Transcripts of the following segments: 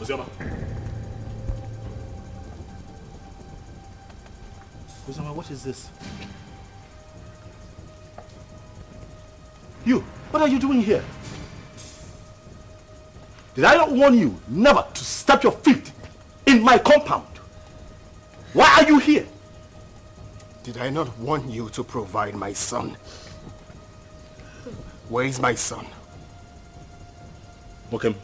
Ozioma. Ozioma, what is this? You, what are you doing here? Did I not warn you never to step your feet in my compound? Why are you here? Did I not warn you to provide my son? Where is my son? Mokem,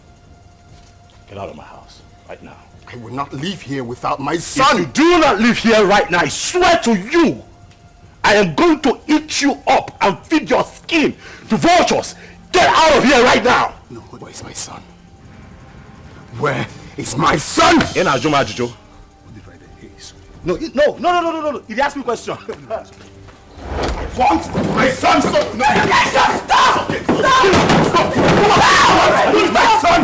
get out of my house right now. I will not leave here without my son! If you do not leave here right now, I swear to you, I am going to eat you up and feed your skin to vultures. Get out of here right now! No, where is my son? Where is my son? In Ajuma Ajujo. No, no. He asked me a question. What? My son! Stop! No! Stop! Where is my son?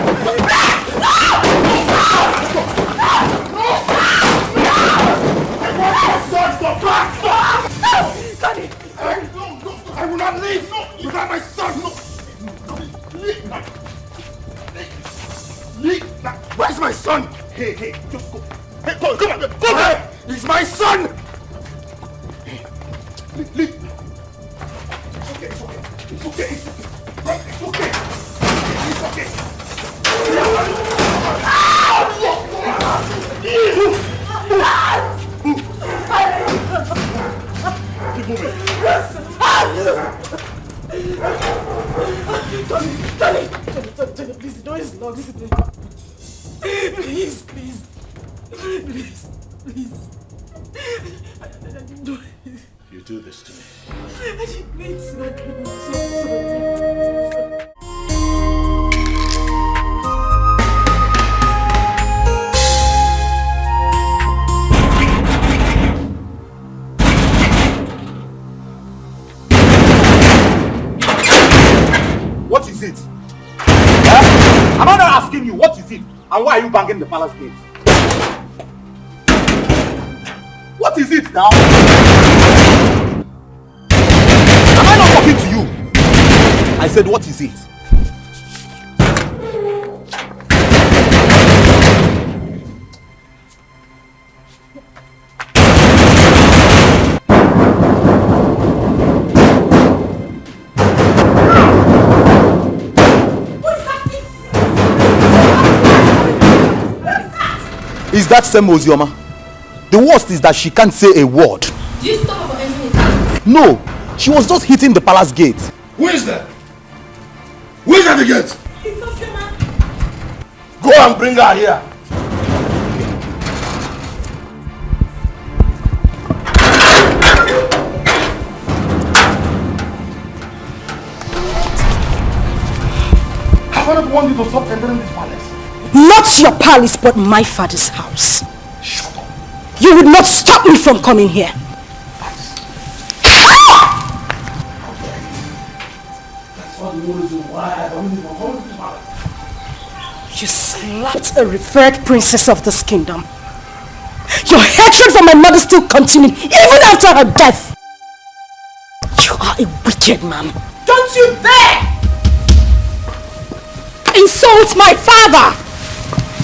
I will not leave without my son! Where's my son? Hey, just go. Hey, come on, go there! He's my son! Leave. It's okay. It's okay. Keep moving. Tony, please, the door is locked. Please. You do this to me. I didn't mean to. What is it? Huh? Am I not asking you what is it? And why are you banging the palace gate? What is it now? Am I not talking to you? I said, what is it? Is that same Ozioma? The worst is that she can't say a word. Do you stop her from entering the house? No, she was just hitting the palace gate. Who is that? Who is at the gate? It's Ozioma. Go and bring her here. Have I not warned you to stop entering this palace? Not your palace, but my father's house. Shut up. You would not stop me from coming here. That's all the reason why I don't even come to this palace. You slapped a revered princess of this kingdom. Your hatred for my mother still continued even after her death. You are a wicked man. Don't you dare insult my father!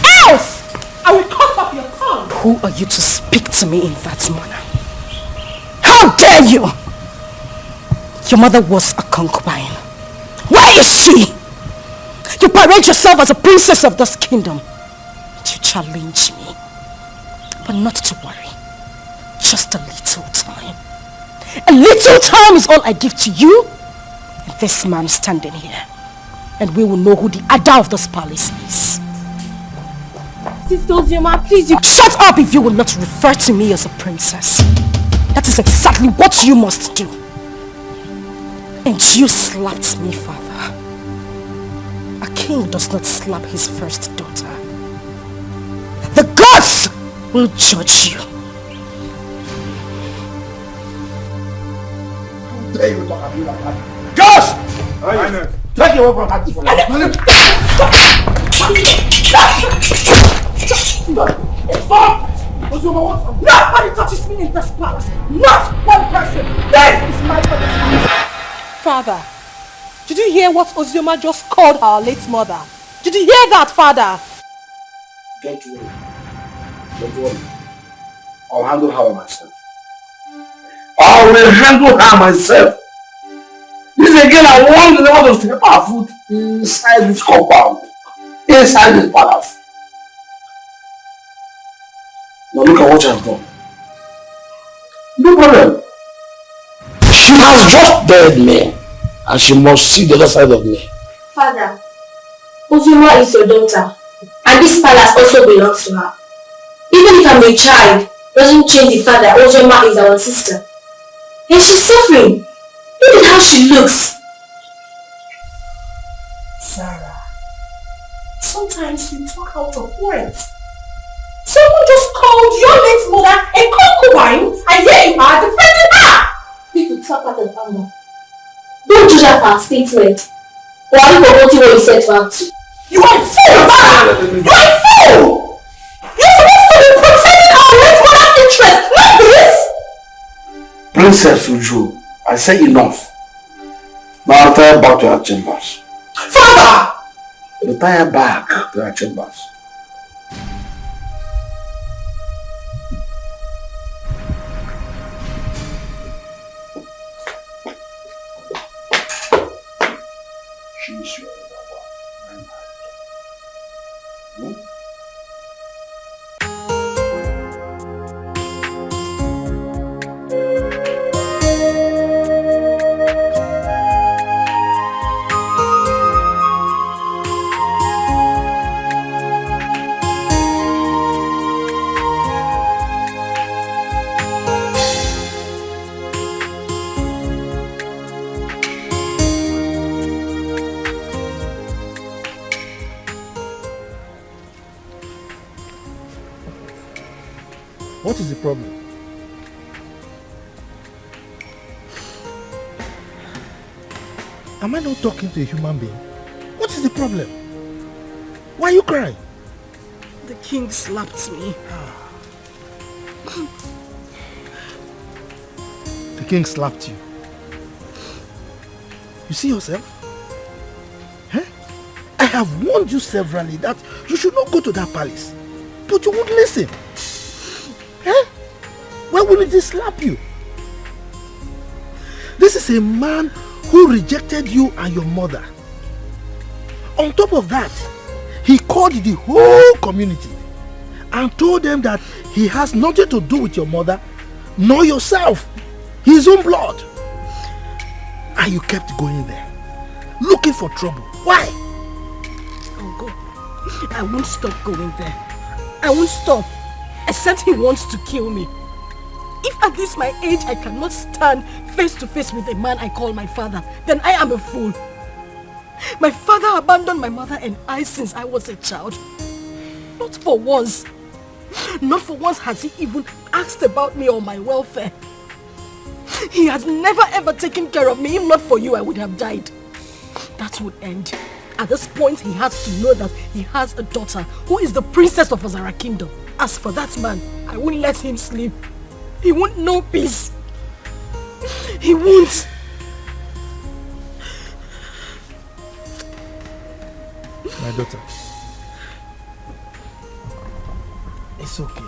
Else I will cut off your tongue. Who are you to speak to me in that manner? How dare you! Your mother was a concubine. Where is she? You parade yourself as a princess of this kingdom. You challenge me. But not to worry. Just a little time. A little time is all I give to you and this man standing here. And we will know who the Ada of this palace is. Sister Ozioma, please, you... Shut up if you will not refer to me as a princess. That is exactly what you must do. And you slapped me, father. A king does not slap his first daughter. The gods will judge you. How dare you talk to me like that? Gosh! Take you away from her. Stop! Nobody touches me in this palace. Not one person. This is my father's house. Father, did you hear what Ozioma just called our late mother? Did you hear that, Father? Don't worry. Don't worry. I'll handle her myself. I will handle her myself. This again, I want the to step our foot inside this compound. Inside this palace. Now look at what she has done. No problem. She has just dared me. And she must see the other side of me. Father, Ozioma is your daughter. And this palace also belongs to her. Even if I'm a child, doesn't change the fact that Ozioma is our sister. And she's suffering. Look at how she looks. Sarah, sometimes you talk out of words. Someone just called your late mother a concubine, and here you are defending her! People talk out of anger. Don't judge her for her statement. Or are you forgetting what you said to her too? You are a fool, Sarah! You are a fool! You're supposed to be protecting our late mother's interest, not this! Princess Uju, I say enough. Now retire back to her chambers. Father! Retire back to her chambers. She's your lover. What is the problem? Am I not talking to a human being? What is the problem? Why are you crying? The king slapped me. The king slapped you. You see yourself? Huh? I have warned you severally that you should not go to that palace. But you won't listen. Huh? Why wouldn't he slap you? This is a man who rejected you and your mother. On top of that, he called the whole community and told them that he has nothing to do with your mother nor yourself, his own blood. And you kept going there, looking for trouble. Why? I'll go. I won't stop going there. I won't stop, except he wants to kill me. If at this my age I cannot stand face to face with a man I call my father, then I am a fool. My father abandoned my mother and I since I was a child. Not for once. Not for once has he even asked about me or my welfare. He has never ever taken care of me. If not for you, I would have died. That would end. At this point, he has to know that he has a daughter who is the princess of Azara Kingdom. As for that man, I won't let him sleep. He won't know peace. He won't. My daughter, it's okay.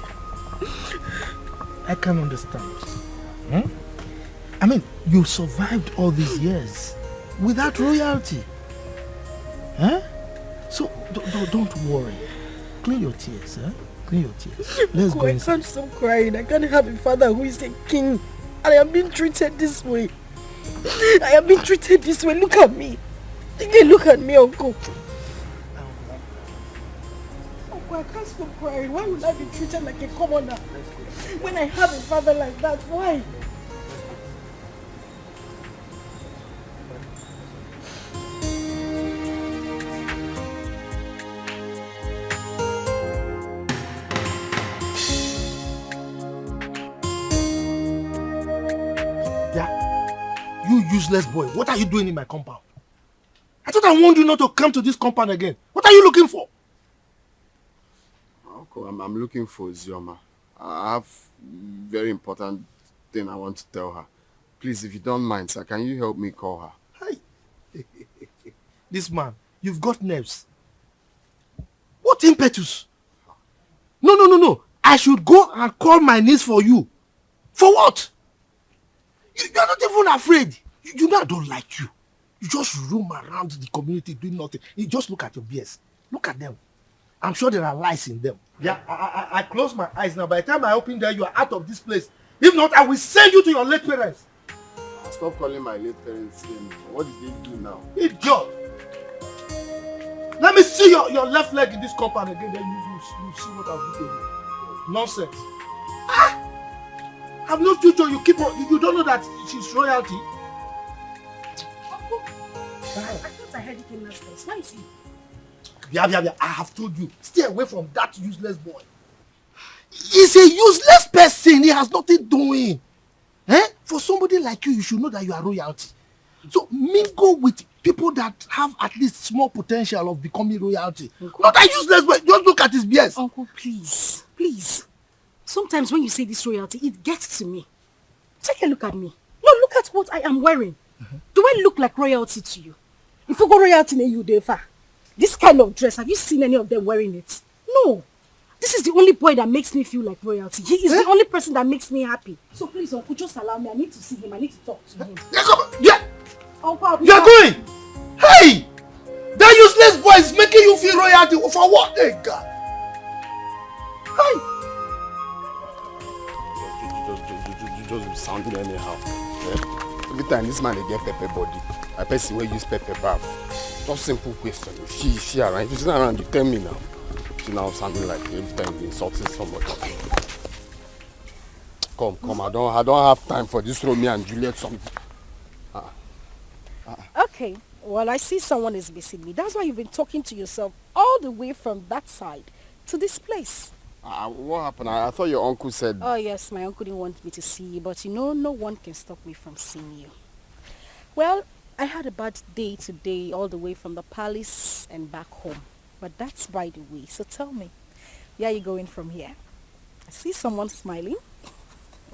I can understand. I mean, you survived all these years without royalty. Huh? So don't worry. Clean your tears, huh? Clean your tears. Let's go I inside. can't stop crying. I can't have a father who is a king. And I am being treated this way. I am being treated this way. Look at me. Look at me, uncle. Uncle, I can't stop crying. Why would I be treated like a commoner? When I have a father like that, why? You useless boy, what are you doing in my compound? I thought I warned you not to come to this compound again. What are you looking for? Uncle, I'm looking for Ozioma. I have very important thing I want to tell her. Please, if you don't mind, sir, can you help me call her? Hi. This man, you've got nerves. What impetus? No. I should go and call my niece for you. For what? You are not even afraid. You know I don't like you. You just roam around the community doing nothing. You just look at your beers. Look at them. I'm sure there are lies in them. Yeah, I close my eyes now. By the time I open there, you are out of this place. If not, I will send you to your late parents. Stop calling my late parents name. What did they do now? Idiot! Let me see your left leg in this compound again, then you see what I'll do to you. Nonsense. I've no future. You don't know that she's royalty. Uncle, I thought I heard you came last place. Why is he? Yeah. I have told you. Stay away from that useless boy. He's a useless person. He has nothing doing. For somebody like you should know that you are royalty. So mingle with people that have at least small potential of becoming royalty. Uncle, not that useless boy. Just look at his BS. Uncle, please. Sometimes when you say this royalty, it gets to me. Take a look at me. No, look at what I am wearing. Do I look like royalty to you? If you go royalty in you, Defa. This kind of dress, have you seen any of them wearing it? No. This is the only boy that makes me feel like royalty. He is the only person that makes me happy. So please, Uncle, just allow me. I need to see him. I need to talk to him. Yeah. Uncle, you're going. Hey! That useless boy is making you feel royalty. For what? Hey, God. Hey! Just be sounding anyhow. Yeah? Every time this man they get pepper body, I person will use pepper bath. Just simple question. She around. If she's not around, you tell me now. She now sounding like every time you insulting somebody. Come. I don't have time for this Romeo and Juliet song. Okay. Well, I see someone is missing me. That's why you've been talking to yourself all the way from that side to this place. What happened? I thought your uncle said... Oh, yes. My uncle didn't want me to see you. But no one can stop me from seeing you. Well, I had a bad day today all the way from the palace and back home. But that's by the way. So tell me, where are you going from here? I see someone smiling.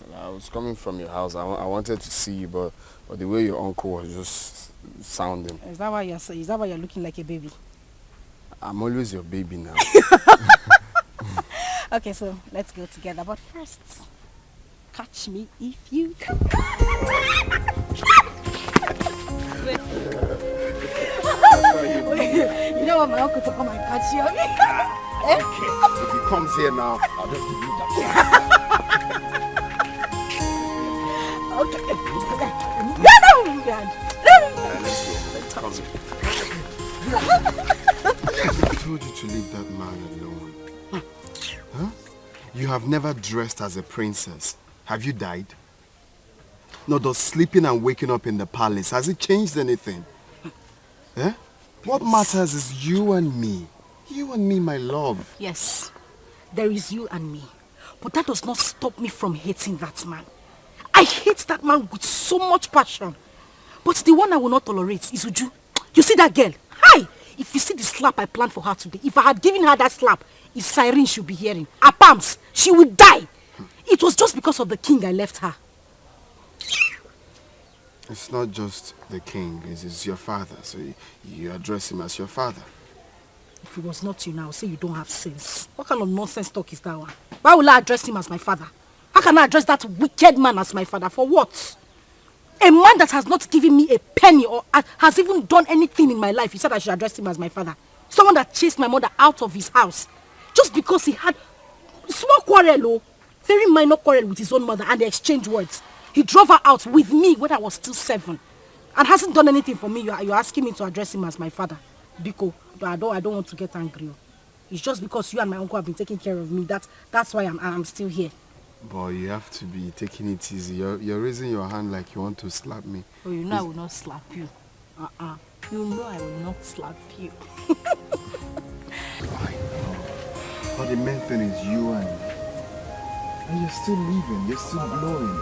Well, I was coming from your house. I wanted to see you, but the way your uncle was just sounding. Is that why you're looking like a baby? I'm always your baby now. Okay, so let's go together. But first, catch me if you can. You don't want my uncle to come and catch you, okay? Okay. If he comes here now, I'll just give you that. Okay. No, let's go. I told you to leave that man alone. Huh? You have never dressed as a princess. Have you died? No, does sleeping and waking up in the palace, has it changed anything? Eh? What matters is you and me. You and me, my love. Yes, there is you and me. But that does not stop me from hating that man. I hate that man with so much passion. But the one I will not tolerate is Uju. You see that girl? Hi! If you see the slap I planned for her today, if I had given her that slap, it's siren she'll be hearing. Her palms, she would die. It was just because of the king I left her. It's not just the king, it's your father, so you address him as your father. If it was not you now, say you don't have sense. What kind of nonsense talk is that one? Why will I address him as my father? How can I address that wicked man as my father? For what? A man that has not given me a penny or has even done anything in my life, you said I should address him as my father. Someone that chased my mother out of his house just because he had small quarrel, very minor quarrel with his own mother, and they exchanged words. He drove her out with me when I was still 7 and hasn't done anything for me. You're asking me to address him as my father. Biko, but I don't want to get angry. It's just because you and my uncle have been taking care of me. That's why I'm still here. Boy, you have to be taking it easy. You're raising your hand like you want to slap me. Oh, you know I will not slap you. You know I will not slap you. I know. But the main thing is you and me. And you're still living, you're still glowing.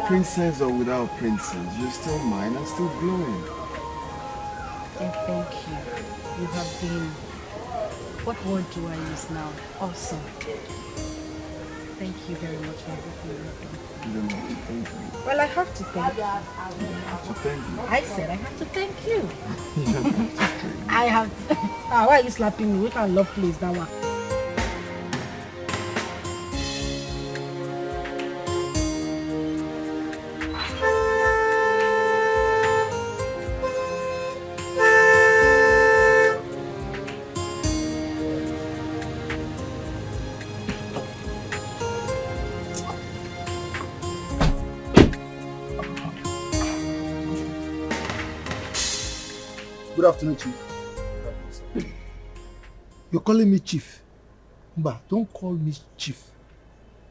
Princess or without princess, you're still mine and still glowing. And thank you. You have been, what word do I use now? Awesome. Thank you very much for everything you've done. You don't have to thank me. Well, I have to thank you. You have to thank you. I said I have to thank you. You don't have to thank me. I have to. Why are you slapping me? We can't love place that one. Good afternoon, Chief. You're calling me Chief. Mba, don't call me Chief.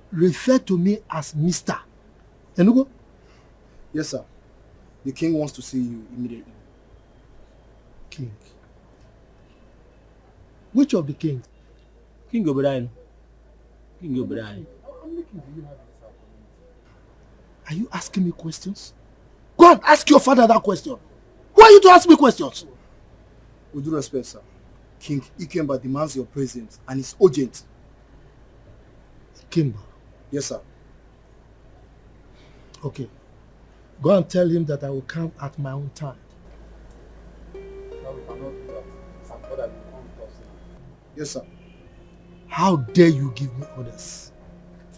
Refer to me as Mr. Enugo? Yes, sir. The king wants to see you immediately. King. Which of the king? King Obrien. King Obrien. Are you asking me questions? Go and ask your father that question. Who are you to ask me questions? With due respect, sir. King Ikemba demands your presence and it's urgent. Ikemba? Yes, sir. Okay. Go and tell him that I will come at my own time. No, we cannot do that. Some father will come with us now. Yes, sir. How dare you give me orders?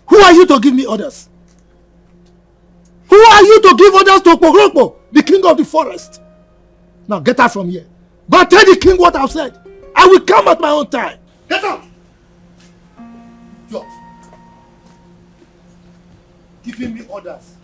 Who are you to give me orders? Who are you to give orders to Pogrokpo, the king of the forest? Now get out from here. Go and tell the king what I've said. I will come at my own time. Get out! George. Giving me orders.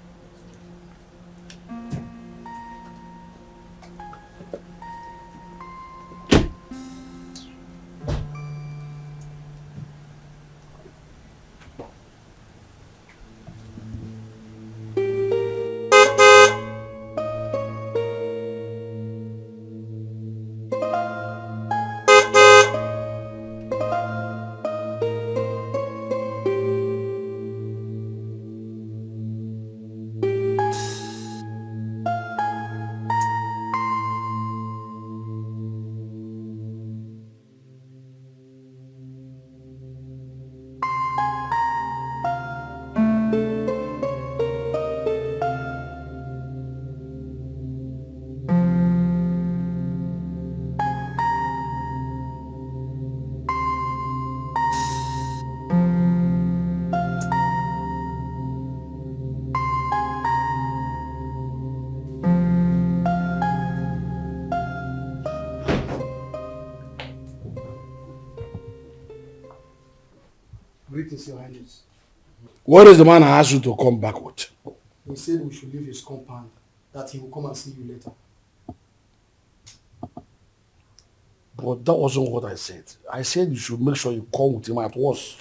Greetings, Your Highness. What is the man I asked you to come back with? He said we should leave his compound, that he will come and see you later. But that wasn't what I said. I said you should make sure you come with him at once.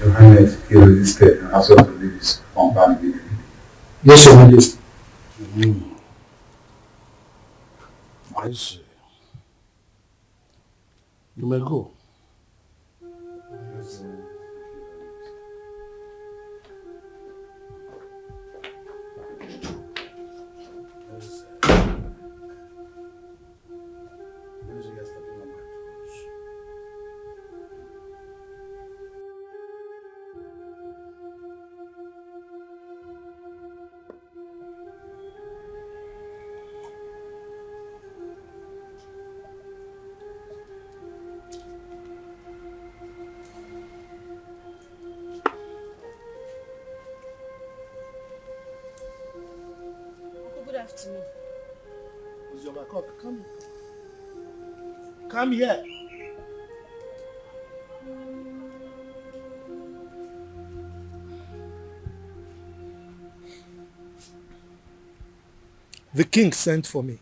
Your Highness, he resisted and asked us to leave his compound immediately. Yes, Your Highness. I see. You may go. Good afternoon. Ozioma, come here. The king sent for me.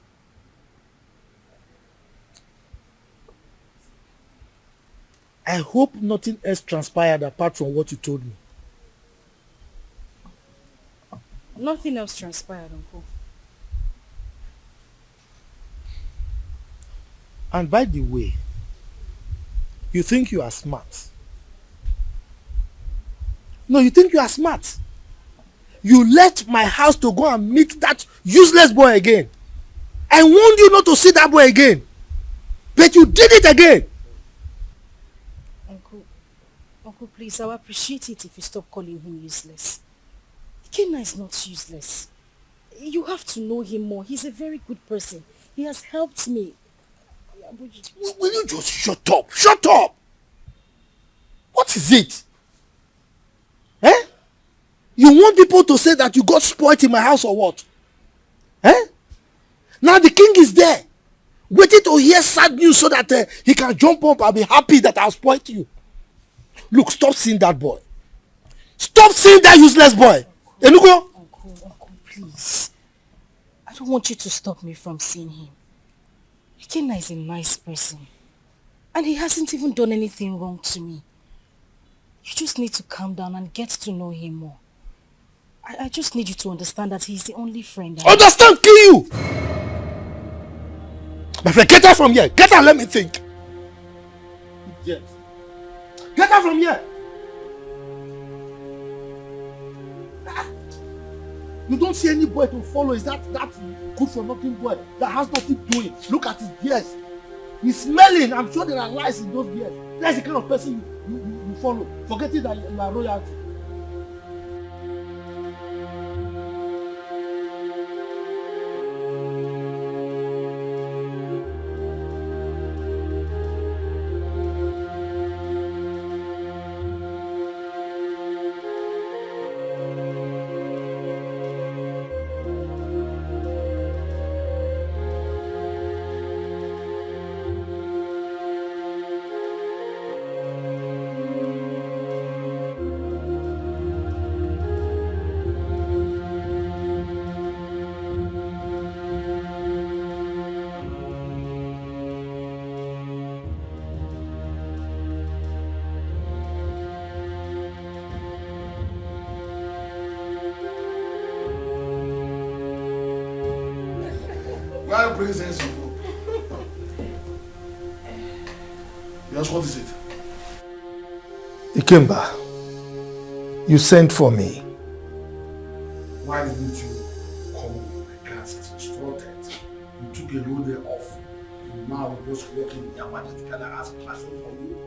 I hope nothing else transpired apart from what you told me. Nothing else transpired, Uncle. And by the way, you think you are smart. No, you think you are smart. You left my house to go and meet that useless boy again. I warned you not to see that boy again. But you did it again. Uncle, please, I would appreciate it if you stop calling him useless. Kenna is not useless. You have to know him more. He's a very good person. He has helped me. Will you just shut up? Shut up! What is it? Eh? You want people to say that you got spoiled in my house or what? Eh? Now the king is there, waiting to hear sad news so that he can jump up and be happy that I spoiled you. Look, stop seeing that boy. Stop seeing that useless boy. Enugo? Uncle, please. I don't want you to stop me from seeing him. Ikenna is a nice person. And he hasn't even done anything wrong to me. You just need to calm down and get to know him more. I just need you to understand that he's the only friend I have. Understand, kill you! My friend, get out from here. Get out, let me think. Yes. Get out from here. You don't see any boy to follow. Is that good for nothing boy that has nothing doing? Look at his beard. He's smelling. I'm sure there are lies in those beards. That's the kind of person you follow. Forgetting that you are royalty. Why bring sense of hope? Yes, what is it? Ikemba, you sent for me. Why didn't you come with my class as instructed? You took a whole day off. And now we're just working in Yamada together as a classroom for you.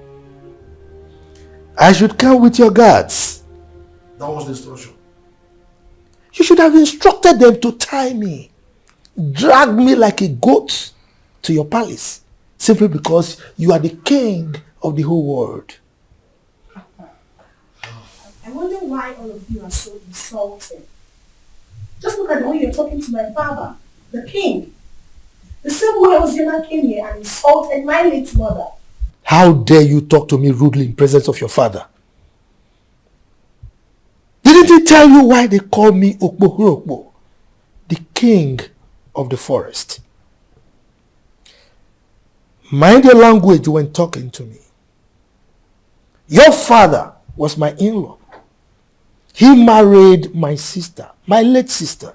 I should come with your guards. That was the instruction. You should have instructed them to tie me, drag me like a goat to your palace, simply because you are the king of the whole world. I wonder why all of you are so insulting. Just look at the way you're talking to my father, the king. The same way Ozioma came here and insulted my late mother. How dare you talk to me rudely in presence of your father? Didn't he tell you why they call me Okpo, the king of the forest? Mind your language when talking to me. Your father was my in-law. He married my sister, my late sister.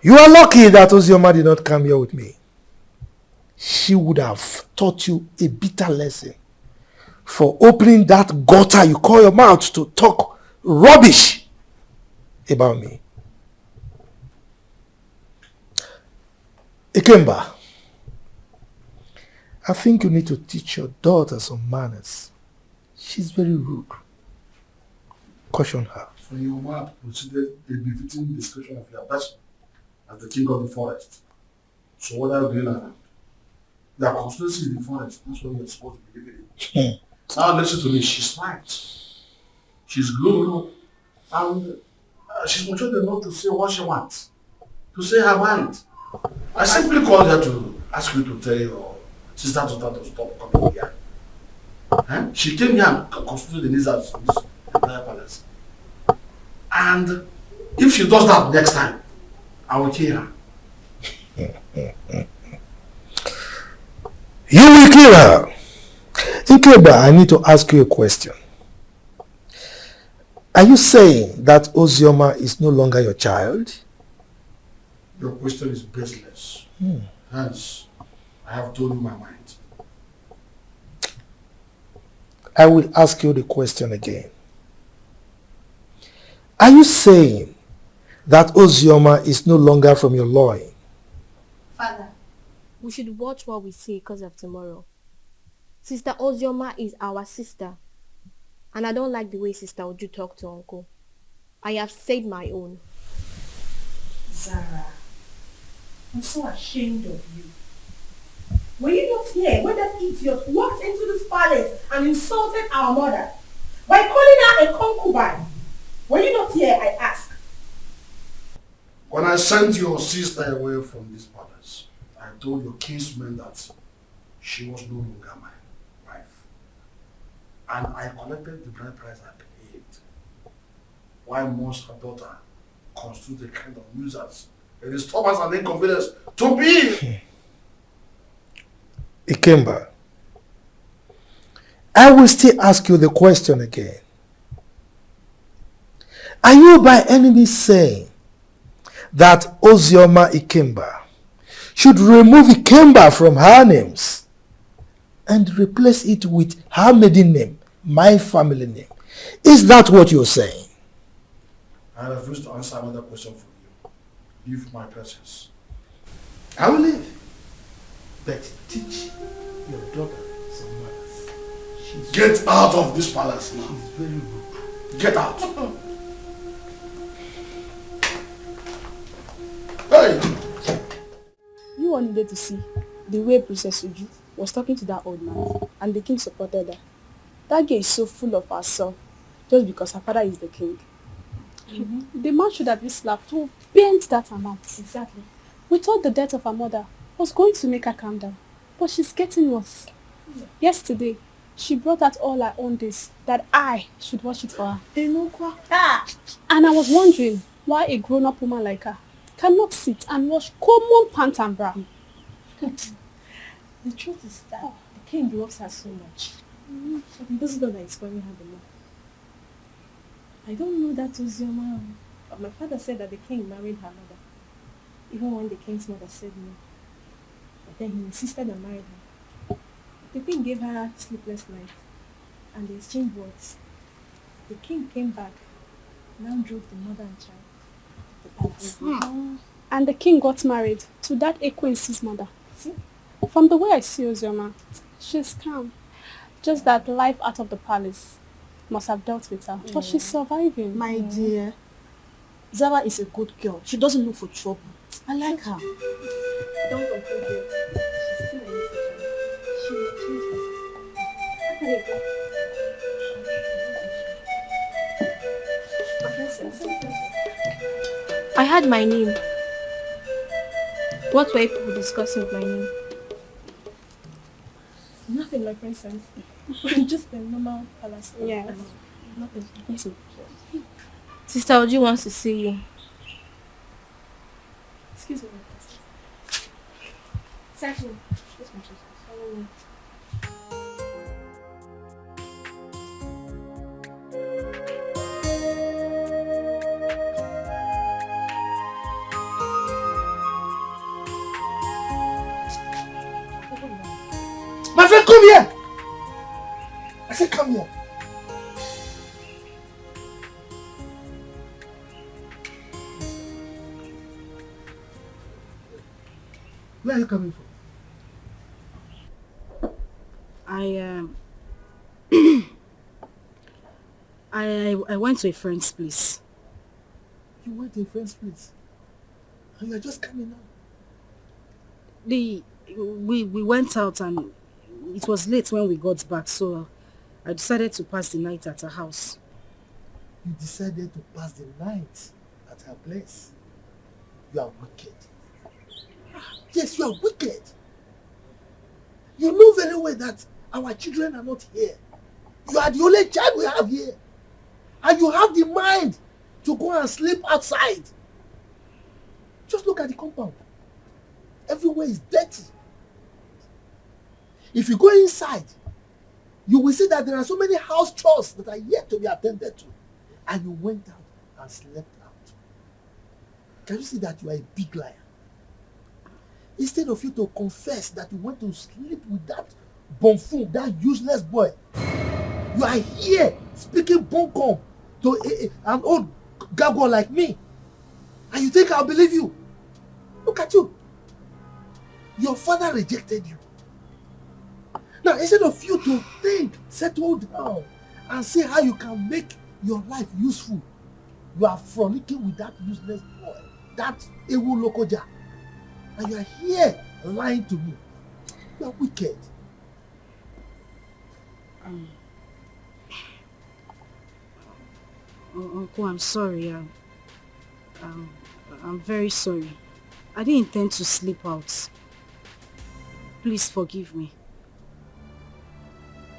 You are lucky that Ozioma did not come here with me. She would have taught you a bitter lesson for opening that gutter you call your mouth to talk rubbish about me. Ikemba, I think you need to teach your daughter some manners. She's very rude. Caution her. So your mother considered a befitting description of your person as the king of the forest. So what are you doing now? Your constituency in the forest, that's what you're supposed to be living in. Now listen to me, she's right. She's grown up and she's mature enough to say what she wants. To say her mind. I simply called her to ask you to tell your sister to stop coming here. She came here and constituted the needs of this entire palace. And if she does that next time, I will kill her. You will kill her. Ikemba, I need to ask you a question. Are you saying that Ozioma is no longer your child? Your question is baseless. Hence, I have told you my mind. I will ask you the question again. Are you saying that Ozioma is no longer from your loin? Father, we should watch what we say because of tomorrow. Sister Ozioma is our sister. And I don't like the way Sister Uju talk to Uncle. I have said my own. Zara, I'm so ashamed of you. Were you not here when that idiot walked into this palace and insulted our mother by calling her a concubine? Were you not here, I ask? When I sent your sister away from this palace, I told your kinsman that she was no longer my wife. And I collected the bride price I paid. Why must her daughter constitute a kind of nuisance A disturbance and inconvenience to me. Ikemba, I will still ask you the question again. Are you by any means saying that Ozioma Ikemba should remove Ikemba from her names and replace it with her maiden name, my family name? Is that what you're saying? I refuse to answer another question from you. Leave my presence. I will leave. But teach your daughter some manners. Get out of this palace now. She's very rude. Get out. Hey! You all needed to see the way Princess Uju was talking to that old man, and the king supported her. That girl is so full of herself just because her father is the king. The man should have been slapped to bend that amount. Exactly. We thought the death of her mother was going to make her calm down, but she's getting worse. Yesterday, she brought out all her own days that I should watch it for her. And I was wondering why a grown-up woman like her cannot sit and wash common pant and bra. The truth is that the king loves her so much. This is not that it's spoiling her the more. I don't know that Ozioma, but my father said that the king married her mother, even when the king's mother said no. But then he insisted on marrying her. The king gave her sleepless nights, and they exchanged words. The king came back, now drove the mother and child to the palace. And the king got married to that Ekwensi's mother. See? From the way I see Ozioma, she's calm. Just that life out of the palace must have dealt with her. But she's surviving. My dear, Zara is a good girl. She doesn't look for trouble. I like her. Don't conclude yet. She's still a little child. She will change her. How can it go? I had my name. What were people discussing with my name? Nothing, my princess. Just a normal palace. Yes. Nothing. Yes. Sister Uju wants to see you. Excuse me, my princess. Exactly. Yes, my princess. My friend, come here! I said come here. Where are you coming from? I went to a friend's place. You went to a friend's place? And you are just coming out? We went out and it was late when we got back, so I decided to pass the night at her house. You decided to pass the night at her place? You are wicked. Yes, you are wicked. You know very well that our children are not here. You are the only child we have here. And you have the mind to go and sleep outside. Just look at the compound. Everywhere is dirty. If you go inside, you will see that there are so many house chores that are yet to be attended to. And you went out and slept out. Can you see that you are a big liar? Instead of you to confess that you went to sleep with that buffoon, that useless boy, you are here speaking bunkum to an old gargoyle like me. And you think I'll believe you? Look at you. Your father rejected you. Now, instead of you to think, settle down, and see how you can make your life useful, you are frolicking with that useless boy, that Ewu Lokoja. And you are here lying to me. You are wicked. Uncle, I'm sorry. I'm very sorry. I didn't intend to sleep out. Please forgive me.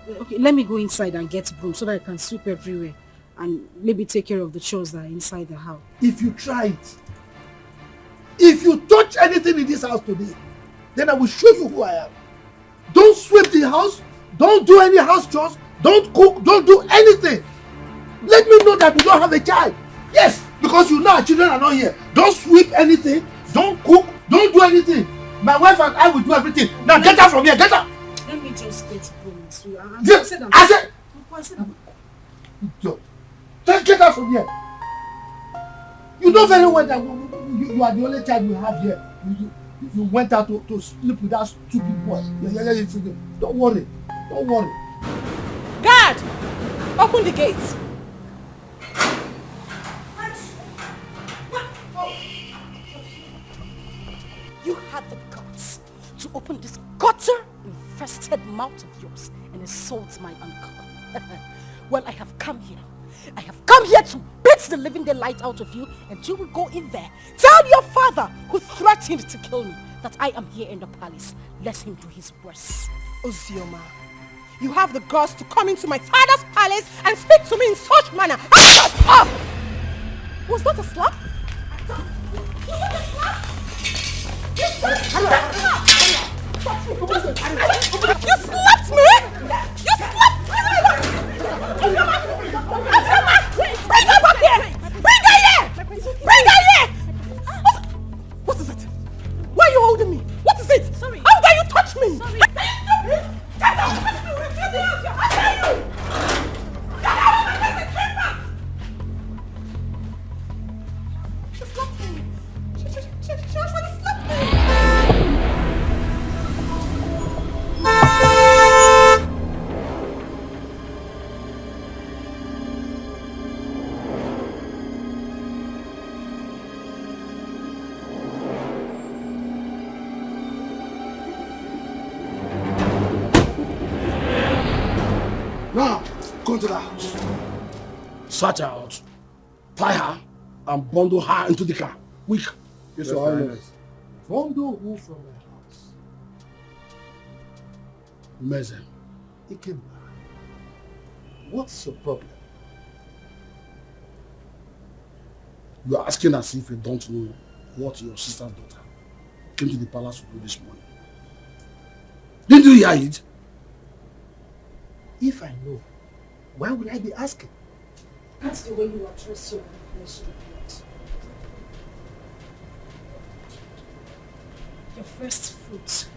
Okay, let me go inside and get broom so that I can sweep everywhere and maybe take care of the chores that are inside the house. If you try it, If you touch anything in this house today, then I will show you who I am. Don't sweep the house. Don't do any house chores. Don't cook. Don't do anything. Let me know that you don't have a child. Yes, because you know our children are not here. Don't sweep anything. Don't cook. Don't do anything. My wife and I will do everything. Now get out from here. Get out. Let me just get home. I said. Just get out from here. You know very well that you are the only child we have here. You went out to sleep with that stupid boy. Don't worry. Don't worry. Guard! Open the gate. You had the guts to open this gutter-infested mouth of yours and insult my uncle. Well, I have come here. I have come here to beat the living daylight out of you, and you will go in there. Tell your father, who threatened to kill me, that I am here in the palace. Let him do his worst. Ozioma, you have the guts to come into my father's palace and speak to me in such manner. Shut up! Was that a slap? Was that a slap? You slapped me! You slapped me! Ozioma! Bring her back here! Bring her here! Bring her here! What is it? Why are you holding me? What is it? Sorry. How dare you touch me? Sorry. Get out of my face! How dare you? Get out of my face! She slapped me. She actually slapped me. Now, go to the house. Search her out. Tie her and bundle her into the car. Quick. Yes, Your Highness. Bundle who from the house? Meze. Ikemba. What's your problem? You are asking as if you don't know what your sister's daughter came to the palace to do this morning. Didn't you hear it? If I know, why would I be asking? That's the way you address your flesh and blood. Your first fruit.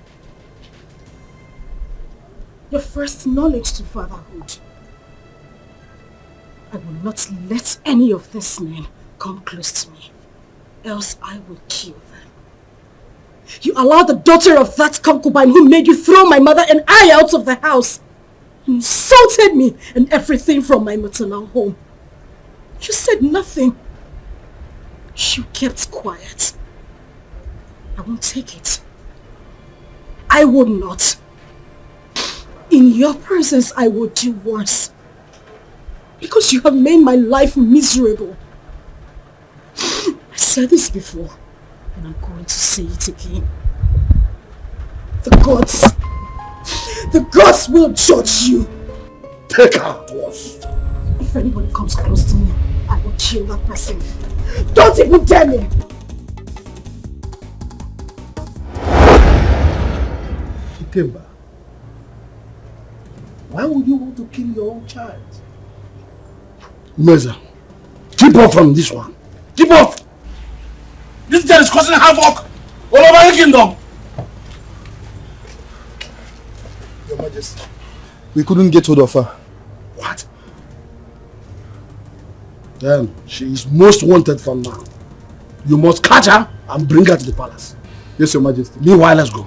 Your first knowledge to fatherhood. I will not let any of these men come close to me, else I will kill them. You allowed the daughter of that concubine who made you throw my mother and I out of the house. You insulted me and everything from my maternal home. You said nothing. You kept quiet. I won't take it. I would not. In your presence, I will do worse. Because you have made my life miserable. I said this before, and I'm going to say it again. The gods will judge you. Take her to us. If anybody comes close to me, I will kill that person. Don't even dare me! Ikemba, why would you want to kill your own child? Meza, keep off from this one. Keep off! This girl is causing havoc all over the kingdom. Your Majesty, we couldn't get hold of her. What? Then she is most wanted from now. You must catch her and bring her to the palace. Yes, Your Majesty. Meanwhile, let's go.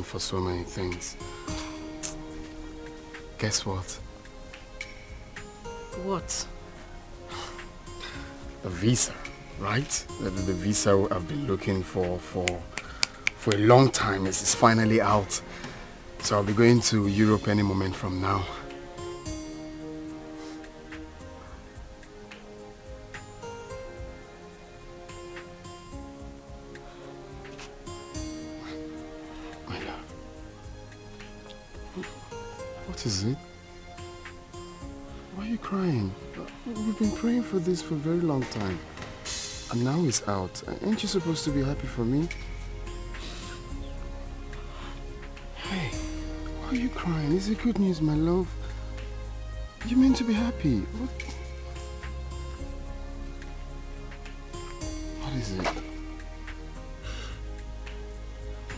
for so many things. Guess what? What? The visa, right? The visa I've been looking for a long time is finally out. So I'll be going to Europe any moment from now. My love. What is it? Why are you crying? We've been praying for this for a very long time. And now it's out. Ain't you supposed to be happy for me? Hey, why are you crying? Is it good news, my love? You meant to be happy. What is it?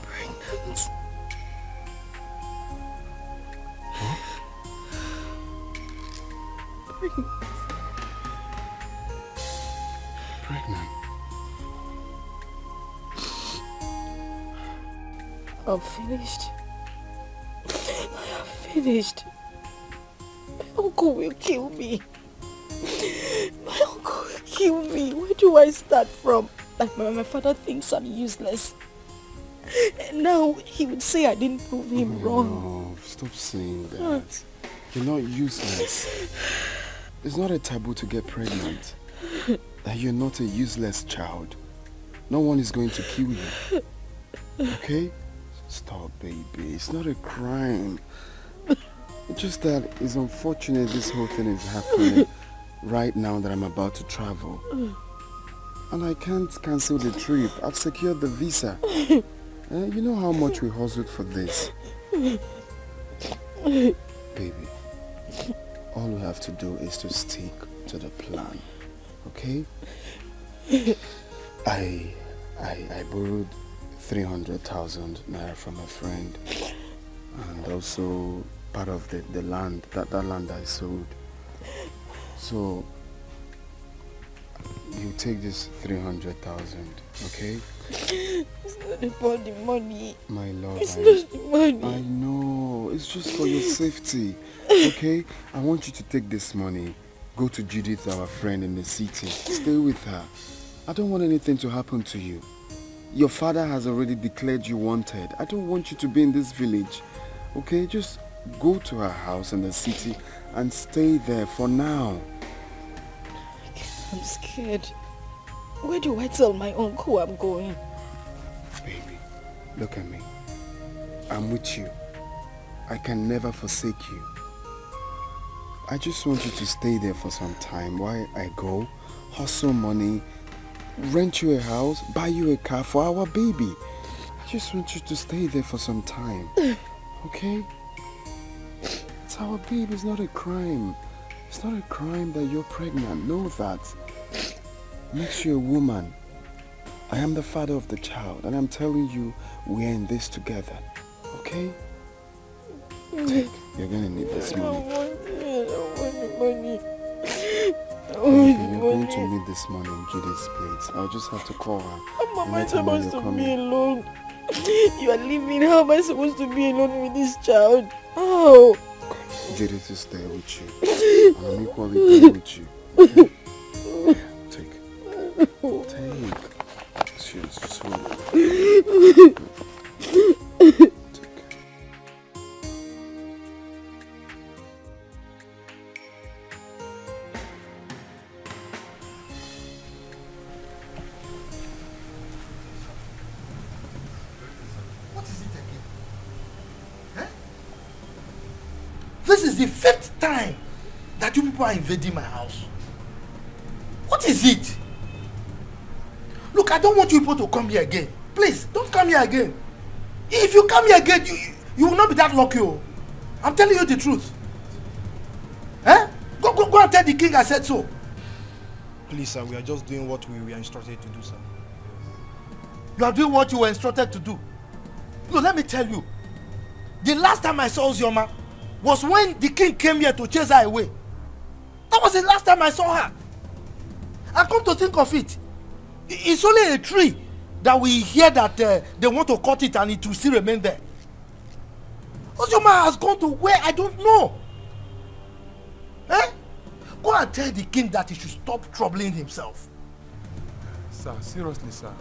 Pregnant. Huh? Pregnant. I'm finished. I am finished. My uncle will kill me. My uncle will kill me. Where do I start from? Like my father thinks I'm useless. And now he would say I didn't prove him wrong. No, stop saying that. You're not useless. It's not a taboo to get pregnant. That you're not a useless child. No one is going to kill you. Okay? Stop, baby. It's not a crime. It's just that it's unfortunate this whole thing is happening right now that I'm about to travel. And I can't cancel the trip. I've secured the visa. You know how much we hustled for this. Baby, all we have to do is to stick to the plan. Okay? I borrowed 300,000 naira from a friend, and also part of the land, that land I sold. So you take this 300,000, okay? It's not about the money. My love, it's not the money. I know, it's just for your safety, okay? I want you to take this money, go to Judith, our friend in the city, stay with her. I don't want anything to happen to you. Your father has already declared you wanted. I don't want you to be in this village, okay? Just go to her house in the city and stay there for now. I'm scared. Where do I tell my uncle I'm going? Baby, look at me. I'm with you. I can never forsake you. I just want you to stay there for some time while I go, hustle money, rent you a house, buy you a car for our baby. I just want you to stay there for some time. Okay? It's our baby, it's not a crime. It's not a crime that you're pregnant. Know that. Makes you a woman. I am the father of the child, and I'm telling you, we're in this together. Okay? Take. You're gonna need this money. I don't want the money. You're going to need this money in Judith's place. I'll just have to call her. How am I supposed to be alone? You are leaving. How am I supposed to be alone with this child? Oh. Judith is there with you. And I'm equally there with you. Okay? Take. Cheers. Just hold it. Take. This is the 5th time that you people are invading my house. What is it? Look, I don't want you people to come here again. Please, don't come here again. If you come here again, you will not be that lucky. Oh. I'm telling you the truth. Eh? Go and tell the king I said so. Please, sir, we are just doing what we were instructed to do, sir. You are doing what you were instructed to do. No, let me tell you. The last time I saw Ozioma was when the king came here to chase her away. That was the last time I saw her. And come to think of it, it's only a tree that we hear that they want to cut it and it will still remain there. Ozioma has gone to where I don't know. Eh? Go and tell the king that he should stop troubling himself. Sir, seriously, sir.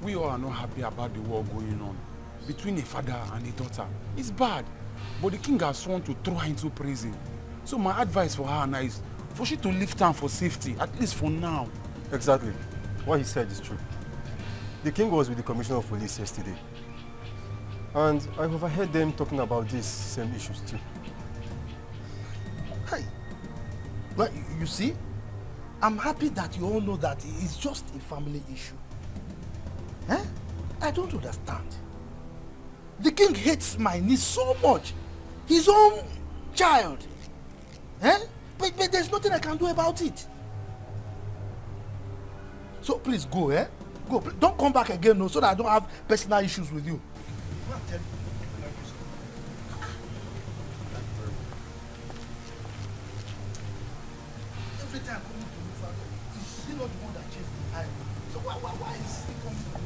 We all are not happy about the war going on between a father and a daughter. It's bad. But the king has sworn to throw her into prison. So my advice for her now is for she to leave town for safety, at least for now. Exactly. What he said is true. The king was with the commissioner of police yesterday. And I overheard them talking about these same issues too. Hey, well, you see, I'm happy that you all know that it's just a family issue. Eh? I don't understand. The king hates my niece so much. His own child. Eh? But there's nothing I can do about it. So please go, eh? Go. Don't come back again, no, so that I don't have personal issues with you. Every time coming to me, father, is still not the one that chased the eye. So why is he coming to me?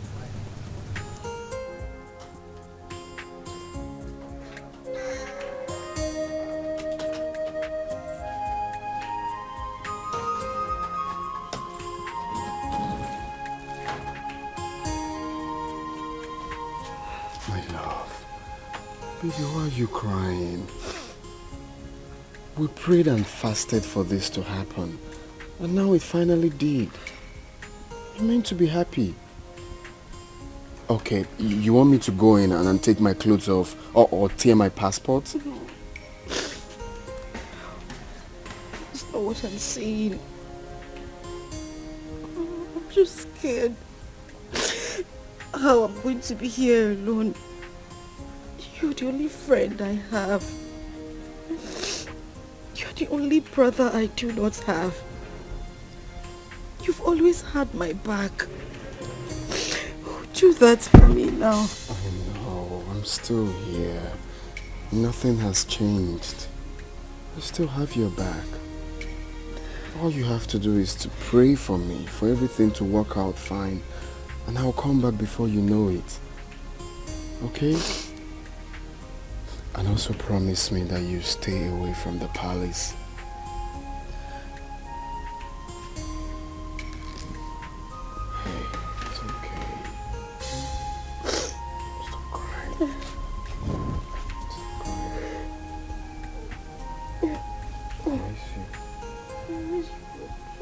Baby, why are you crying? We prayed and fasted for this to happen. And now it finally did. You're meant to be happy. Okay, you want me to go in and take my clothes off or tear my passport? No. That's not what I'm saying. I'm just scared. How I'm going to be here alone. You're the only friend I have. You're the only brother I do not have. You've always had my back. Do that for me now. I know, I'm still here. Nothing has changed. I still have your back. All you have to do is to pray for me, for everything to work out fine. And I'll come back before you know it. Okay? And also promise me that you stay away from the palace. Hey, it's okay. Stop crying. Stop crying. I miss you. I miss you too.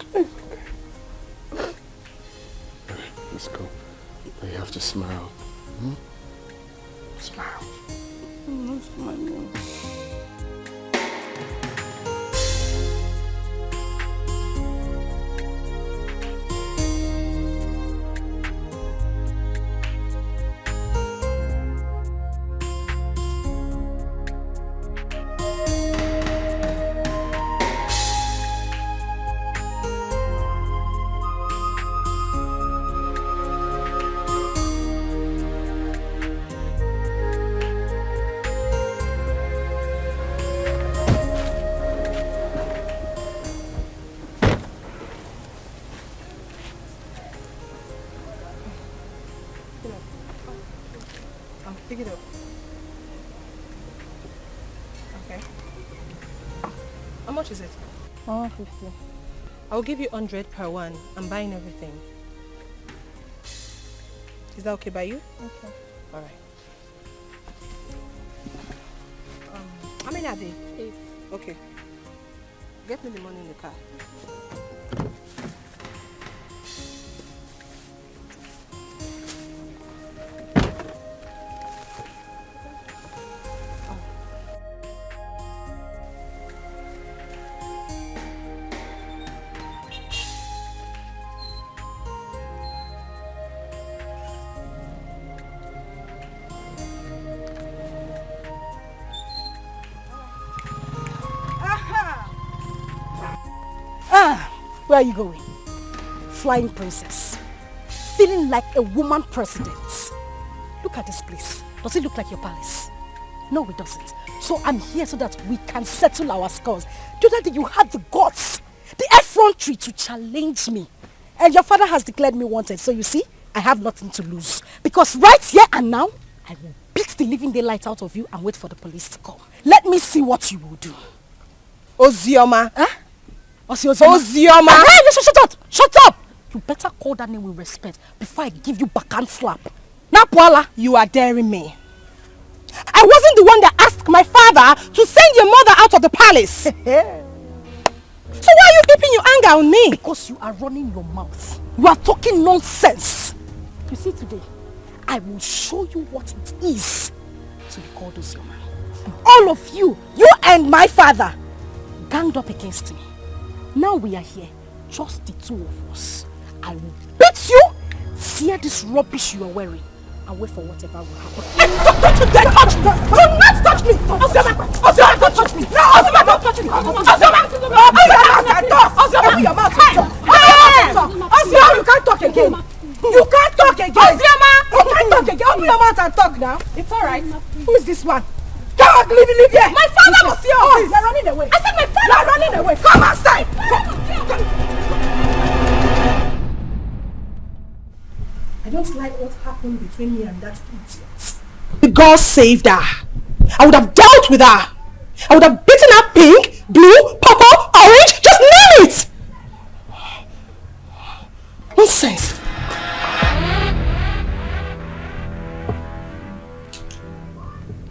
Okay. Alright, let's go. But you have to smile. Hmm? Smile. I'm not smiling. Pick it up. Okay. How much is it? 150. I'll give you 100 per one. I'm buying everything. Is that okay by you? Okay. All right. How many are they? 8. Okay. Get me the money in the car. Where are you going? Flying princess. Feeling like a woman president. Look at this place. Does it look like your palace? No, it doesn't. So I'm here so that we can settle our scores. The other day you had the guts, the effrontery to challenge me. And your father has declared me wanted. So you see, I have nothing to lose. Because right here and now, I will beat the living daylight out of you and wait for the police to come. Let me see what you will do. Ozioma. Huh? Ozioma? Ozioma. Hey, listen, shut up! Shut up! You better call that name with respect before I give you backhand slap. Now, Paula, you are daring me. I wasn't the one that asked my father to send your mother out of the palace. So why are you keeping your anger on me? Because you are running your mouth. You are talking nonsense. You see today, I will show you what it is to be called Ozioma. All of you, you and my father, ganged up against me. Now we are here, just the two of us. I will beat you, tear this rubbish you are wearing, and wait for whatever will happen. Don't you dare touch me! Do not touch me! Ozioma! Ozioma, don't touch me! No, Ozioma, don't touch me! Ozioma! Open your mouth and talk! Ozioma, your mouth and talk! Ozioma, you can't talk again! You can't talk again! Ozioma! You can't talk again! Open your mouth and talk now! It's alright. Who is this one? Come on, leave here! My father was here! Oh, you're running away! I said my father! You're running away! Come outside! Come. I don't like what happened between me and that idiot. The girl saved her. I would have dealt with her. I would have beaten her pink, blue, purple, orange, just name it! Nonsense.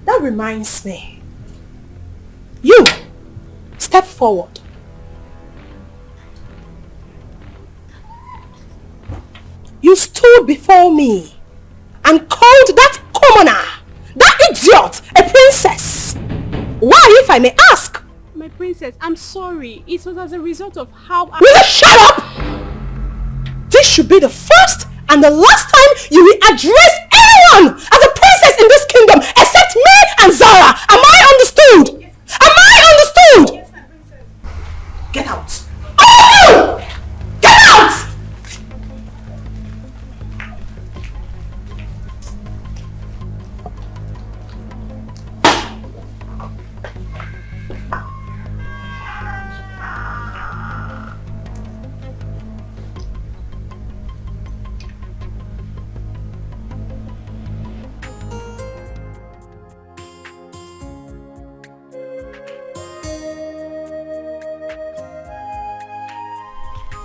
That reminds me. You, step forward. You stood before me and called that commoner, that idiot, a princess. Why, if I may ask? My princess, I'm sorry. It was as a result of how I... Will you shut up? This should be the first and the last time you will address anyone as a princess in this kingdom except me and Zara. Am I understood? Am I understood? Yes, my princess. Get out. Oh! Get out!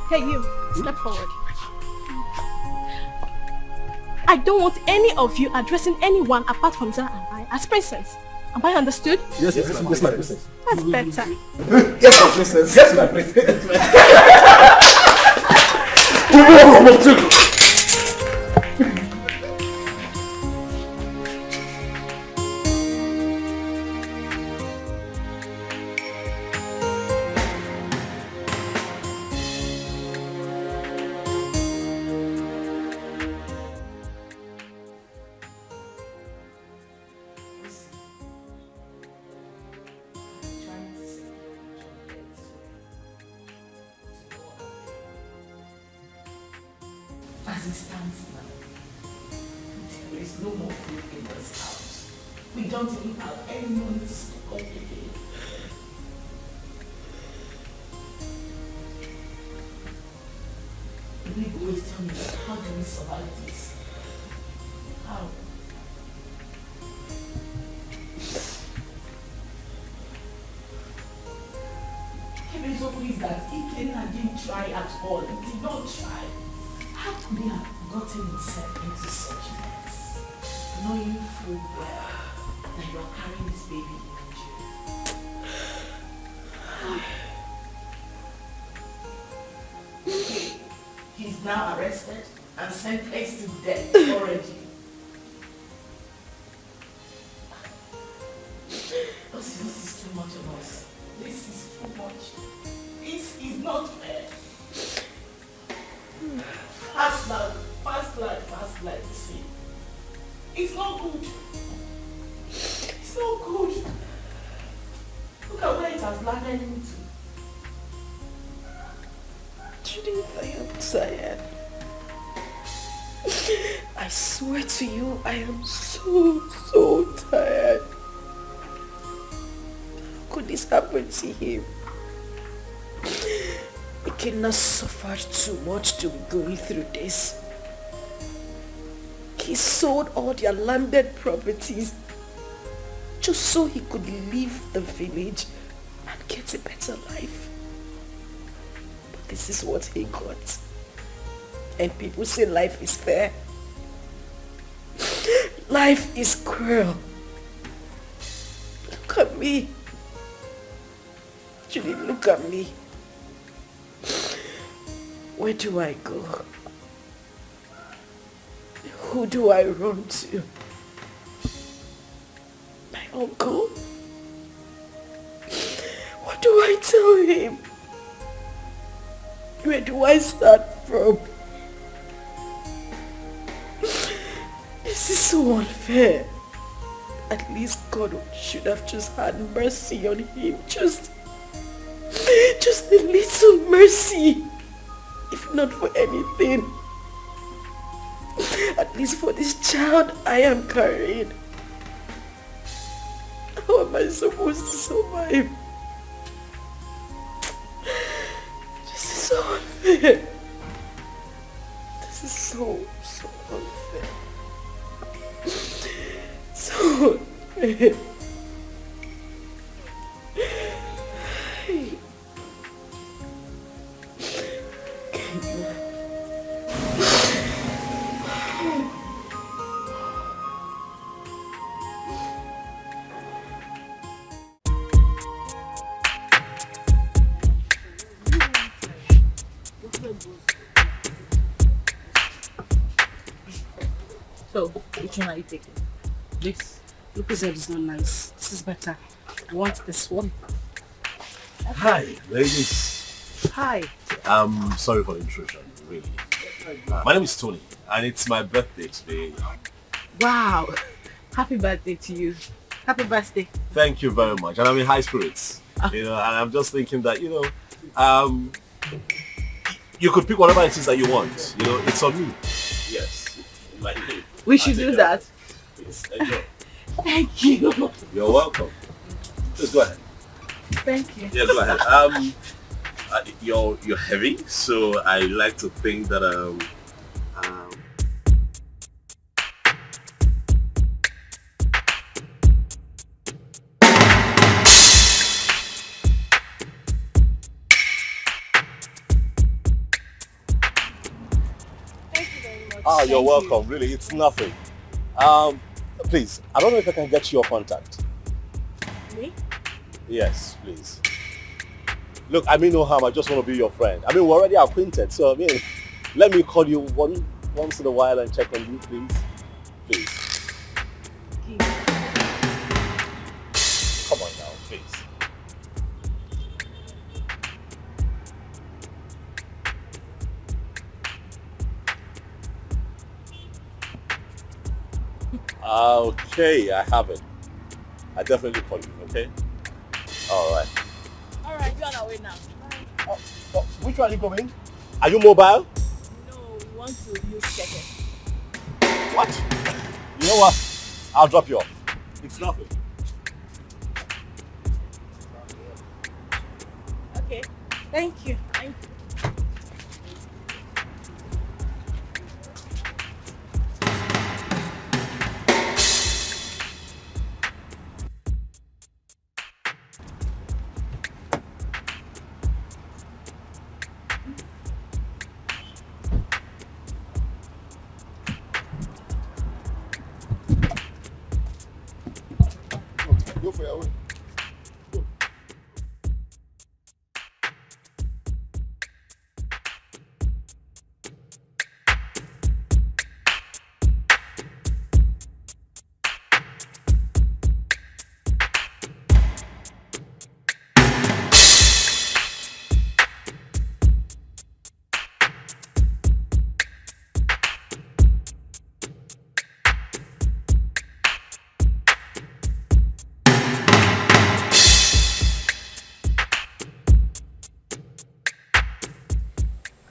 Hey, you, step forward. I don't want any of you addressing anyone apart from Zara and I as princess. Am I understood? Yes, my princess. That's better. Yes, my princess. Yes, my princess. As it stands now, there is no more food in this house. We don't even have any money to stock up again. The big boys tell me, how do we survive this? How? Heaven's hope is that Ikenna didn't try at all. He did not try. How could he have gotten himself into such mess, knowing full well that you are carrying this baby in you? He's now arrested and sentenced to death already. This is too much of us. This is too much. This is not fair. Fast life, see. It's not good. It's not good. Look at where it has landed into. Judith, I am tired. I swear to you, I am so tired. How could this happen to him? We cannot suffer too much to be going through this. He sold all their landed properties just so he could leave the village and get a better life. But this is what he got. And people say life is fair. Life is cruel. Look at me. Julie, look at me. Where do I go? Who do I run to? My uncle? What do I tell him? Where do I start from? This is so unfair. At least God should have just had mercy on him. Just a little mercy. If not for anything. At least for this child I am carrying. How am I supposed to survive? This is so unfair. This is so unfair. So unfair. So, which one are you taking? This? Look, said it's not nice. This is better. I want this one. Hi, ladies. Hi. I'm sorry for the intrusion, really. My name is Tony, and it's my birthday today. Wow. Happy birthday to you. Happy birthday. Thank you very much, and I'm in high spirits. You know, and I'm just thinking that, you could pick whatever it is that you want. You know, it's on me. Yes. We should do that. Please, enjoy. Thank you. You're welcome. Just go ahead. Thank you. Yeah, go ahead. You're heavy, so I like to think that Oh, you're welcome. Really, it's nothing. Please, I don't know if I can get your contact. Me? Yes, please. Look, I mean no harm. I just want to be your friend. I mean, we're already acquainted, so I mean, let me call you once in a while and check on you, please. Please. Come on now, please. Okay, I have it. I definitely call you, okay? Alright. Alright, you're on our way now. Oh, which one are you going? Are you mobile? No, we want to use Keke. What? You know what? I'll drop you off. It's nothing. Okay. Thank you. Thank you. Go for your way.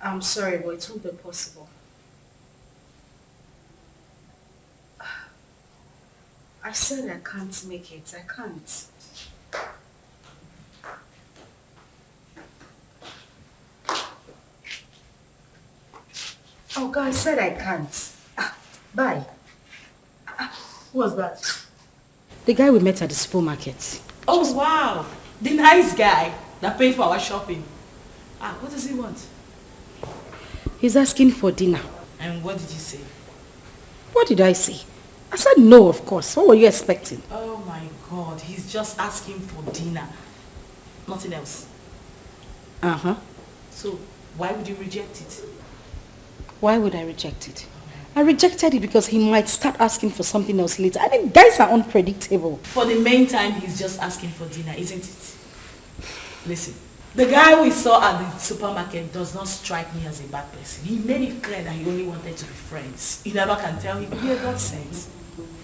I'm sorry, but it won't be possible. I said I can't make it. I can't. Oh God, I said I can't. Bye. Who was that? The guy we met at the supermarket. Oh, wow. The nice guy that paid for our shopping. What does he want? He's asking for dinner. And what did you say? What did I say? I said no, of course. What were you expecting? Oh my God, he's just asking for dinner. Nothing else. Uh-huh. So, why would you reject it? Why would I reject it? I rejected it because he might start asking for something else later. I mean, guys are unpredictable. For the main time, he's just asking for dinner, isn't it? Listen, the guy we saw at the supermarket does not strike me as a bad person. He made it clear that he only wanted to be friends. You never can tell him, yeah, God sent.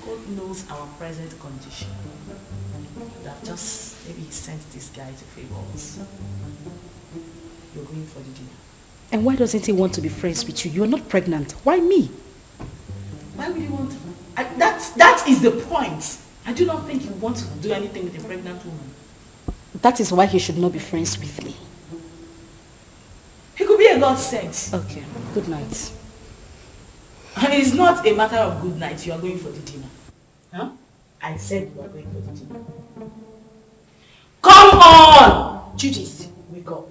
God knows our present condition. That just, maybe he sent this guy to favor us. You're going for the dinner. And why doesn't he want to be friends with you? You're not pregnant. Why me? Why would he want to? That is the point. I do not think he wants to do anything with a pregnant woman. That is why he should not be friends with me. He could be a God sent. Okay, good night. And it's not a matter of good night. You are going for the dinner. Huh? I said you are going for the dinner. Come on! Judith, wake up.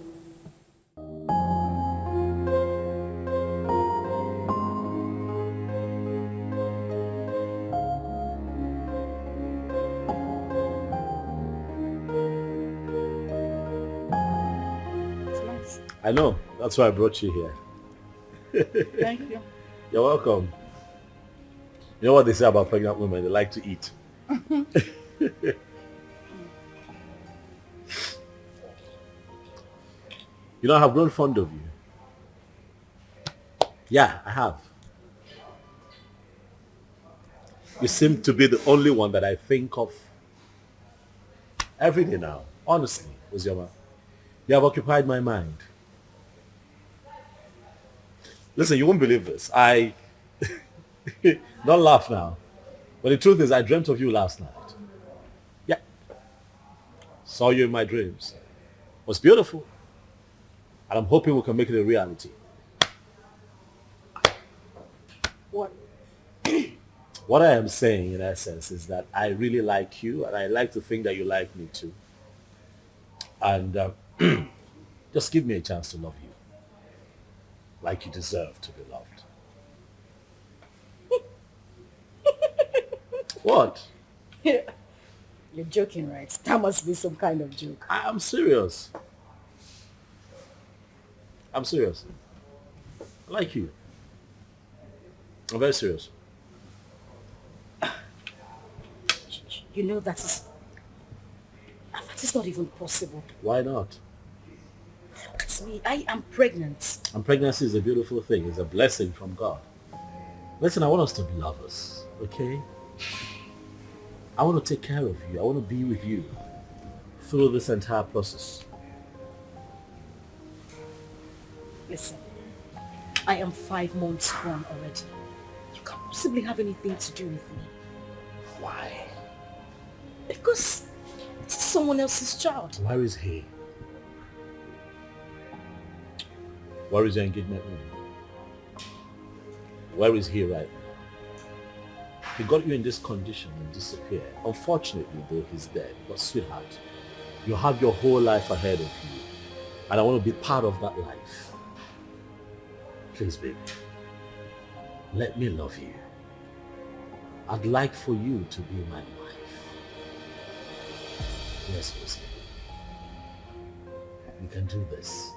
I know. That's why I brought you here. Thank you. You're welcome. You know what they say about pregnant women? They like to eat. You know, I have grown fond of you. Yeah, I have. You seem to be the only one that I think of every day now. Honestly, Ozioma. You have occupied my mind. Listen, you won't believe this. Don't laugh now. But the truth is, I dreamt of you last night. Yeah. Saw you in my dreams. It was beautiful. And I'm hoping we can make it a reality. What? What I am saying, in essence, is that I really like you, and I like to think that you like me too. And just give me a chance to love you. Like you deserve to be loved. What? You're joking, right? That must be some kind of joke. I'm serious. I'm serious. I like you. I'm very serious. You know that is not even possible. Why not? Look at me. I am pregnant. And pregnancy is a beautiful thing. It's a blessing from God. Listen, I want us to be lovers, okay? I want to take care of you. I want to be with you through this entire process. Listen, I am 5 months gone already. You can't possibly have anything to do with me. Why? Because it's someone else's child. Where is he? Where is your engagement ring? Where is he right now? He got you in this condition and disappeared. Unfortunately, though, he's dead. But sweetheart, you have your whole life ahead of you. And I want to be part of that life. Please, baby, let me love you. I'd like for you to be my wife. Yes, Lucy. We can do this.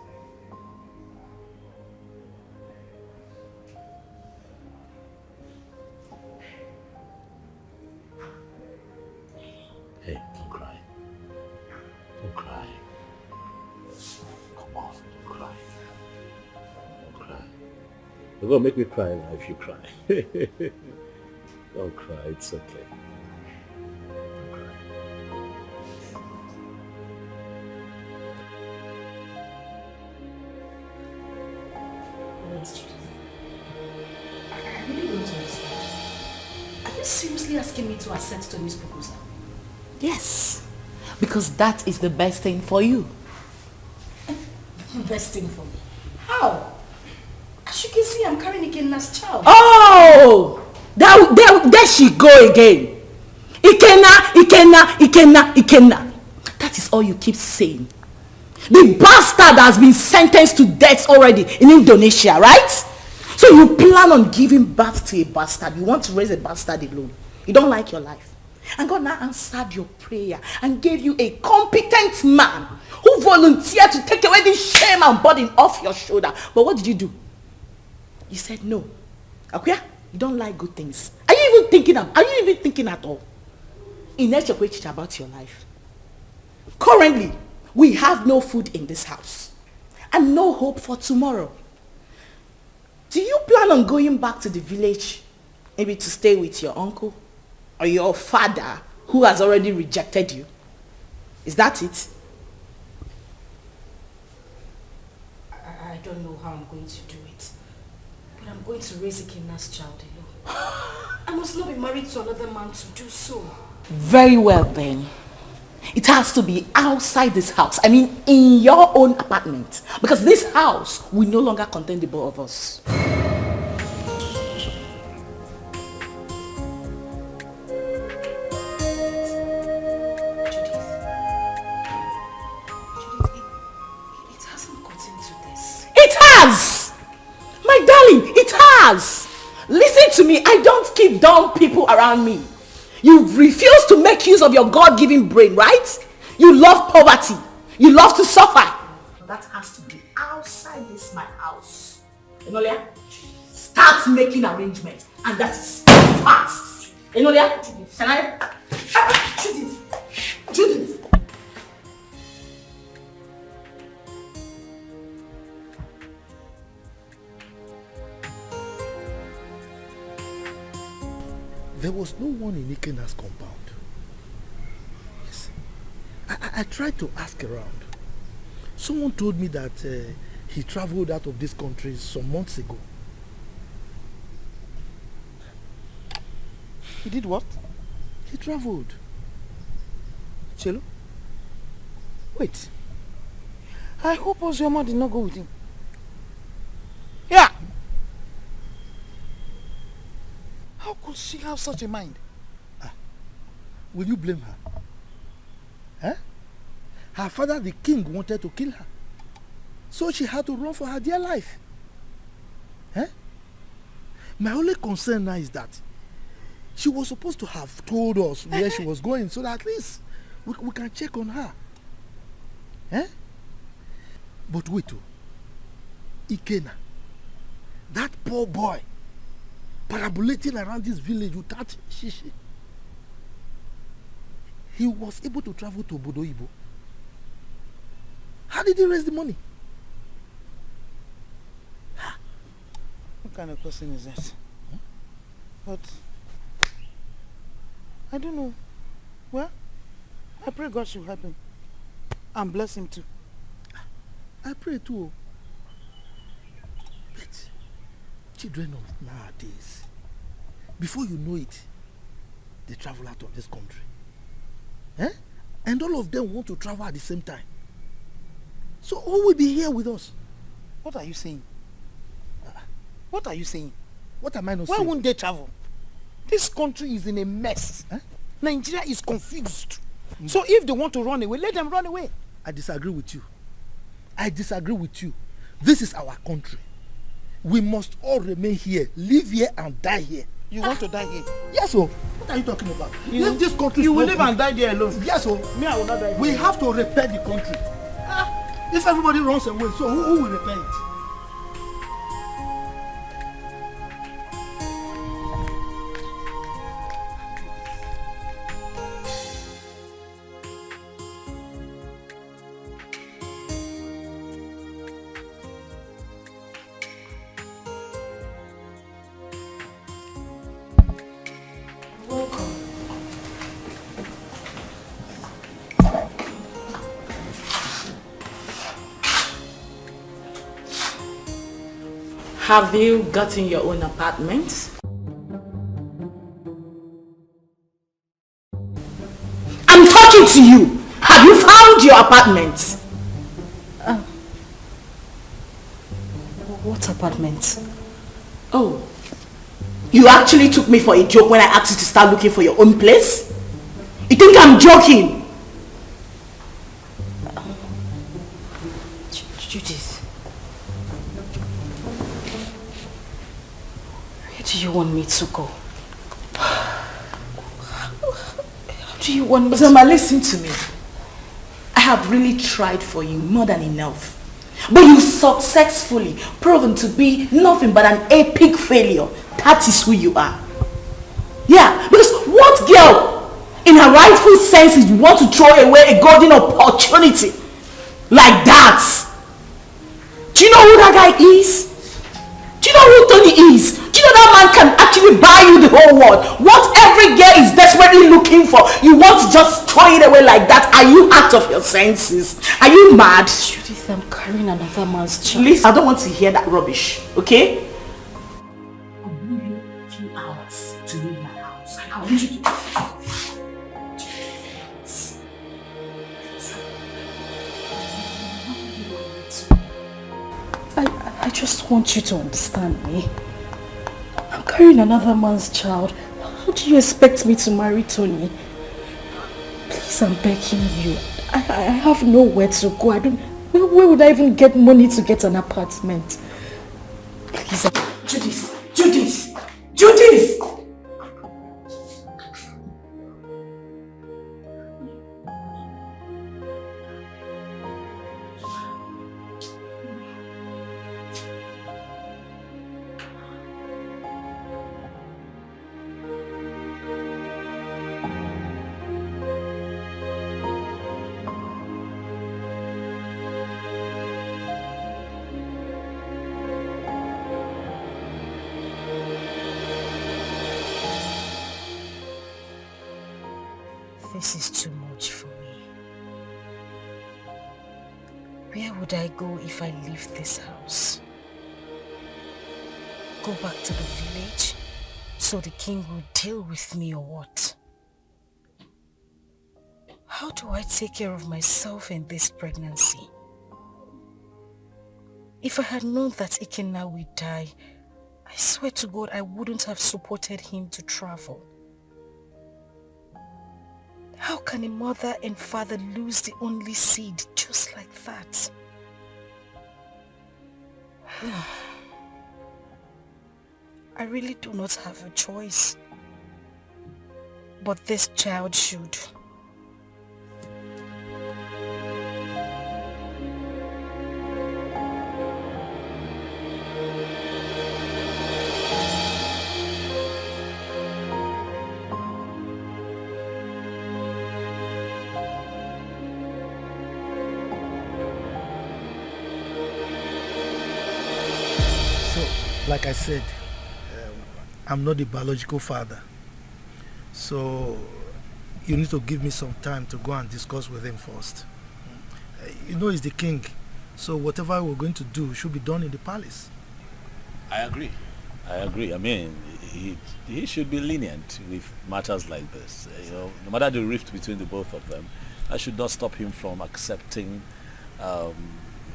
Hey, don't cry. Don't cry. Come on, don't cry. Don't cry. You're gonna make me cry now if you cry. Don't cry, it's okay. Don't cry. I really don't understand. Are you seriously asking me to accept Tony's proposal? Yes, because that is the best thing for you. Best thing for me? How? As you can see, I'm carrying Ikenna's child. Oh! There she go again. Ikenna. That is all you keep saying. The bastard has been sentenced to death already in Indonesia, right? So you plan on giving birth to a bastard. You want to raise a bastard alone. You don't like your life. And God now answered your prayer and gave you a competent man who volunteered to take away this shame and burden off your shoulder. But what did you do? You said no. Akuya, you don't like good things. Are you even thinking at all? In about your life. Currently, we have no food in this house and no hope for tomorrow. Do you plan on going back to the village, maybe to stay with your uncle or your father who has already rejected you? Is that it? I don't know how I'm going to do it, but I'm going to raise Ikenna's child alone. I must not be married to another man to do so. Very well then. It has to be outside this house. I mean, in your own apartment. Because this house will no longer contain the both of us. It hasn't gotten to this. It has! My darling, it has! Listen to me, I don't keep dumb people around me. You refuse to make use of your God-given brain, right? You love poverty. You love to suffer. That has to be outside this my house. Enolia, start making arrangements. And that is fast. Enolia, can I? Judith. There was no one in Ikenna's compound. Yes. I tried to ask around. Someone told me that he traveled out of this country some months ago. He did what? He traveled. Chelo? Wait. I hope Ozioma did not go with him. Yeah! How could she have such a mind? Will you blame her? Huh? Her father, the king, wanted to kill her. So she had to run for her dear life. Huh? My only concern now is that she was supposed to have told us where she was going so that at least we can check on her. Huh? But wait, Ikenna, that poor boy, parabolating around this village without shishi. He was able to travel to Obodo Ibo. How did he raise the money? What kind of person is that? But I don't know. Well, I pray God should help him and bless him too. I pray too. But children of nowadays, before you know it, they travel out of this country. Eh? And all of them want to travel at the same time. So who will be here with us? What are you saying? What are you saying? What am I not Why saying? Why won't they travel? This country is in a mess. Eh? Nigeria is confused. So if they want to run away, let them run away. I disagree with you. I disagree with you. This is our country. We must all remain here, live here and die here. You want to die here? Yes, sir. What are you talking about? If this country you will live and die there alone. Yes, sir. Me, I will not die. We have to repair the country. If everybody runs away, so who will repair it? Have you gotten your own apartment? I'm talking to you. Have you found your apartment? What apartment? Oh, You actually took me for a joke when I asked you to start looking for your own place? You think I'm joking? Judith. Where do you want me to go? How do you want me to... Zoma, listen to me. I have really tried for you more than enough. But you successfully proven to be nothing but an epic failure. That is who you are. Yeah, because what girl in her rightful senses want to throw away a golden opportunity like that? Do you know who that guy is? Do you know who Tony is? Do you know that man can actually buy you the whole world? What every girl is desperately looking for, you want to just throw it away like that? Are you out of your senses? Are you mad? Judith, I'm carrying another man's child. Listen, I don't want to hear that rubbish, okay? I'll give you a few hours to leave my house. I want you to... I just want you to understand me. I'm carrying another man's child. How do you expect me to marry Tony? Please, I'm begging you. I have nowhere to go. Where would I even get money to get an apartment? Please. Judith! Judith! Judith! This is too much for me. Where would I go if I leave this house? Go back to the village so the king will deal with me or what? How do I take care of myself in this pregnancy? If I had known that Ikenna would die, I swear to God I wouldn't have supported him to travel. How can a mother and father lose the only seed just like that? I really do not have a choice. But this child should. Like I said, I'm not the biological father. So you need to give me some time to go and discuss with him first. You know he's the king. So whatever we're going to do should be done in the palace. I agree. I mean, he should be lenient with matters like this. You know, no matter the rift between the both of them, that should not stop him from accepting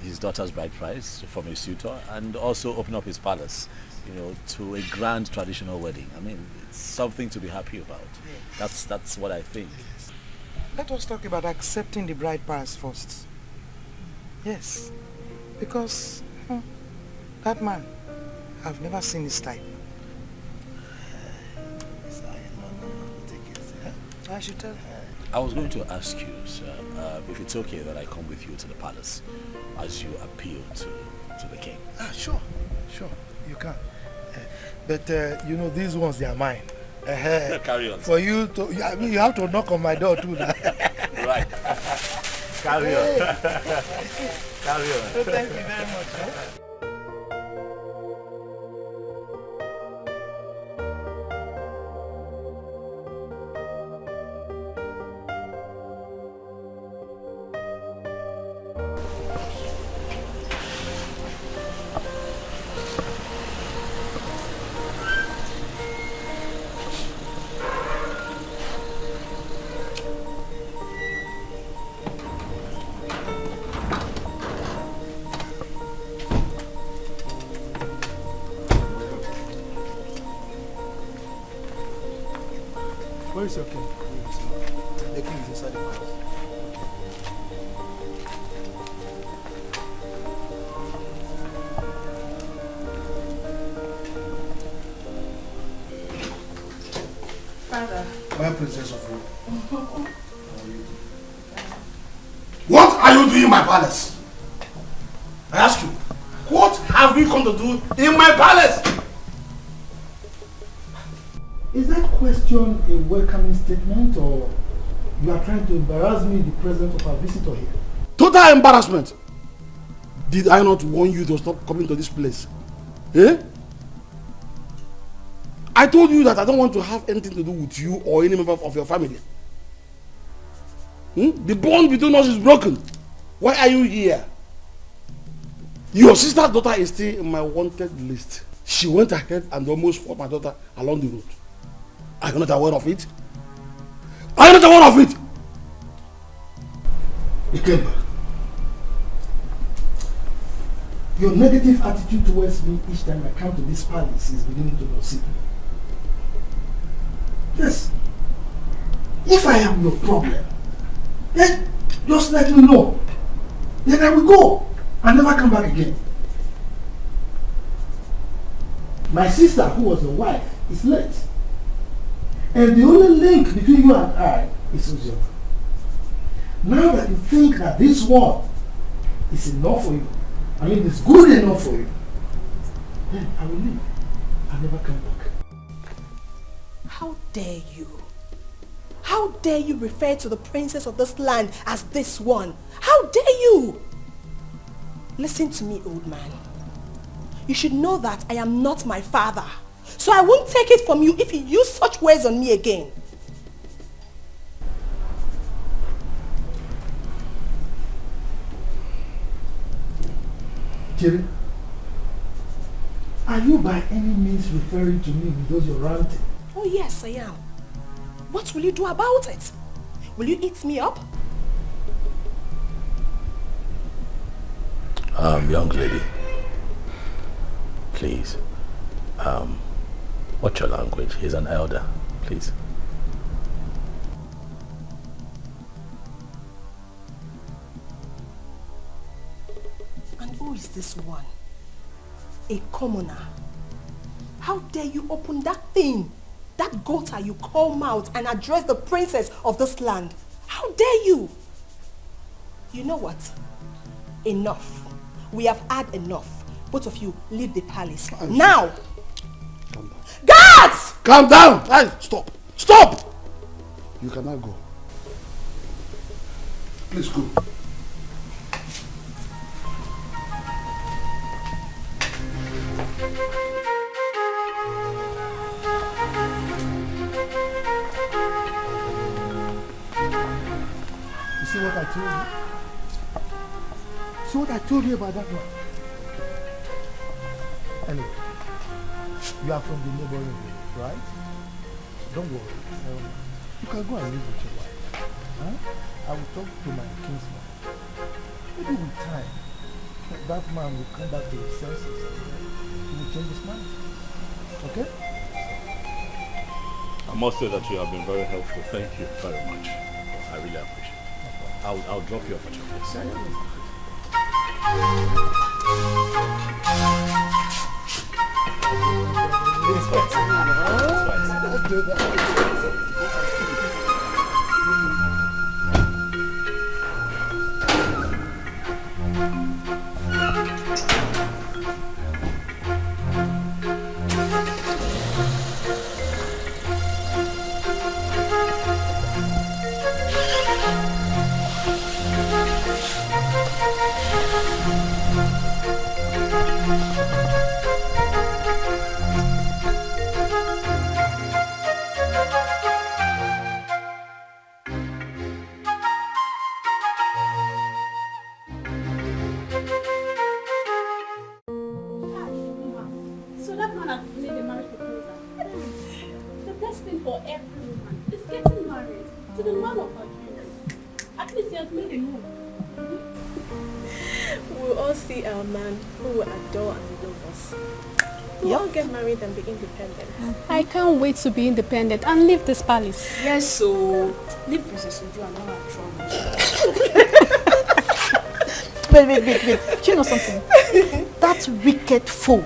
his daughter's bride price from a suitor and also open up his palace, you know, to a grand traditional wedding. I mean, it's something to be happy about. That's what I think. Let us talk about accepting the bride price first. Yes, because that man, I've never seen his type. I should tell. I was going to ask you, sir, if it's okay that I come with you to the palace as you appeal to the king. Sure, you can. But you know, these ones, they are mine. Carry on. For you to, I mean, you have to knock on my door too. Right. Carry on. Carry on. So thank you very much. Where is your king? The king is inside the palace. Father. My princess of Rome. What are you doing in my palace? I ask you, what have you come to do in my palace? Is that question a welcoming statement, or you are trying to embarrass me in the presence of our visitor here? Total embarrassment. Did I not warn you to stop coming to this place? Eh? I told you that I don't want to have anything to do with you or any member of your family. The bond between us is broken. Why are you here? Your sister's daughter is still in my wanted list. She went ahead and almost fought my daughter along the road. Are you not aware of it? Are you not aware of it? Ikemba, your negative attitude towards me each time I come to this palace is beginning to upset me. Yes. If I am your problem, then just let me know. Then I will go and never come back again. My sister, who was your wife, is late. And the only link between you and I is Ozioma. Now that you think that this one is enough for you, I mean it's good enough for you, then I will leave. I'll never come back. How dare you? How dare you refer to the princess of this land as this one? How dare you? Listen to me, old man. You should know that I am not my father. So I won't take it from you if you use such words on me again. Jerry, are you by any means referring to me with those you're ranting? Oh yes, I am. What will you do about it? Will you eat me up? Young lady, please, watch your language. He's an elder, please. And who is this one? A commoner. How dare you open that thing, that gutter you call mouth, and address the princess of this land? How dare you? You know what? Enough. We have had enough. Both of you leave the palace. Now! Calm down. Guards! Calm down! Hey, stop! Stop! You cannot go. Please go. You see what I told you? See what I told you about that one? Anyway, you are from the neighboring village, right? Don't worry. You can go and live with your wife. Huh? I will talk to my kinsman. Maybe with time, that man will come back to his senses and he will change his mind. Okay? I must say that you have been very helpful. Thank you very much. I really appreciate it. I'll drop you off at your place. It's fine. Let's do that. We'll all get married and be independent. I can't wait to be independent and leave this palace. Yes, so leave Princess Uju and all our troubles. Wait. Do you know something? That wicked fool.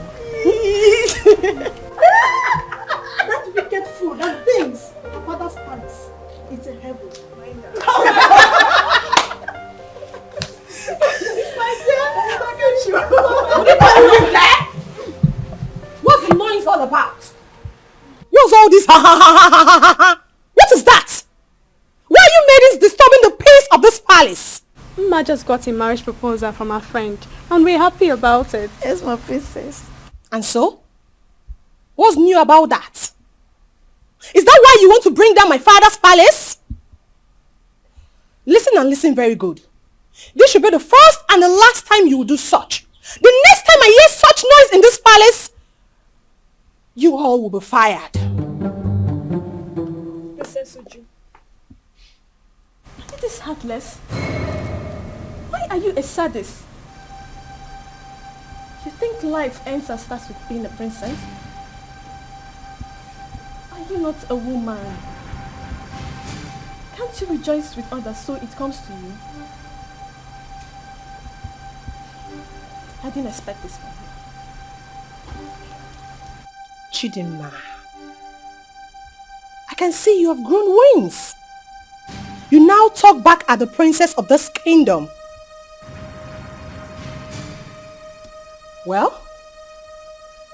That wicked fool, that thinks your father's palace, it's a heaven. What's the noise all about? What's all this? What is that? Why are you ladies disturbing the peace of this palace? Ma just got a marriage proposal from her friend and we're happy about it. Yes, my princess. And so? What's new about that? Is that why you want to bring down my father's palace? Listen and listen very good. This should be the first and the last time you will do such. The next time I hear such noise in this palace, you all will be fired. Princess Uju, It is heartless. Why are you a sadist? you think life ends and starts with being a princess? Are you not a woman? Can't you rejoice with others so it comes to you? I didn't expect this from you. Chidinma, I can see you have grown wings. You now talk back at the princess of this kingdom. Well,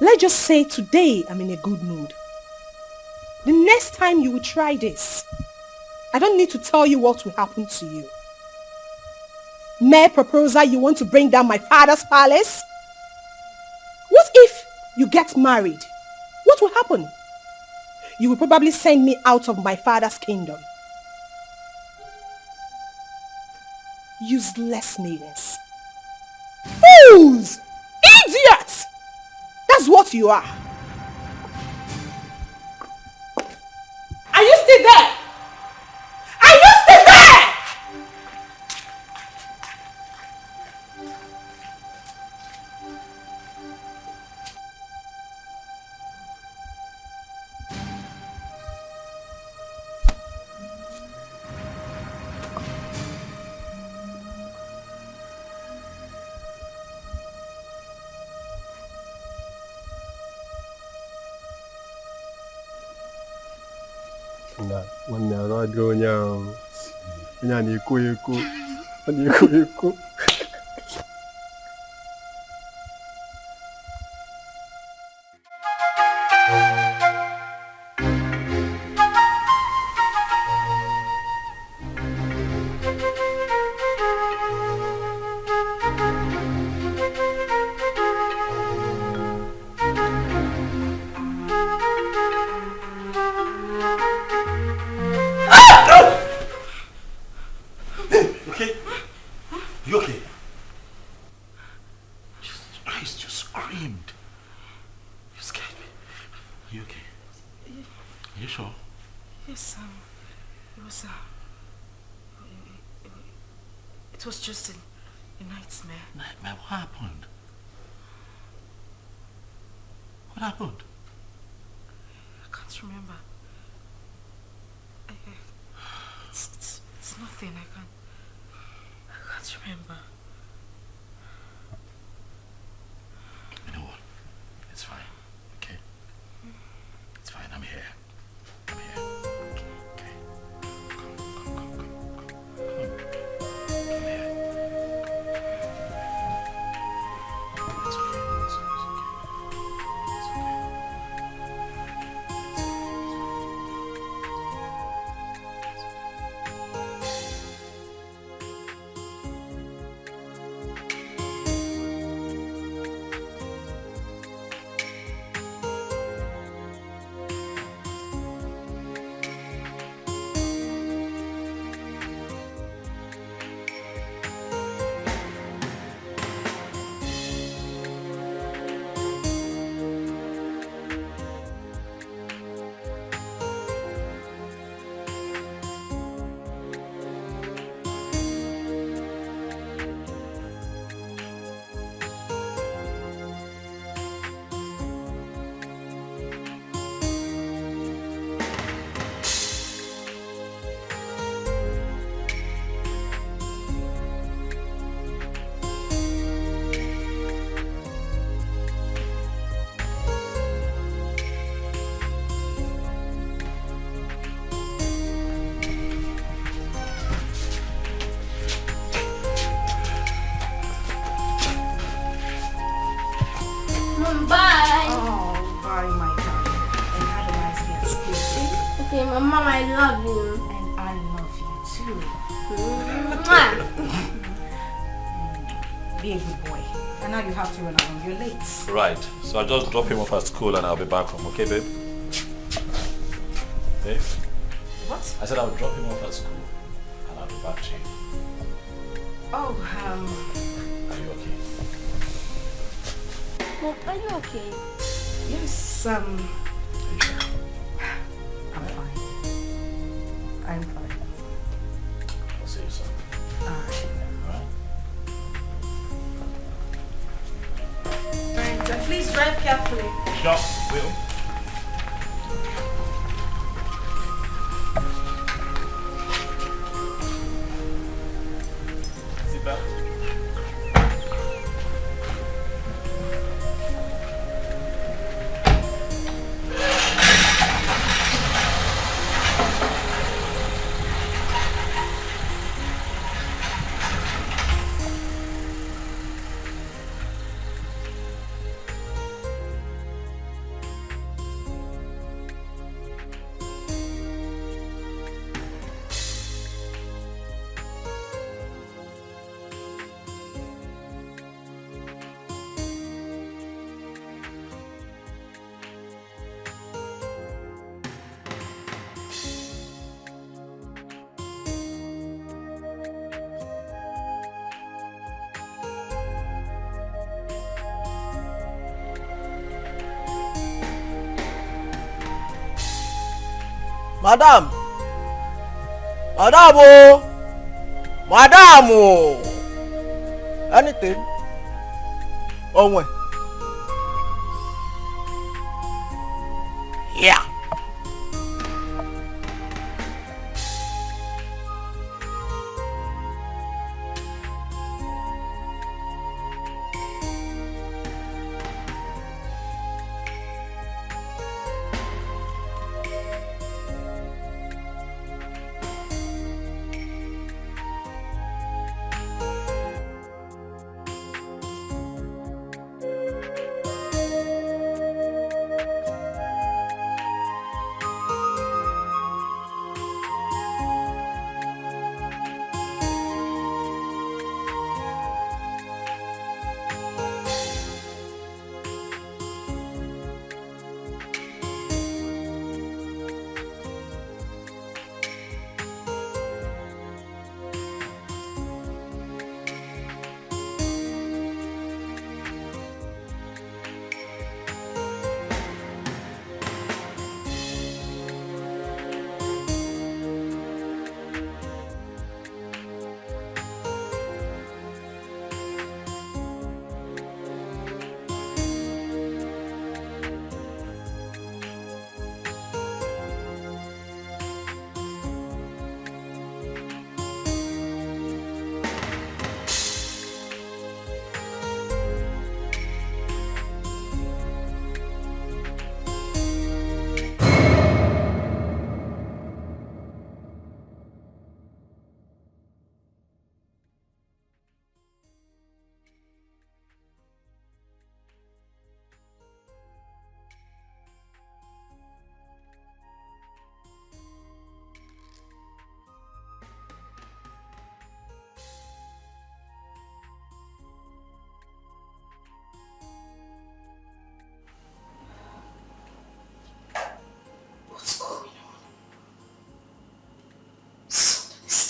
let's just say today I'm in a good mood. The next time you will try this, I don't need to tell you what will happen to you. Mere proposal, you want to bring down my father's palace? What if you get married? What will happen? You will probably send me out of my father's kingdom. Useless maidens. Fools! Idiots! That's what you are. Are you still there? Are you still there? Nwanne arụ adịghị onye ahụ. Onye a na-ekwo ekwo. Ọ na-ekwo ekwo. It was just a nightmare. Nightmare? What happened? What happened? I can't remember. It's nothing. I can't remember. You know what? It's fine. Okay? It's fine. I'm here. I'm here. Okay. Come. Come here. It's okay. It's okay. It's okay. Mom, I love you. And I love you too. Be a good boy. And now you have to run along. You're late. Right. So I'll just drop him off at school and I'll be back home. Okay, babe? Babe? What? I said I'll drop him off at school and I'll be back to you. Oh, Are you okay? Mom, are you okay? yes, I'm fine. I'm fine. I'll see you soon. Alright. Alright? Alright, so please drive carefully. Sure, will. Sit back. Madam! Madam! Oh! Madam! Oh! Anything? Oh, when? Yeah.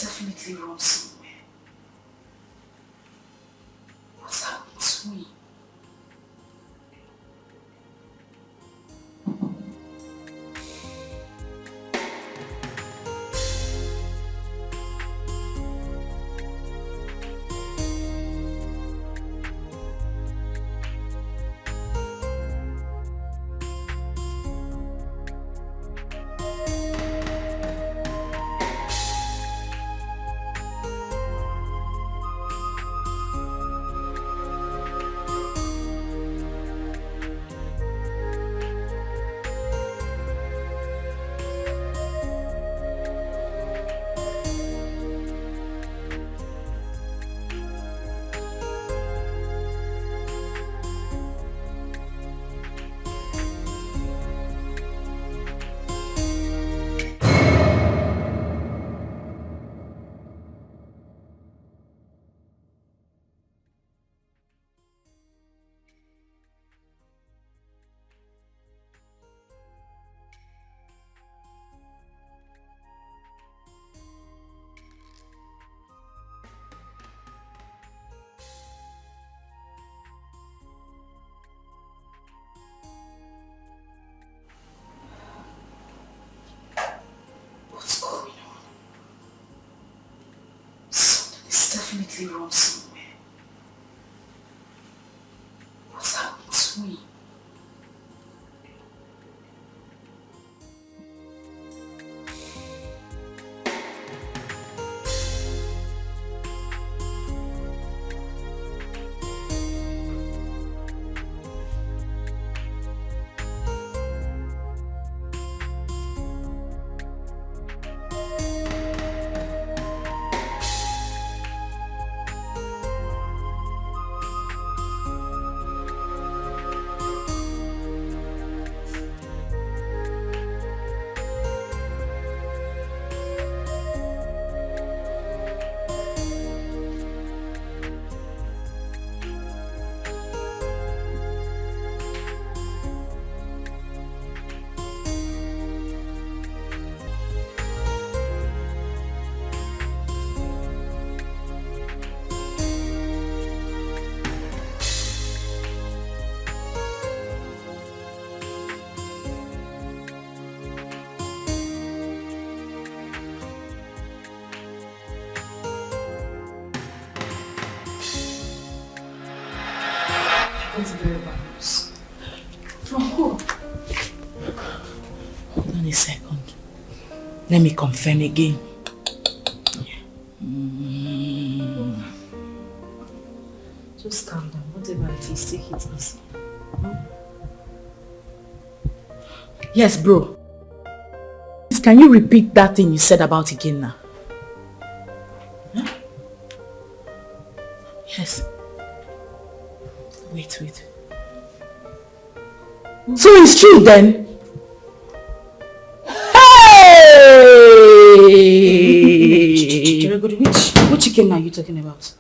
Definitely wrong somewhere. What's happened to me? definitely wrong somewhere. What's happened to me? That's very bad news. From who? Hold on a second. Let me confirm again. Just calm down. Whatever it is, take it easy. Yes, bro. Can you repeat that thing you said about Ikenna? Huh? Yes. Wait. So it's true then? Hey! Which Ikenna are you talking about?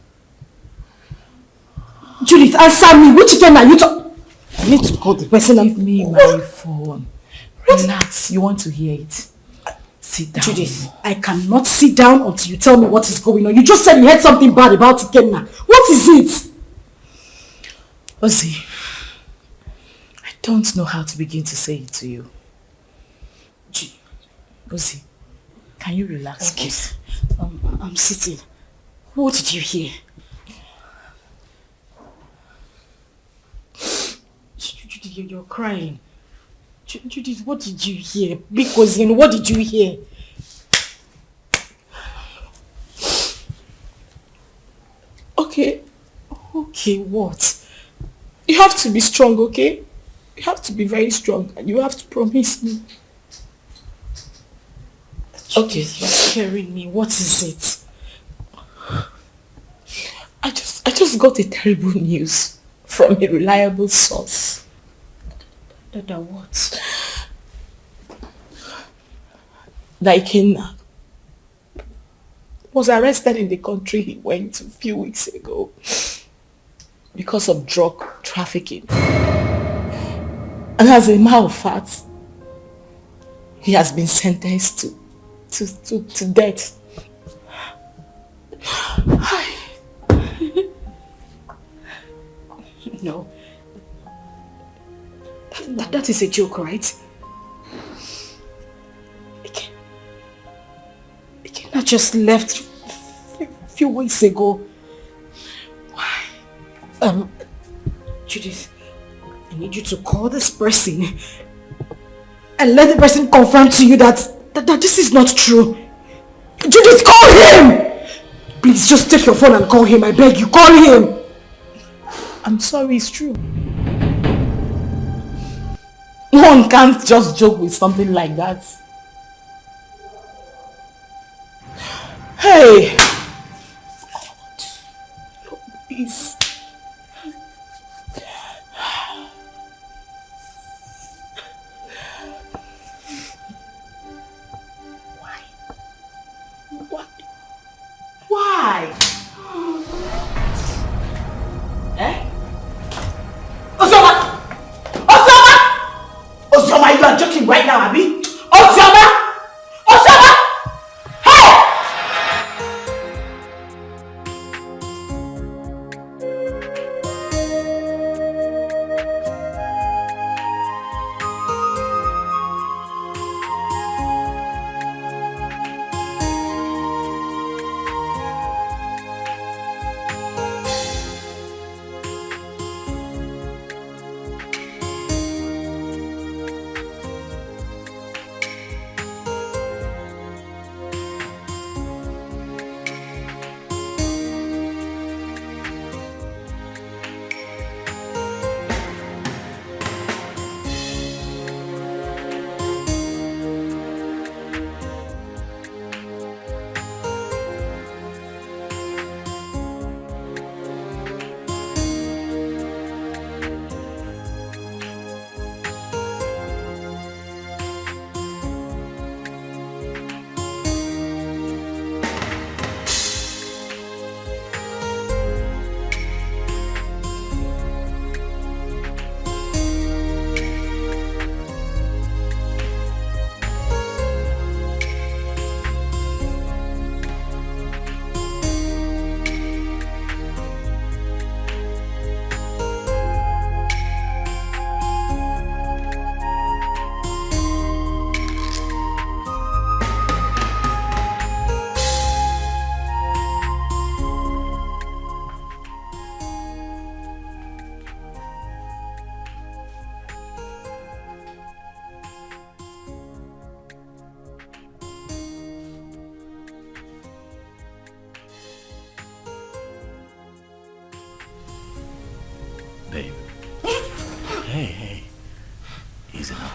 Judith, answer me. Which Ikenna are you talking? I need to call the person. Give me my phone. Relax. You want to hear it? Sit down. Judith, I cannot sit down until you tell me what is going on. You just said you heard something bad about Ikenna. What is it? Ozzy, I don't know how to begin to say it to you. Ozzy, can you relax, please? I'm sitting. What did you hear? Judith, you're crying. Judith, what did you hear? Because what did you hear? Okay, what? You have to be strong, okay? You have to be very strong and you have to promise me. Okay, you're scaring me. What is it? I just got a terrible news from a reliable source. That what? That Ikenna was arrested in the country he went a few weeks ago because of drug trafficking. And as a matter of fact, he has been sentenced to death. No. That is a joke, right? Ikenna just left a few weeks ago. Why? Judith, I need you to call this person and let the person confirm to you that this is not true. Judith, call him! Please, just take your phone and call him. I beg you, call him! I'm sorry, it's true. One can't just joke with something like that. Hey! Please. Why? Eh? Ozioma! Ozioma, you are joking right now, Abi? Ozioma! Hey!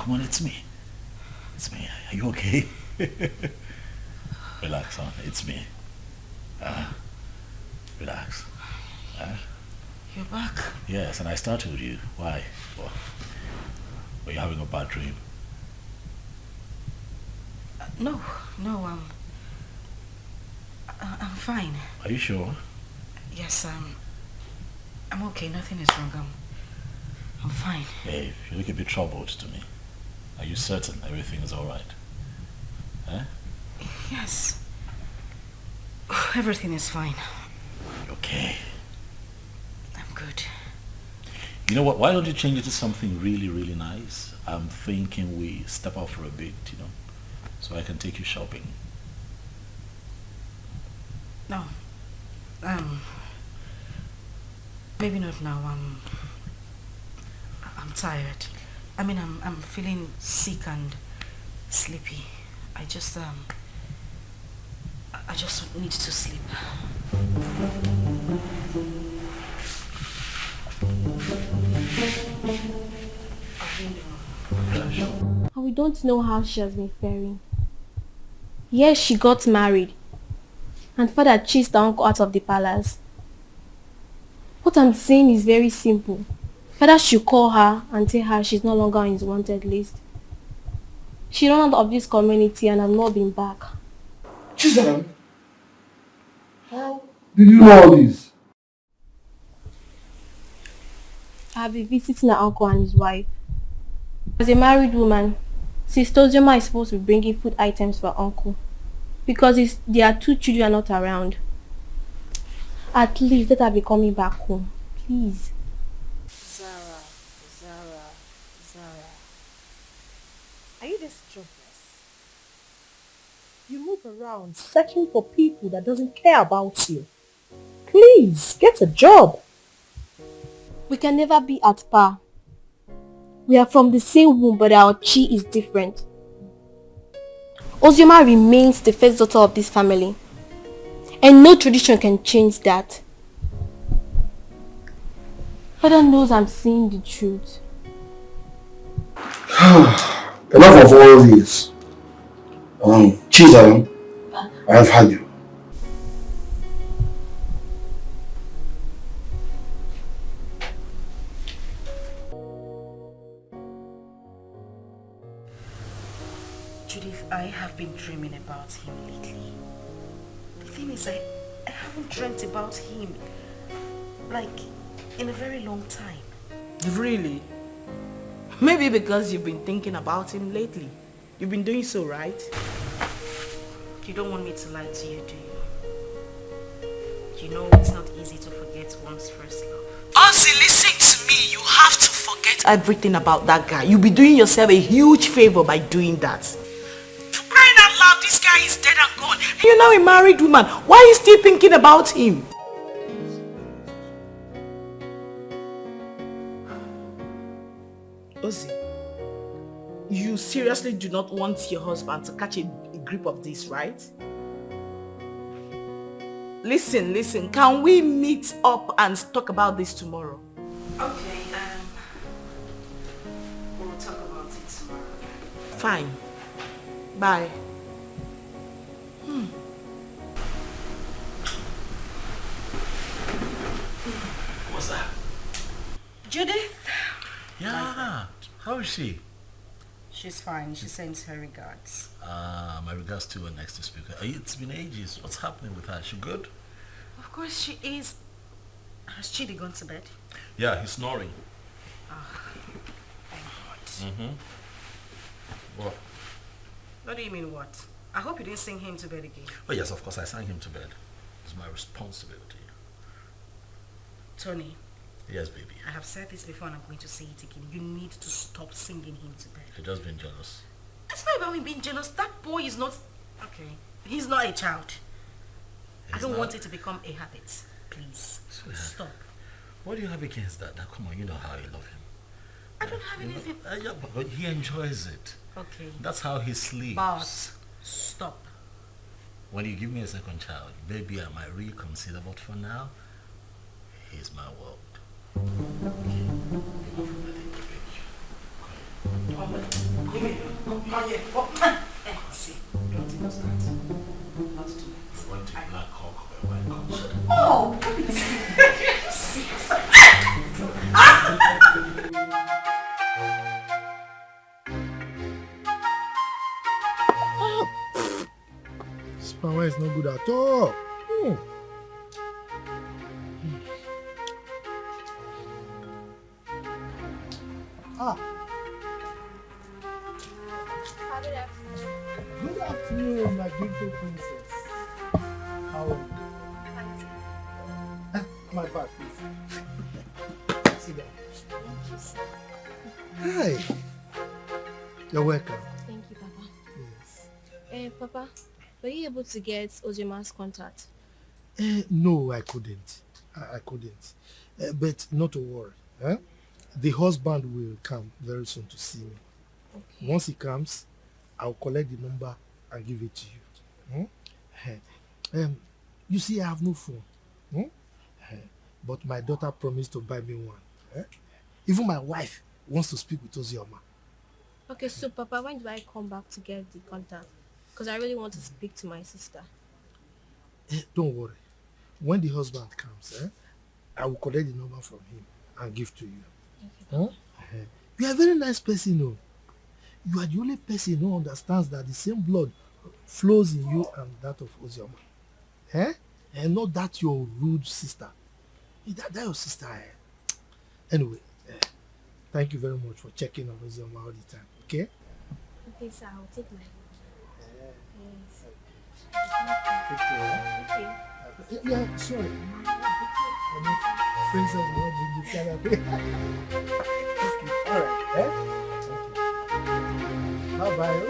come on, it's me. It's me. Are you okay? Relax, son. It's me. Relax. You're back? Yes, and I started with you. Why? Well, were you having a bad dream? No, I'm fine. Are you sure? Yes, I'm okay. Nothing is wrong. I'm fine. Hey, you look a bit troubled to me. Are you certain everything is alright? Huh? Yes. Everything is fine. Okay. I'm good. You know what? Why don't you change it to something really, really nice? I'm thinking we step out for a bit, so I can take you shopping. No. Maybe not now. I'm tired. I mean, I'm feeling sick and sleepy. I just need to sleep. And we don't know how she has been faring. Yes, she got married. And father chased her uncle out of the palace. What I'm saying is very simple. Father should call her and tell her she's no longer on his wanted list. She ran out of this community and has not been back. Chisholm, how did you know all this? I have been visiting her uncle and his wife. As a married woman, Sister Ozioma is supposed to be bringing food items for her uncle. Because their 2 children are not around. At least let her be coming back home. Please. Zara. Are you this jobless? You move around searching for people that doesn't care about you. Please, get a job. We can never be at par. We are from the same womb, but our chi is different. Ozioma remains the first daughter of this family. And no tradition can change that. Father knows I'm saying the truth. Enough of all this. Chisholm, I have had you. Judith, I have been dreaming about him lately. The thing is, I haven't dreamt about him, like, in a very long time. Really? Maybe because you've been thinking about him lately. You've been doing so, right? You don't want me to lie to you, do you? You know it's not easy to forget one's first love. Ozzy, listen to me. You have to forget everything about that guy. You'll be doing yourself a huge favor by doing that. For crying out loud, this guy is dead and gone. You're now a married woman. Why are you still thinking about him? Ozzy, you seriously do not want your husband to catch a grip of this, right? Listen, can we meet up and talk about this tomorrow? Okay, we'll talk about it tomorrow. Fine. Bye. What's that? Judith? Yeah. How is she? She's fine. She sends her regards. My regards to her next speaker. It's been ages. What's happening with her? She good? Of course she is. Has Chidi gone to bed? Yeah, he's snoring. Thank God. What? What do you mean what? I hope you didn't sing him to bed again. Oh yes, of course I sang him to bed. It's my responsibility. Tony. Yes, baby. I have said this before and I'm going to say it again. You need to stop singing him to bed. You're just being jealous. It's not about me being jealous. That boy is not... Okay. He's not a child. I don't want it to become a habit. Please. Stop. What do you have against that? Now, come on, you know how you love him. I don't have anything... Yeah, but he enjoys it. Okay. That's how he sleeps. But stop. When you give me a second child, maybe I might reconsider, but for now, he's my world. Okay. Give me. Come here. See, don't do that. Not too late. You want a black cock or a white cock? Oh, please. Spama is not good at all. Good afternoon, my beautiful princess. How are you? My bag, please. Sit down. Hi. You're welcome. Thank you, Papa. Yes. Papa, were you able to get Ozioma's contact? No, I couldn't. I couldn't. But not to worry. The husband will come very soon to see me. Okay. Once he comes, I'll collect the number and give it to you. You see, I have no phone. But my daughter promised to buy me one. Even my wife wants to speak with Ozioma. Okay, so Papa, when do I come back to get the contact? Because I really want to speak to my sister. Don't worry. When the husband comes, I will collect the number from him and give to you. Okay. You are a very nice person, no? You are the only person who understands that the same blood flows in you and that of Ozioma. And not that your rude sister. That your sister. Anyway, thank you very much for checking on Ozioma all the time, okay? Okay, sir, I'll take my Take care. Okay. Yeah, sorry. Princess will not bring you all right, Bye-bye.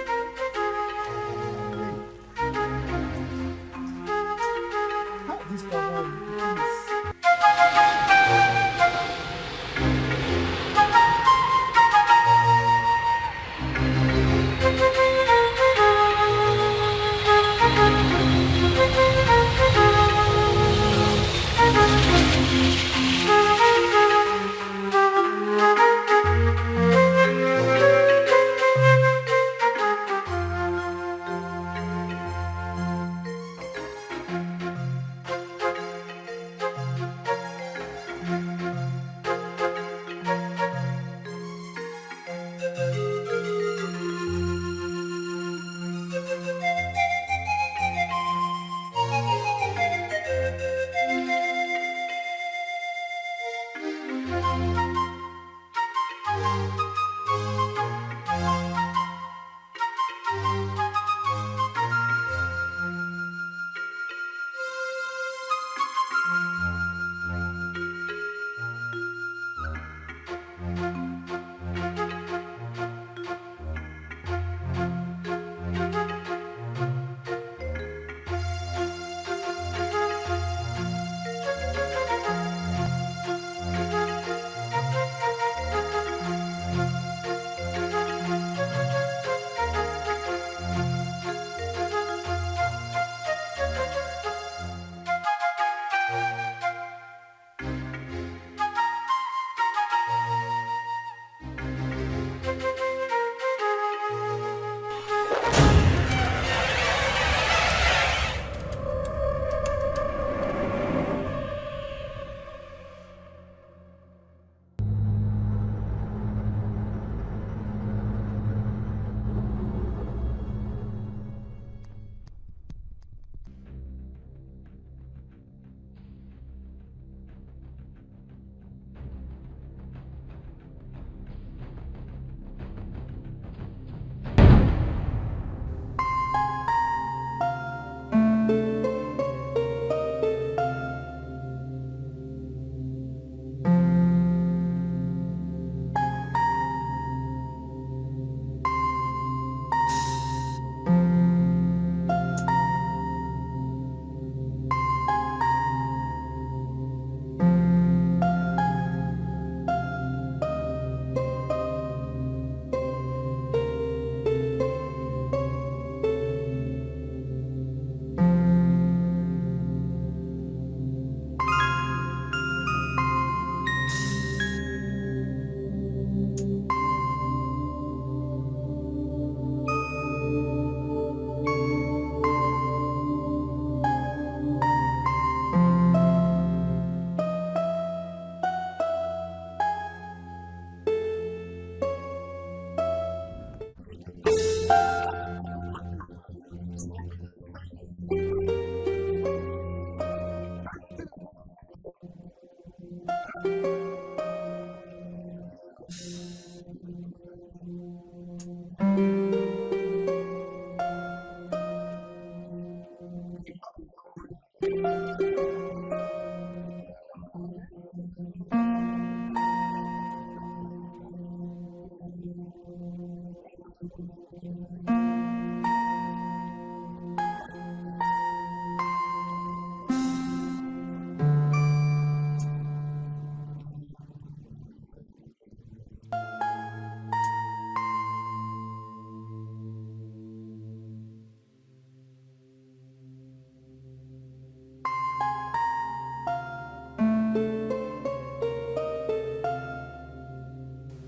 This cover, please.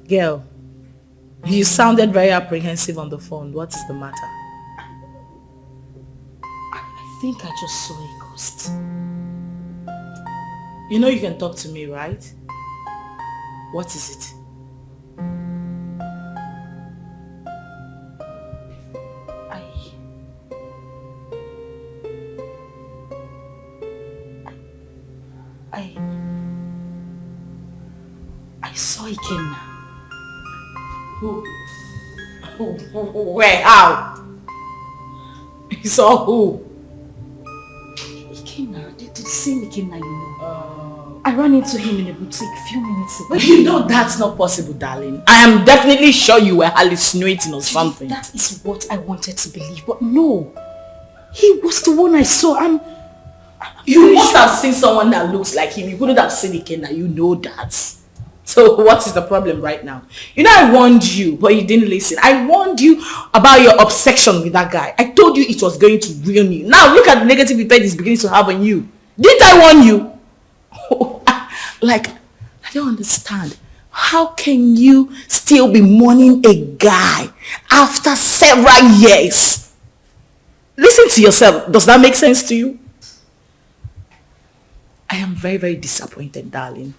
Girl, you sounded very apprehensive on the phone. What is the matter? I think I just saw a ghost. You know you can talk to me, right? What is it? I saw Ikenna. Who? Where? How? You saw who? Ikenna, the same Ikenna you know. I ran into him in a boutique a few minutes ago. But you know that's not possible, darling. I am definitely sure you were hallucinating or something. That is what I wanted to believe, but no. He was the one I saw. You must have seen someone that looks like him. You couldn't have seen Ikenna. You know that. So what is the problem right now? You know I warned you, but you didn't listen. I warned you about your obsession with that guy. I told you it was going to ruin you. Now look at the negative effect it's beginning to have on you. Didn't I warn you? Like, I don't understand. How can you still be mourning a guy after several years? Listen to yourself. Does that make sense to you? I am very, very disappointed, darling.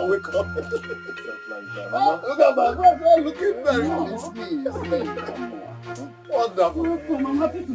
Wake up. Look at my brother looking very wonderful. I'm happy to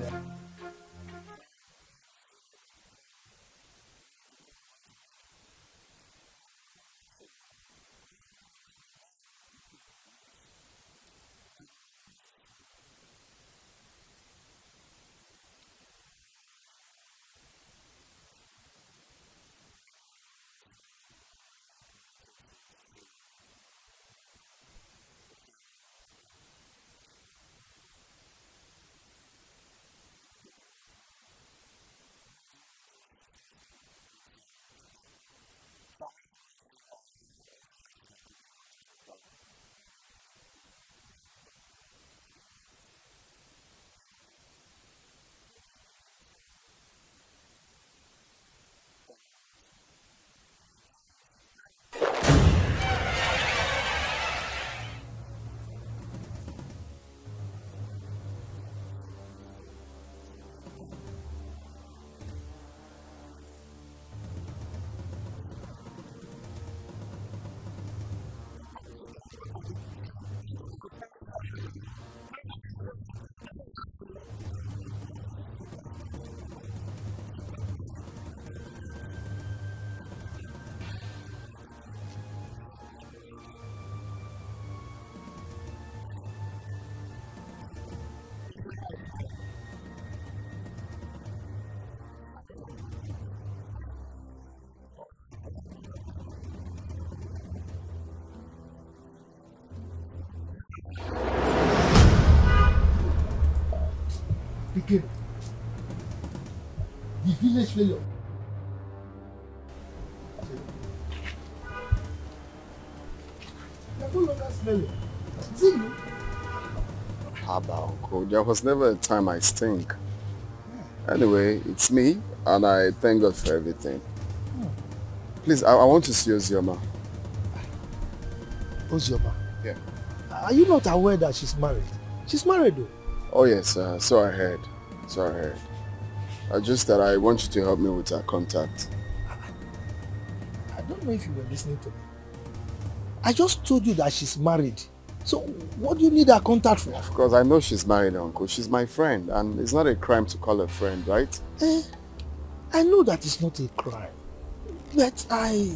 Again. The village failure. You're no longer smelling. Is it you? Haba, uncle. There was never a time I stink. Anyway, it's me, and I thank God for everything. Please, I want to see Ozioma. Ozioma? Yeah. Are you not aware that she's married? She's married though. Oh yes, so I heard. Just that I want you to help me with her contact. I don't know if you were listening to me. I just told you that she's married. So what do you need her contact for? Of course, I know she's married, uncle. She's my friend, and it's not a crime to call her friend, right? I know that it's not a crime. But I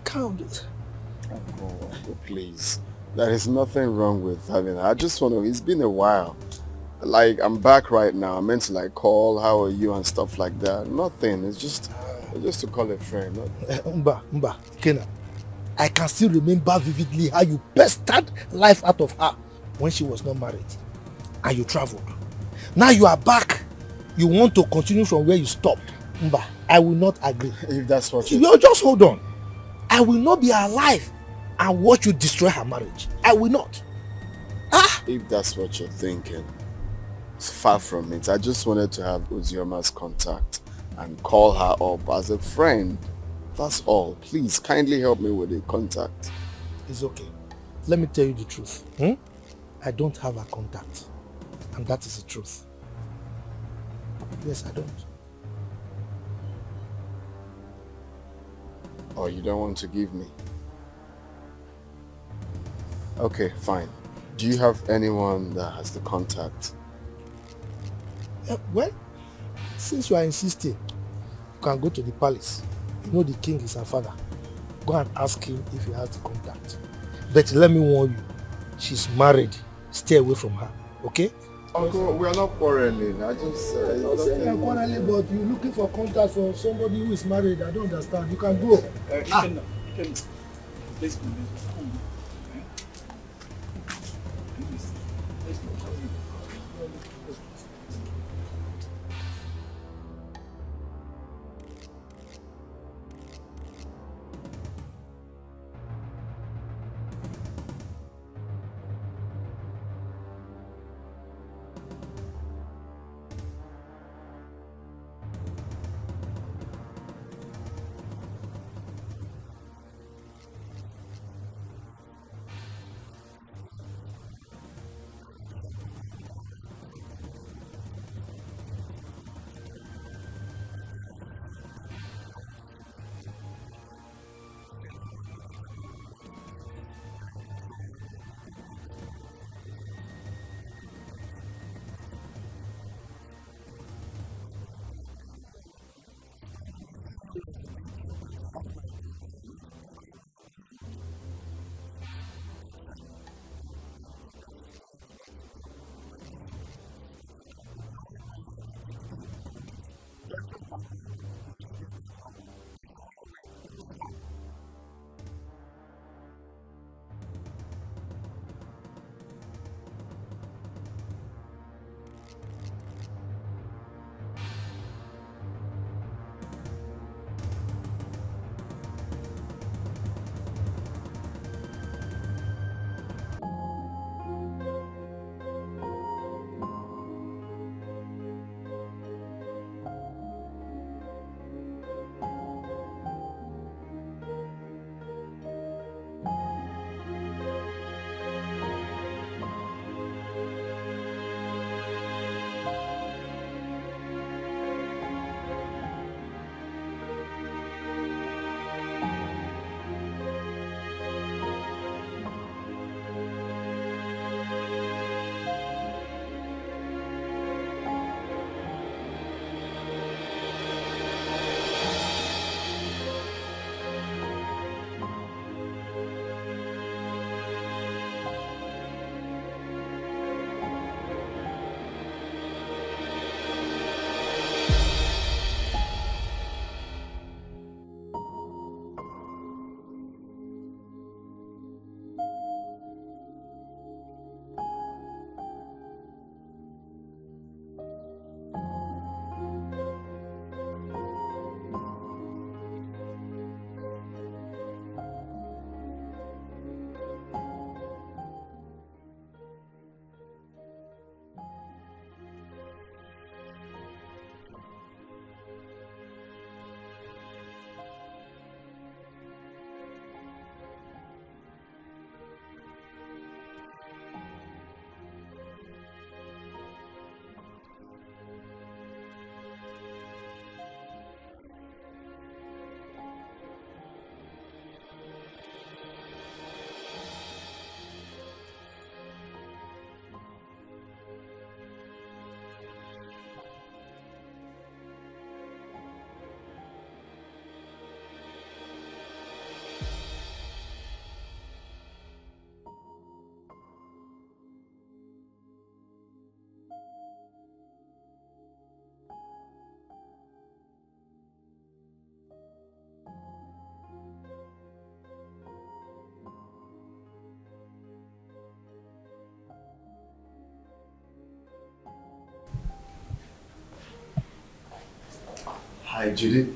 can't. Uncle, please. There is nothing wrong with having her. I just want to, it's been a while. Like, I'm back right now. I meant to like call, how are you and stuff like that. Nothing. It's just to call a friend. Mba, Kena. I can still remember vividly how you pestered life out of her when she was not married. And you traveled. Now you are back. You want to continue from where you stopped. Mba, I will not agree. If that's what you just hold on. I will not be alive and watch you destroy her marriage. I will not. If that's what you're thinking, it's far from it. I just wanted to have Ozioma's contact and call her up as a friend. That's all. Please, kindly help me with the contact. It's okay. Let me tell you the truth. I don't have a contact. And that is the truth. Yes, I don't. Oh, you don't want to give me? Okay, fine. Do you have anyone that has the contact? Well, since you are insisting, you can go to the palace. You know the king is her father. Go and ask him if he has the contact. But let me warn you, she's married. Stay away from her, okay? Uncle, we are not quarreling. I just... You are quarreling, but you're looking for contact for somebody who is married. I don't understand. You can go. Please, Hi, Judy.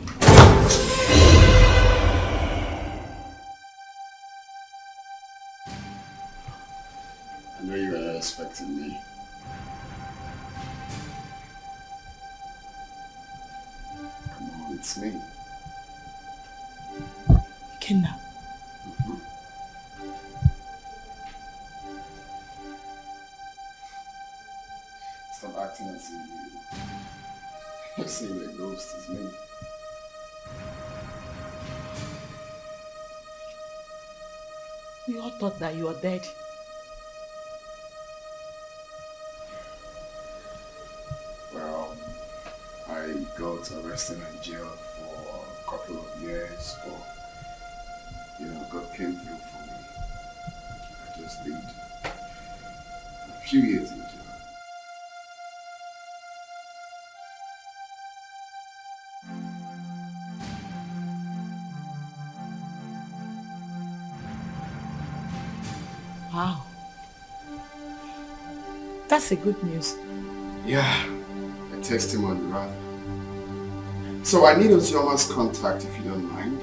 I know you were not expecting me. Come on, it's me. Ikenna. Stop acting as if you're seeing the ghost is me. We all thought that you were dead. Well, I got arrested and jailed for a couple of years, but God came through for me. I just did a few years in jail. Wow. That's a good news. Yeah, a testimony rather. So I need Ozioma's contact if you don't mind.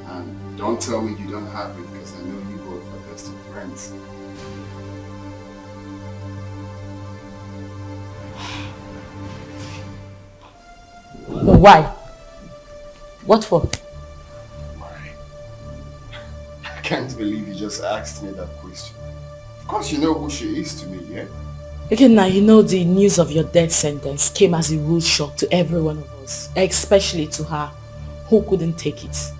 And don't tell me you don't have it because I know you both are best of friends. Why? What for? Why? I can't believe you just asked me that question. Of course you know who she is to me, yeah? Okay, now you know the news of your death sentence came as a rude shock to every one of us, especially to her, who couldn't take it.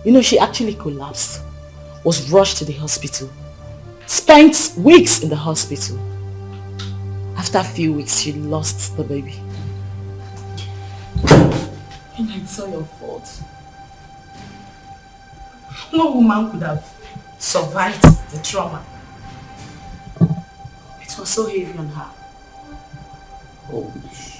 You know, she actually collapsed, was rushed to the hospital, spent weeks in the hospital. After a few weeks, she lost the baby. And it's all your fault. No woman could have survived the trauma. It was so heavy on her. Holy shit.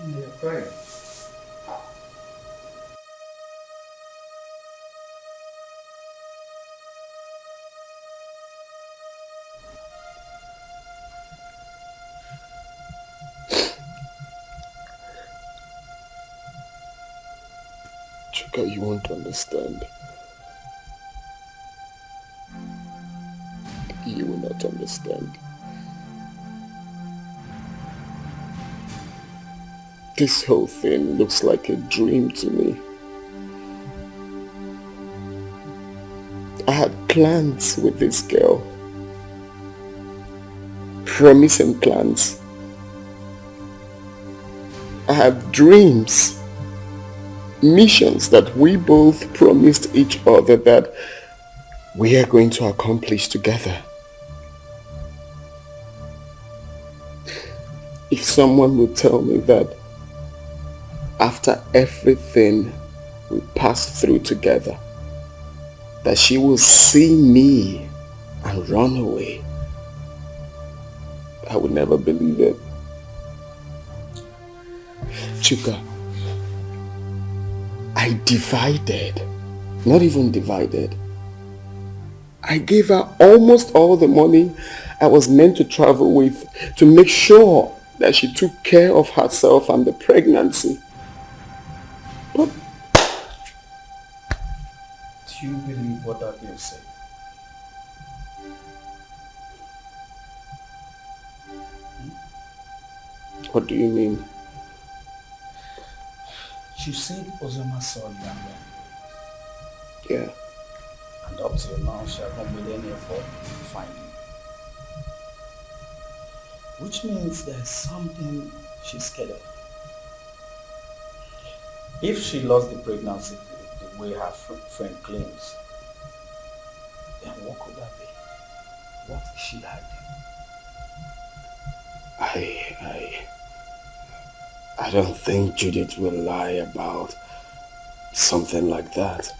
You're crying. Chuka, you won't understand. You will not understand. This whole thing looks like a dream to me. I had plans with this girl. Promising plans. I have dreams. Missions that we both promised each other that we are going to accomplish together. If someone would tell me that after everything we passed through together, that she will see me and run away, I would never believe it. Chuka, I divided, not even divided. I gave her almost all the money I was meant to travel with to make sure that she took care of herself and the pregnancy. But do you believe what that girl said? What do you mean? She said Ozioma saw you and ran. Yeah. And up till now, she hasn't made any effort to find you. Which means there's something she's scared of. If she lost the pregnancy the way her friend claims, then what could that be? What is she hiding? I don't think Judith will lie about something like that.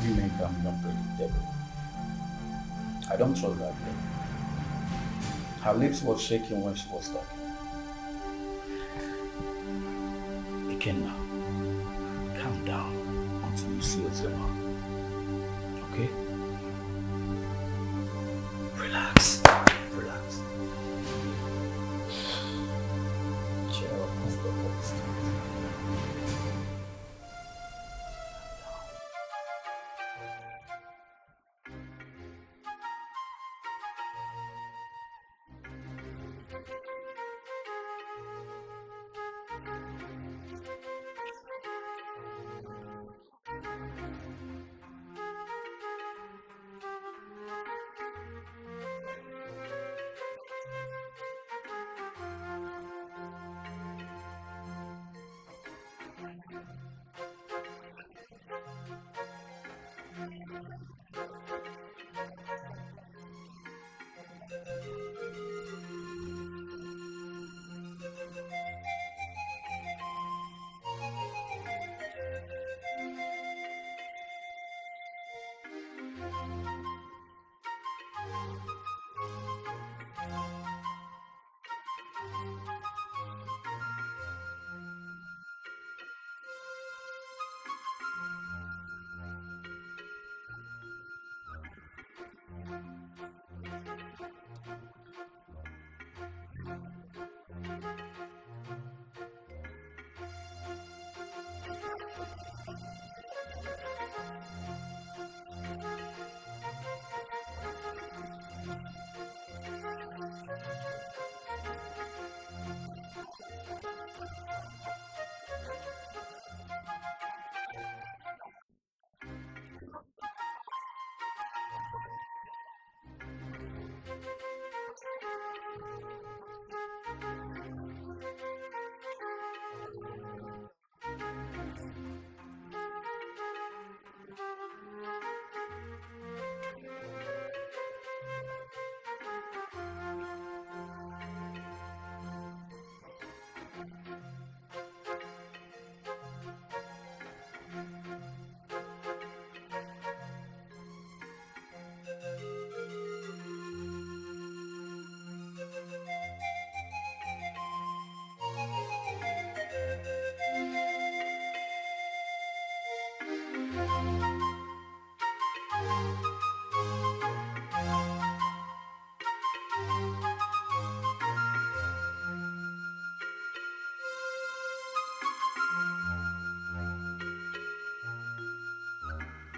Women can be unpredictable. I don't trust that girl. Her lips were shaking when she was talking. Ikenna, calm down until you see Ozioma. Okay? Relax. Relax. Cheer up, Mr. Host.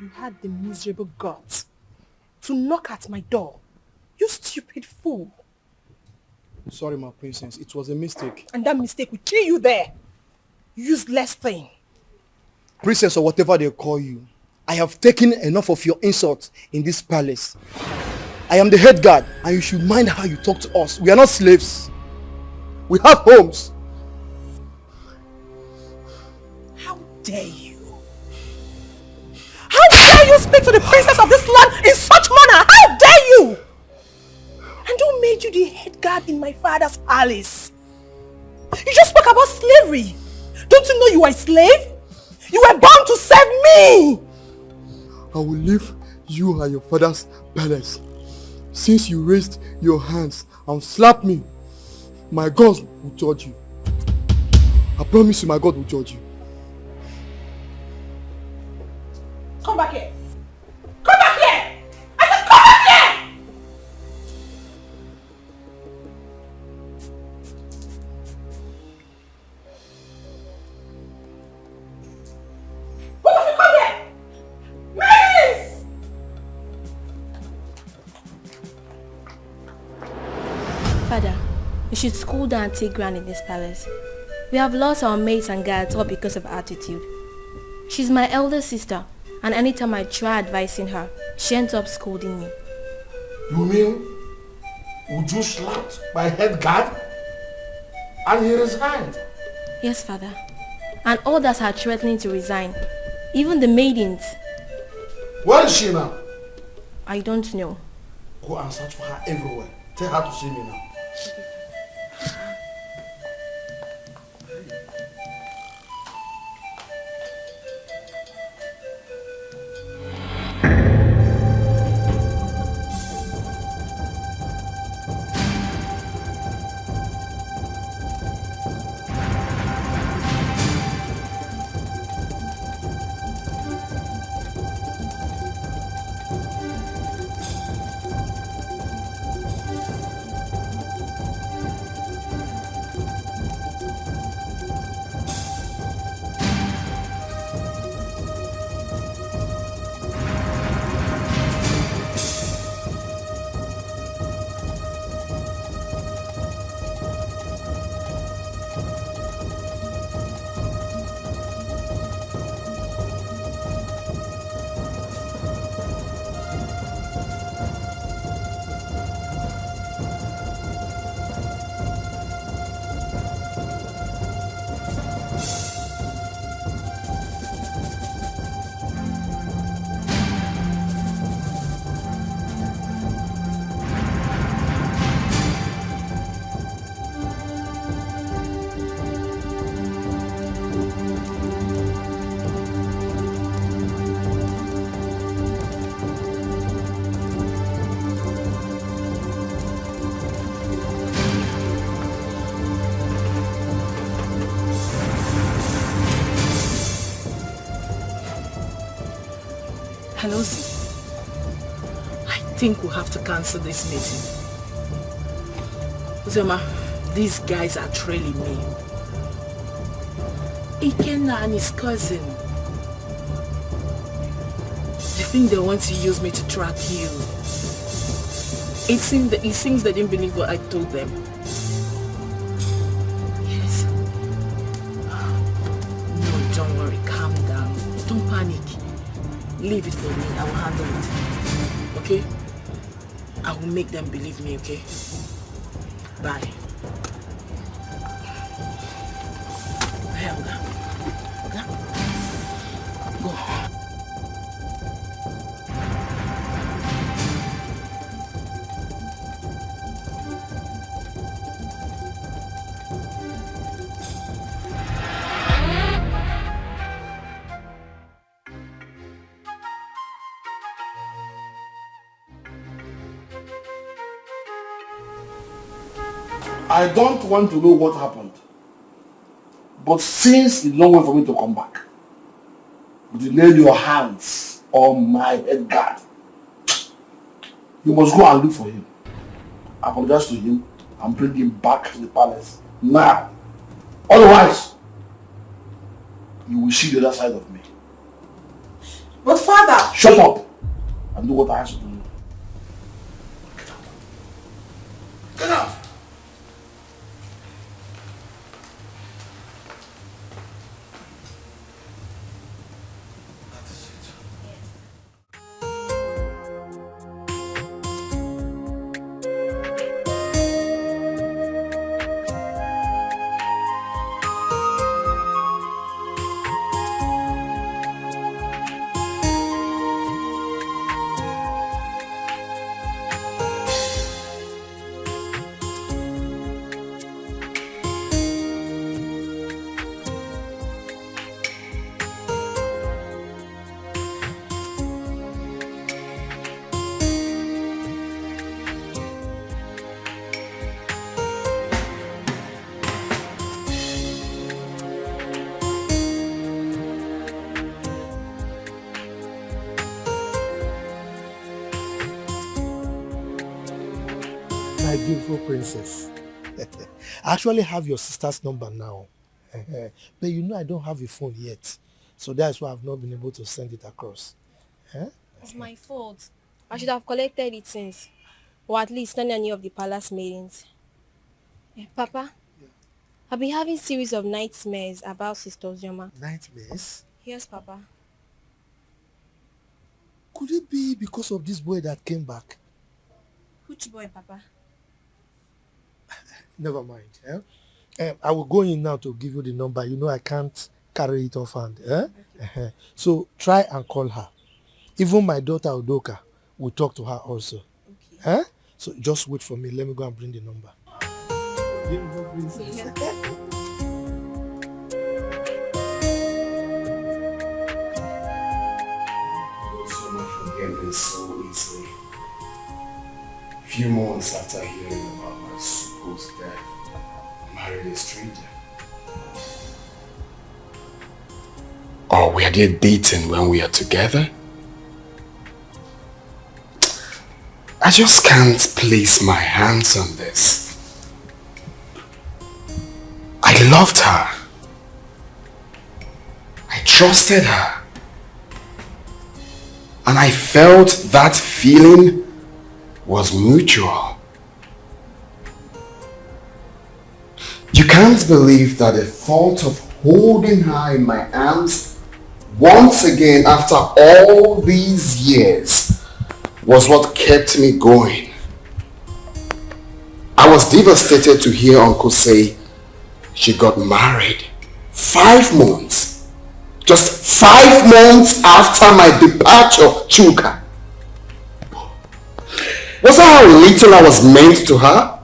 You had the miserable guts to knock at my door. You stupid fool. Sorry, my princess. It was a mistake. And that mistake will kill you there. Useless thing. Princess or whatever they call you, I have taken enough of your insults in this palace. I am the head guard and you should mind how you talk to us. We are not slaves. We have homes. How dare you? How dare you speak to the princess of this land in such manner? How dare you? And who made you the head guard in my father's palace? You just spoke about slavery. Don't you know you are a slave? You were born to serve me. I will leave you and your father's palace. Since you raised your hands and slapped me, my God will judge you. I promise you my God will judge you. Come back here. Come back here. I said come back here. Both of you come here. Please. Father, you should school down and take ground in this palace. We have lost our maids and guards all because of attitude. She's my elder sister, and anytime I try advising her, she ends up scolding me. You mean Uju slapped my head guard and he resigned? Yes, Father. And others are threatening to resign. Even the maidens. Where is she now? I don't know. Go and search for her everywhere. Tell her to see me now. Henosi, I think we'll have to cancel this meeting. Ozioma, these guys are trailing me. Ikenna and his cousin. They think they want to use me to track you. It seems they didn't believe what I told them. Yes. No, don't worry. Calm down. Don't panic. Leave it for me. I will handle it. Okay? I will make them believe me, okay? Bye. Hey, Oga. Oga? Go. I don't want to know what happened. But since it's long way for me to come back, you lay your hands on my head guard. You must go and look for him. Apologize to him and bring him back to the palace now. Otherwise, you will see the other side of me. But father... Shut up and do what I ask you to do. Get out! My beautiful princess. I actually have your sister's number now. But you know I don't have a phone yet. So that's why I've not been able to send it across. It's my fault. I should have collected it since. Or at least not any of the palace meetings. Papa, I've been having series of nightmares about Sister Ozioma. Nightmares? Yes, Papa. Could it be because of this boy that came back? Which boy, Papa? Never mind. I will go in now to give you the number. You know I can't carry it off hand. Okay. So try and call her. Even my daughter Udoka will talk to her also. Okay. So just wait for me. Let me go and bring the number. Beautiful princess. You so much forget this so easily. Few months after hearing about my supposed death, I married a stranger. Or were they dating when we are together? I just can't place my hands on this. I loved her. I trusted her. And I felt that feeling was mutual. You can't believe that the thought of holding her in my arms once again after all these years was what kept me going. I was devastated to hear Uncle say she got married 5 months. Just 5 months after my departure, Chuka. Was that how little I was meant to her?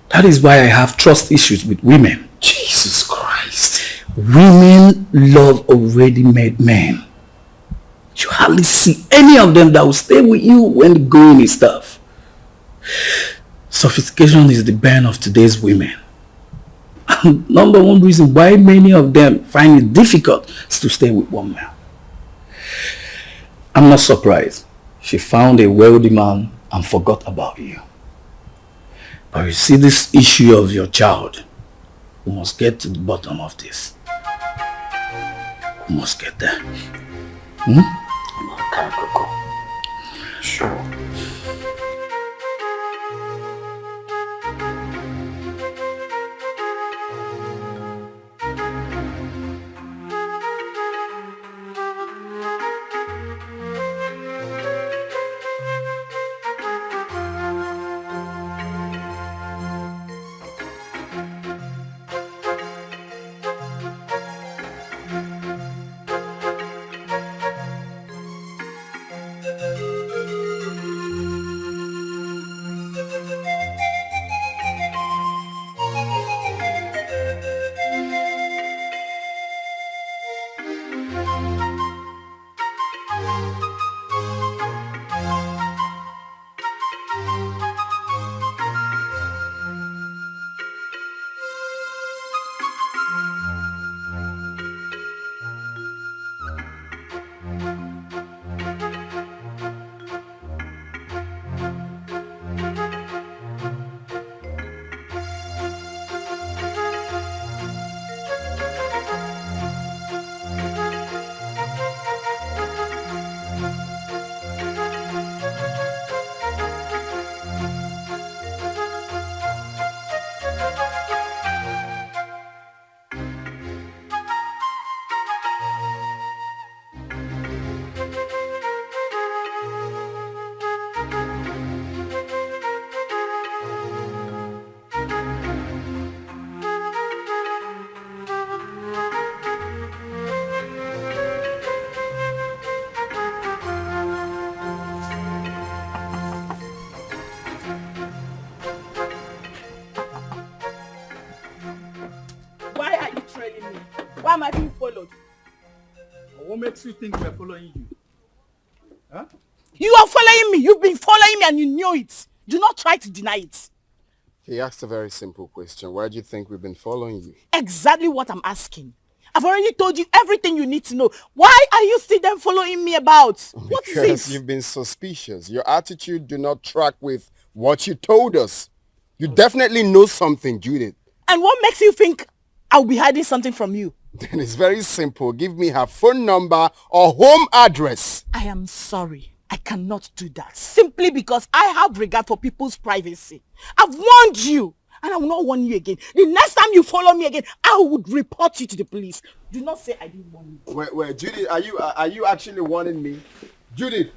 That is why I have trust issues with women. Jesus Christ. Women love already made men. You hardly see any of them that will stay with you when the going is tough. Sophistication is the bane of today's women. And number one reason why many of them find it difficult is to stay with one man. I'm not surprised. She found a wealthy man and forgot about you. But you see, this issue of your child, we must get to the bottom of this. We must get there. Okay, go. Sure. Why are you trailing me? Why am I being followed? What makes you think we're following you? Huh? You are following me. You've been following me and you knew it. Do not try to deny it. He asked a very simple question. Why do you think we've been following you? Exactly what I'm asking. I've already told you everything you need to know. Why are you still then following me about? What is Because it? you've been suspicious. Your attitude do not track with what you told us. You definitely know something, Judith. And what makes you think I'll be hiding something from you? Then it's very simple. Give me her phone number or home address. I am sorry. I cannot do that. Simply because I have regard for people's privacy. I've warned you. And I will not warn you again. The next time you follow me again, I would report you to the police. Do not say I didn't warn you. Wait, Judith, are you actually warning me? Judith!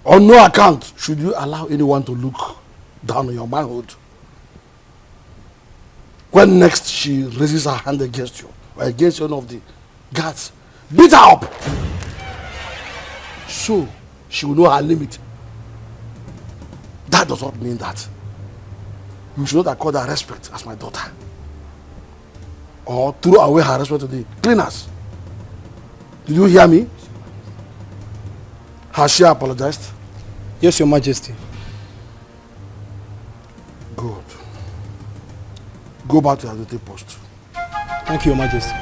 On no account should you allow anyone to look down on your manhood. When next she raises her hand against you, or against one of the guards, beat her up. So she will know her limit. That does not mean that you should not accord her respect as my daughter. Or throw away her respect to the cleaners. Did you hear me? Has she apologized? Yes, Your Majesty. Good. Go back to your duty post. Thank you, Your Majesty.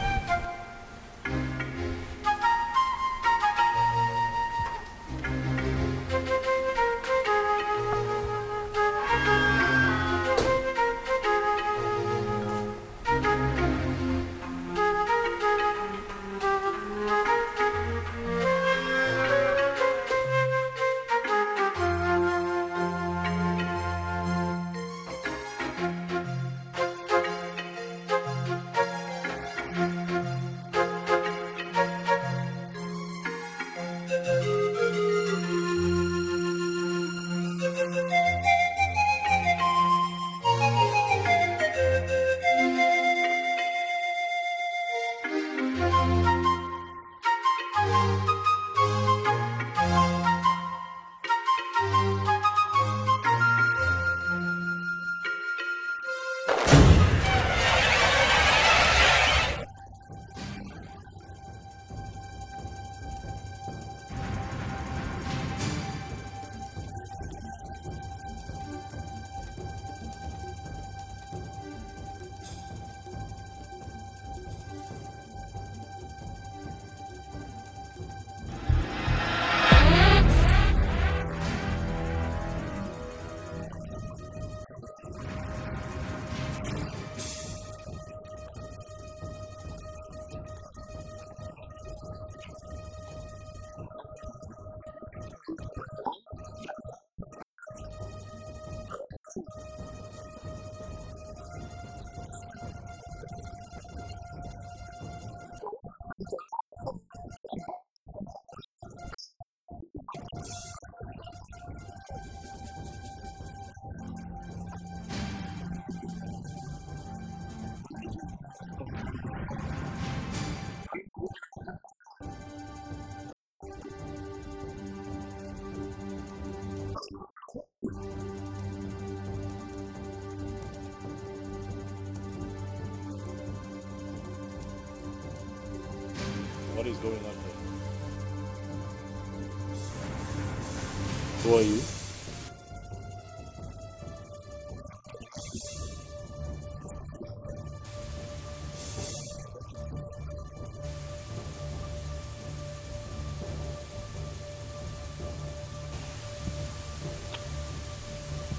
What is going on here? Who are you?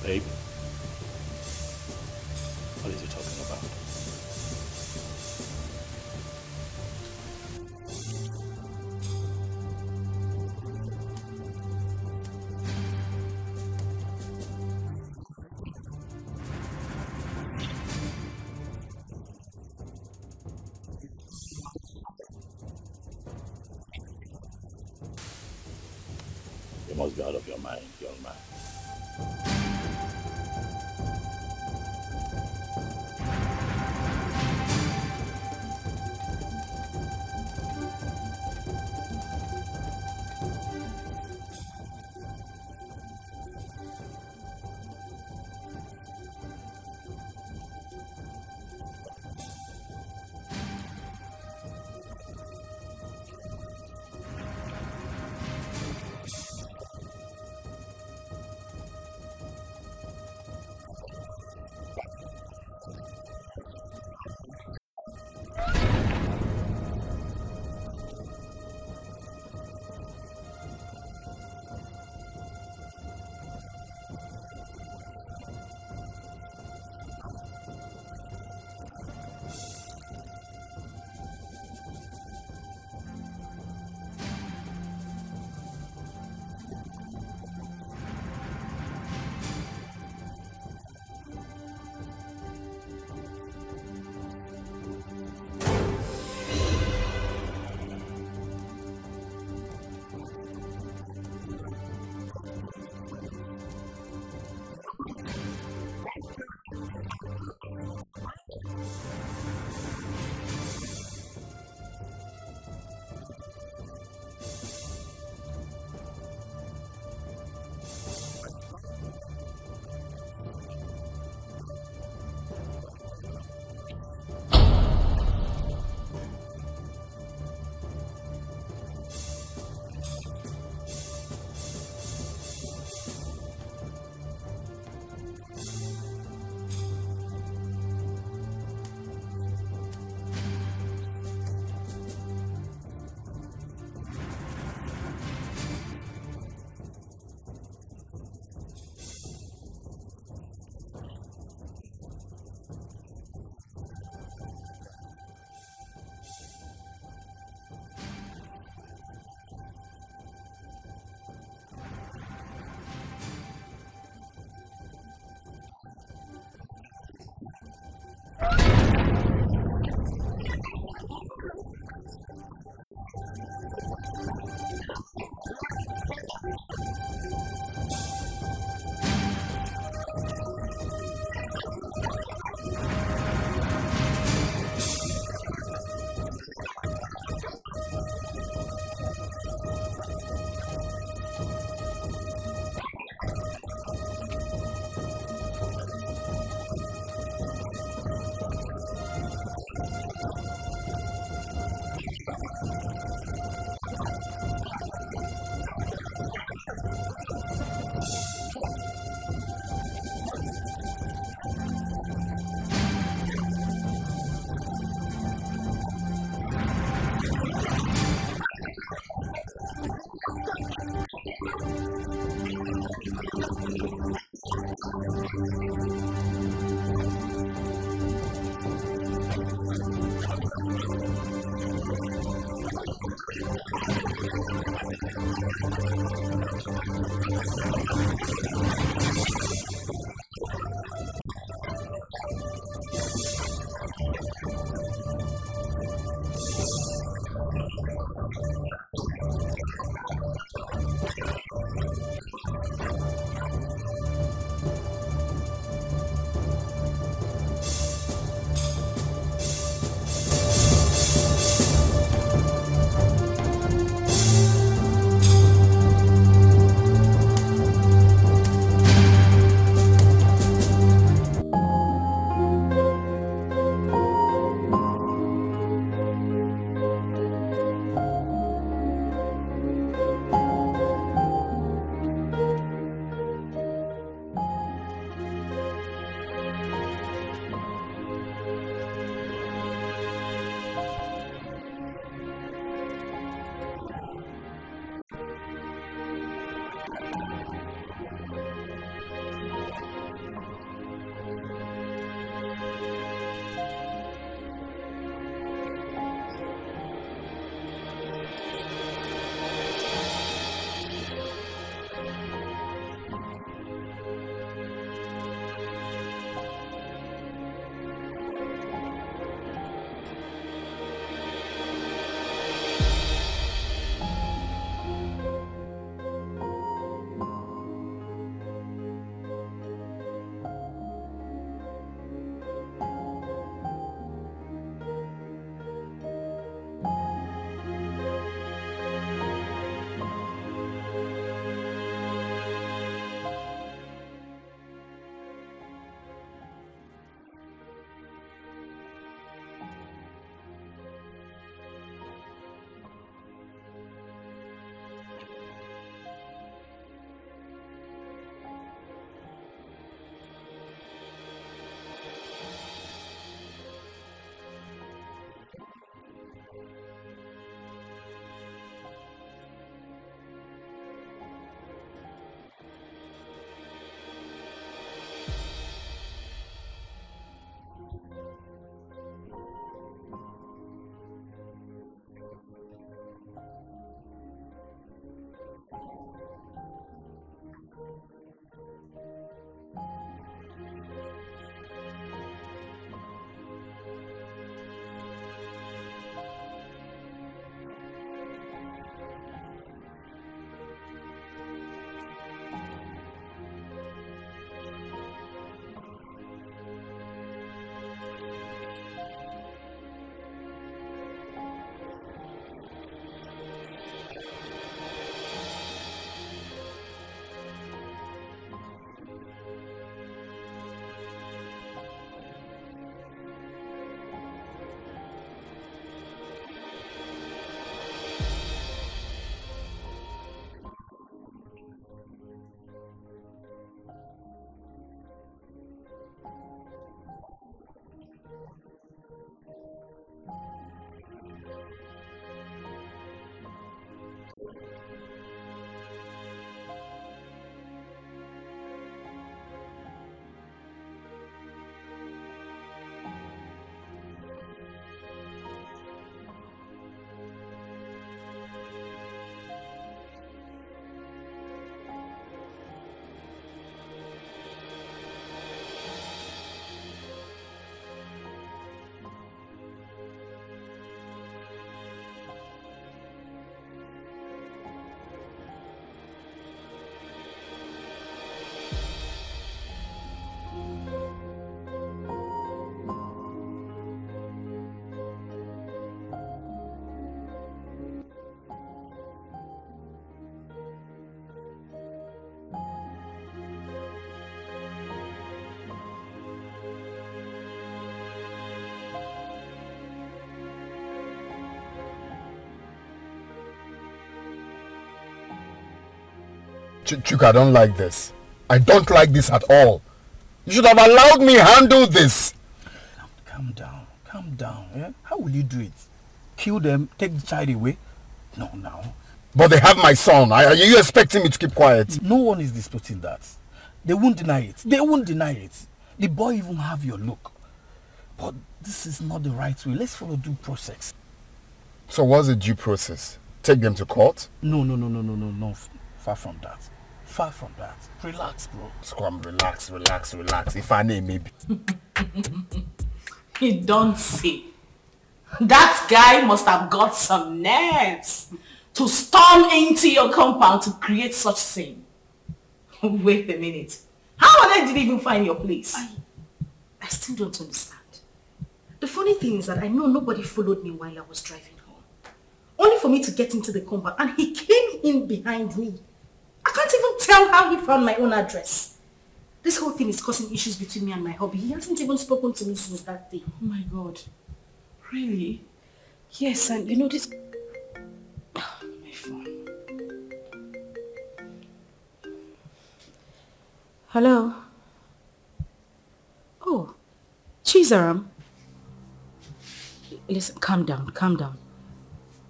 Babe? What is he talking about? You must be out of your mind, young man. Chuka, I don't like this. I don't like this at all. You should have allowed me handle this. Calm down. Yeah? How will you do it? Kill them, take the child away? No, now. But they have my son. Are you expecting me to keep quiet? No one is disputing that. They won't deny it. The boy even have your look. But this is not the right way. Let's follow due process. So what's the due process? Take them to court? No. Far from that. Relax, bro. Scrum, relax. If I name maybe. You don't see. That guy must have got some nerves to storm into your compound to create such scene. Wait a minute. How on earth did he even find your place? I still don't understand. The funny thing is that I know nobody followed me while I was driving home. Only for me to get into the compound and he came in behind me. I can't even tell how he found my own address. This whole thing is causing issues between me and my hubby. He hasn't even spoken to me since that day. Oh my God. Really? Yes, and you know this... My phone. Hello? Oh, Chizaram. Listen, calm down, calm down.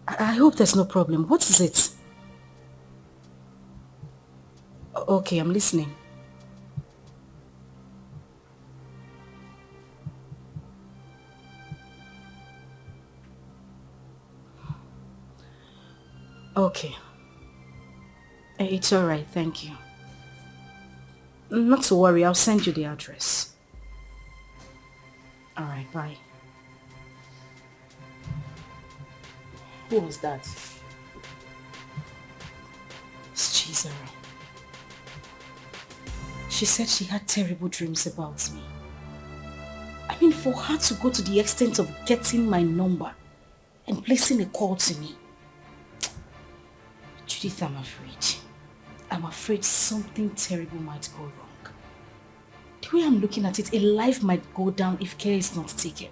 I hope there's no problem. What is it? Okay, I'm listening. Okay. It's alright, thank you. Not to worry, I'll send you the address. Alright, bye. Who was that? It's Chizara. She said she had terrible dreams about me. I mean, for her to go to the extent of getting my number and placing a call to me. Judith, I'm afraid. I'm afraid something terrible might go wrong. The way I'm looking at it, a life might go down if care is not taken.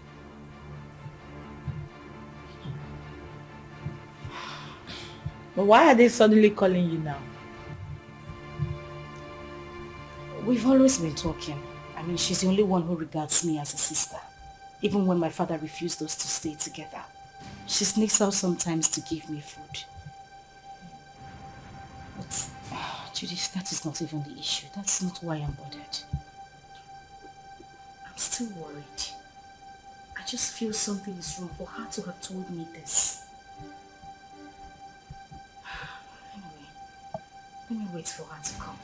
But why are they suddenly calling you now? We've always been talking. I mean, she's the only one who regards me as a sister. Even when my father refused us to stay together. She sneaks out sometimes to give me food. But, Judith, that is not even the issue. That's not why I'm bothered. I'm still worried. I just feel something is wrong for her to have told me this. Anyway, let me wait for her to come.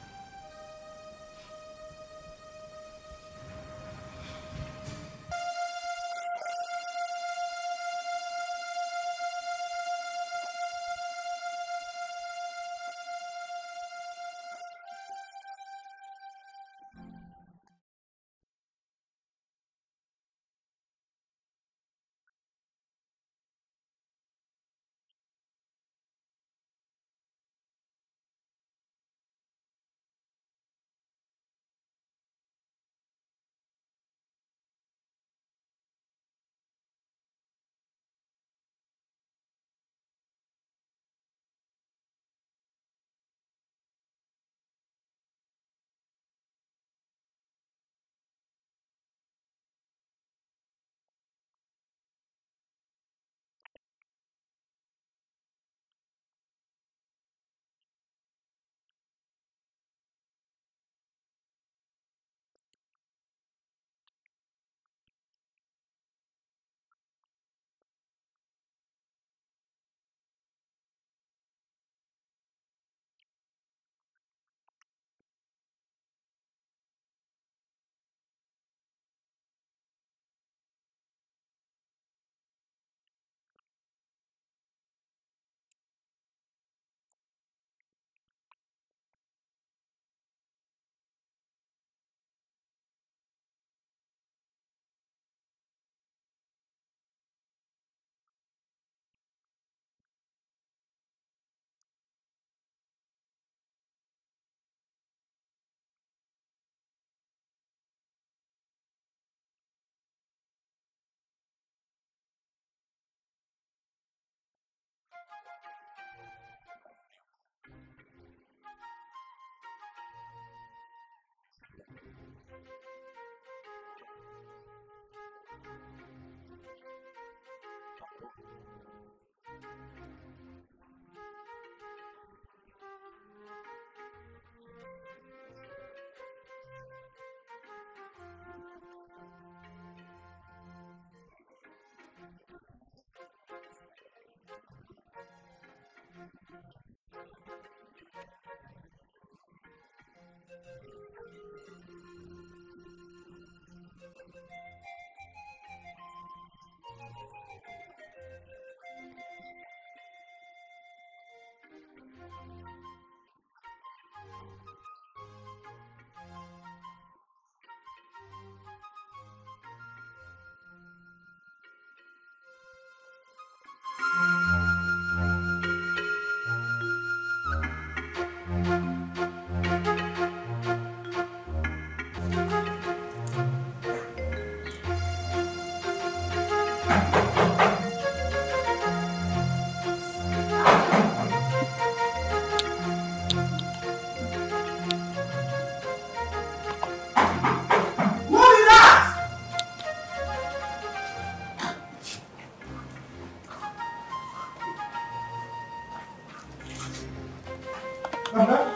What?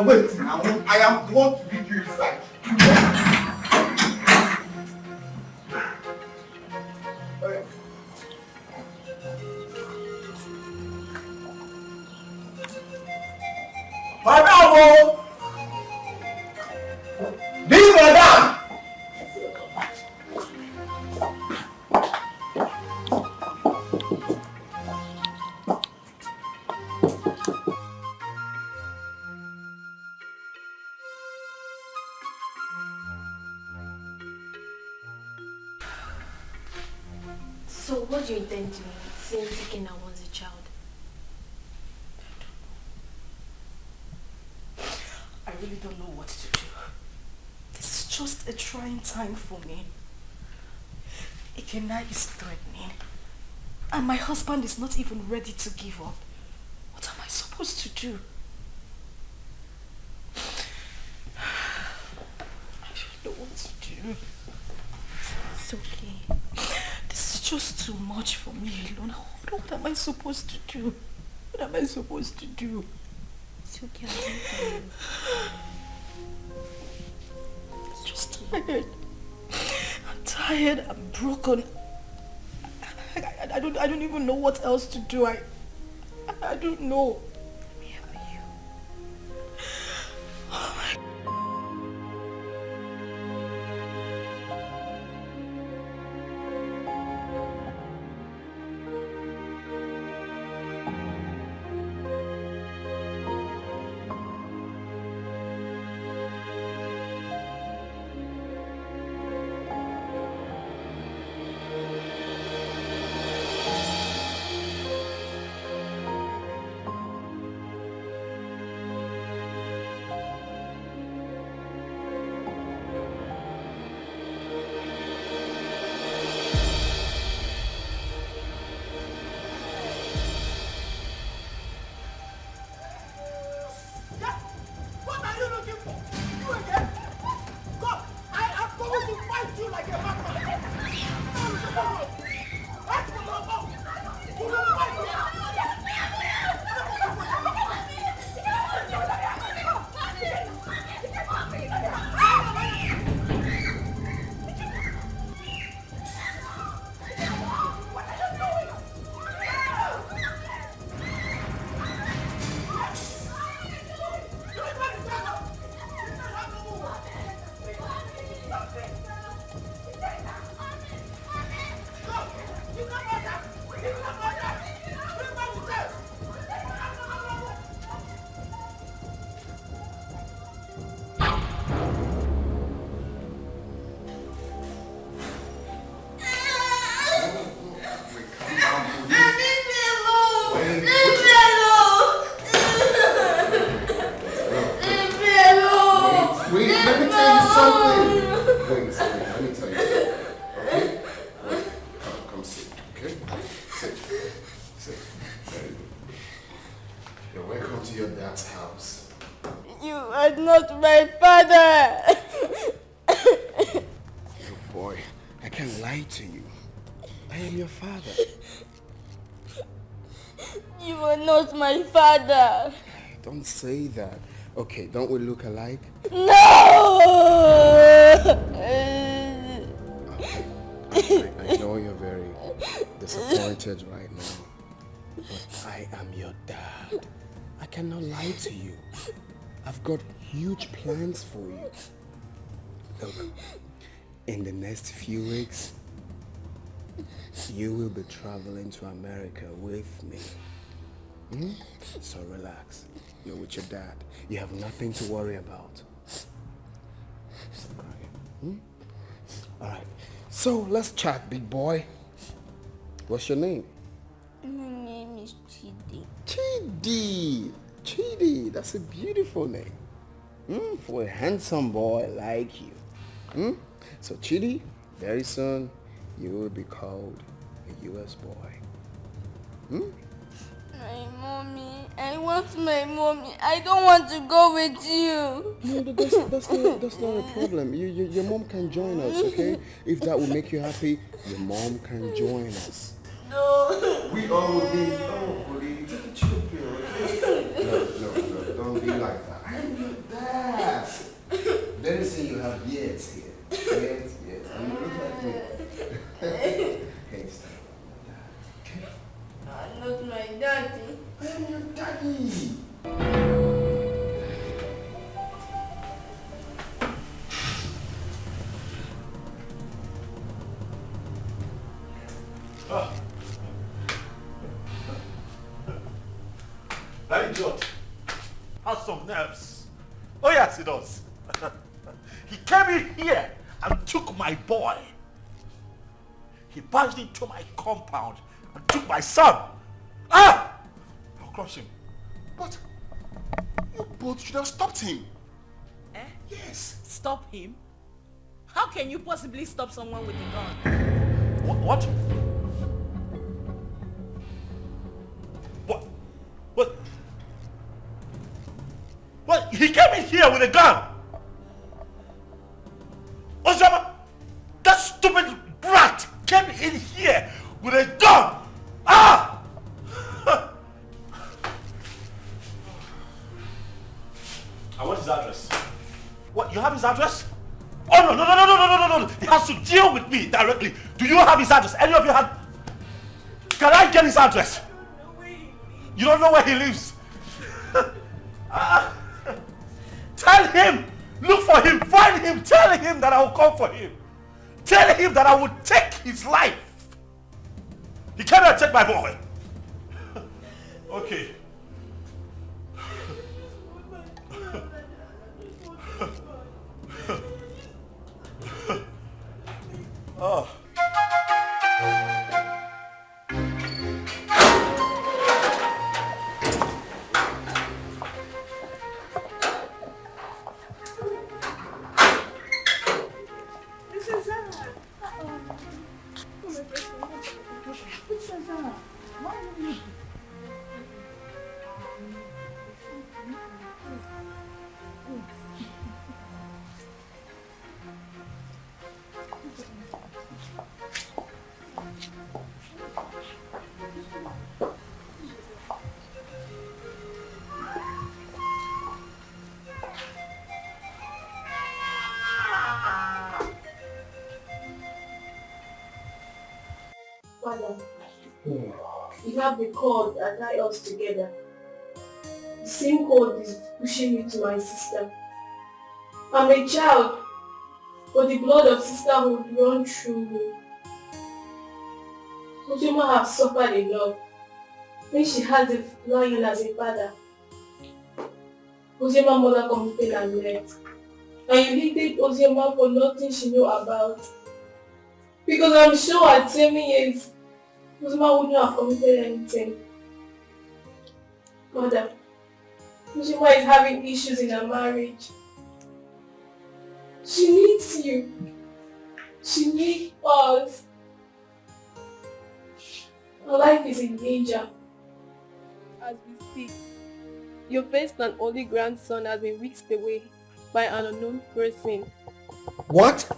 Wait now, I am the one to lead you inside. Madam! This madam! So what do you intend doing since Ikena wants a child? I really don't know what to do. This is just a trying time for me. Ikena is threatening. And my husband is not even ready to give up. What am I supposed to do? I don't know what to do. It's okay. This is just too much for me alone. What am I supposed to do? What am I supposed to do? It's okay, I'll do it for you. I'm just tired. I'm tired. I'm broken. I don't even know what else to do. I don't know. Let me help you. Oh my God. Don't say that. Okay, don't we look alike? No! I know you're very disappointed right now, but I am your dad. I cannot lie to you. I've got huge plans for you. Look, in the next few weeks, you will be traveling to America with me. So relax. You're with your dad. You have nothing to worry about. Stop crying. Alright. So let's chat, big boy. What's your name? My name is Chidi. Chidi! Chidi, that's a beautiful name. For a handsome boy like you. So Chidi, very soon you will be called a US boy. My mommy. I want my mommy. I don't want to go with you. No, that's not a problem. Your mom can join us, okay? If that will make you happy, your mom can join us. No. We all will be. Oh, buddy, take a chill pill, okay? No, don't be like that. I'm your dad. Let me see you have beards here. Beards. And you look like me. Hey, stop. I'm not my daddy. I am your daddy. That idiot has some nerves. Oh yes, he does. He came in here and took my boy. He barged into my compound and took my son. I'll crush him. But you both should have stopped him. Eh? Yes. Stop him? How can you possibly stop someone with a gun? What? What? He came in here with a gun. Ozioma, that stupid brat came in here with a gun. I want his address. What? You have his address? Oh no. He has to deal with me directly. Do you have his address? Any of you have? Can I get his address? You don't know where he lives. Tell him, look for him, find him, tell him that I will come for him. Tell him that I will take his life. He cannot take my boy. Okay. Oh. Father, you have the cord that ties us together. The same cord is pushing me to my sister. I'm a child, but the blood of sisterhood runs through me. Ozioma has suffered enough when she has a lion as a father. Ozioma's mother committed and left. And you hated Ozioma for nothing she knew about. Because I'm sure at 7 years, Ozioma wouldn't have committed anything. Mother, Ozioma is having issues in her marriage. She needs you. She needs us. Her life is in danger. As we speak, your first and only grandson has been whisked away by an unknown person. What?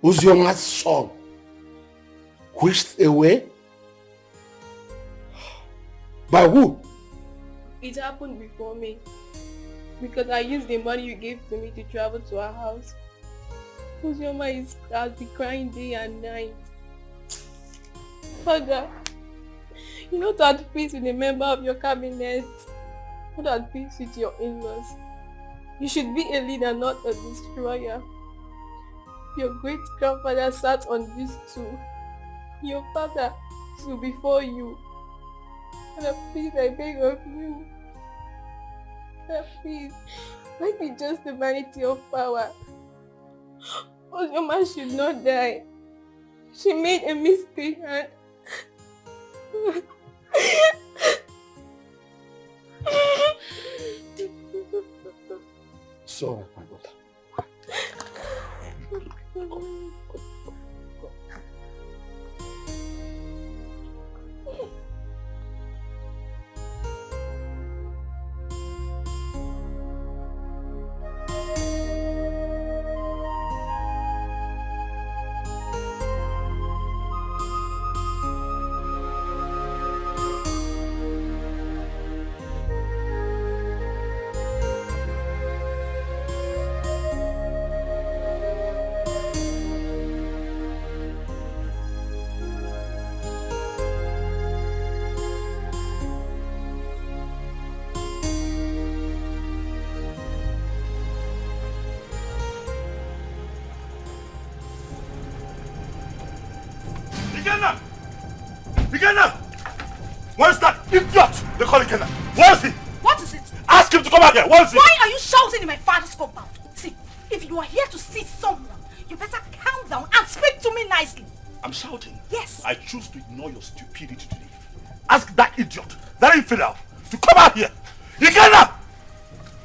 Ozioma's son whisked away? By who? It happened before me. Because I used the money you gave to me to travel to our house. Ozioma has been crying day and night. Father, you're not at peace with a member of your cabinet. Not at peace with your in-laws. You should be a leader, not a destroyer. Your great-grandfather sat on this stool. Your father stood before you. Father, please, I beg of you. Father, please, let me just the vanity of power. Ozioma should not die. She made a mistake and... So, my daughter. Ikenna! Where is that idiot? They call Ikenna. Where is he? What is it? Ask him to come out here. Where is he? Why are you shouting in my father's compound? See, if you are here to see someone, you better calm down and speak to me nicely. I'm shouting. Yes. I choose to ignore your stupidity today. Ask that idiot, that infidel, to come out here. Ikenna!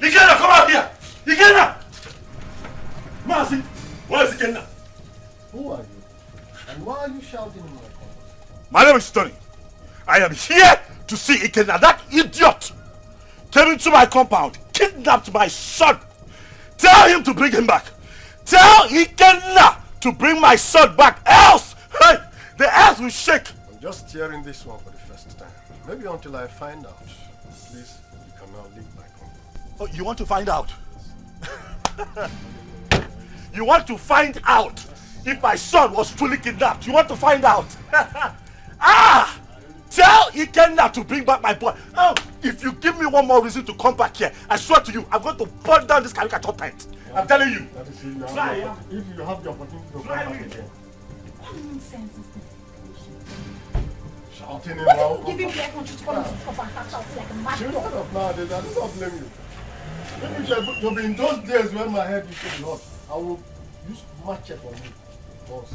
Ikenna, come out here! Ikenna! Mazi, where is Ikenna? Who are you? And why are you shouting in my compound? My name is Tony. I am here to see Ikenna. That idiot came into my compound, kidnapped my son. Tell him to bring him back. Tell Ikenna to bring my son back, else, hey, the earth will shake. I'm just hearing this one for the first time. Maybe until I find out. Please, you can now leave my compound. Oh, you want to find out? You want to find out if my son was truly kidnapped? You want to find out? Ah! Tell Ikenna to bring back my boy. Oh, if you give me one more reason to come back here, I swear to you, I'm going to burn down this caricature tent. I'm telling you. That is if you have the opportunity to come back again. What nonsense is this? Shouting What around. did you give him the air control to come into this compound and start shouting like a mad Shut dog? up nowadays, I do not blame you. Maybe you'll be in those days when my head used to be hot. I will use machete on you. Boss.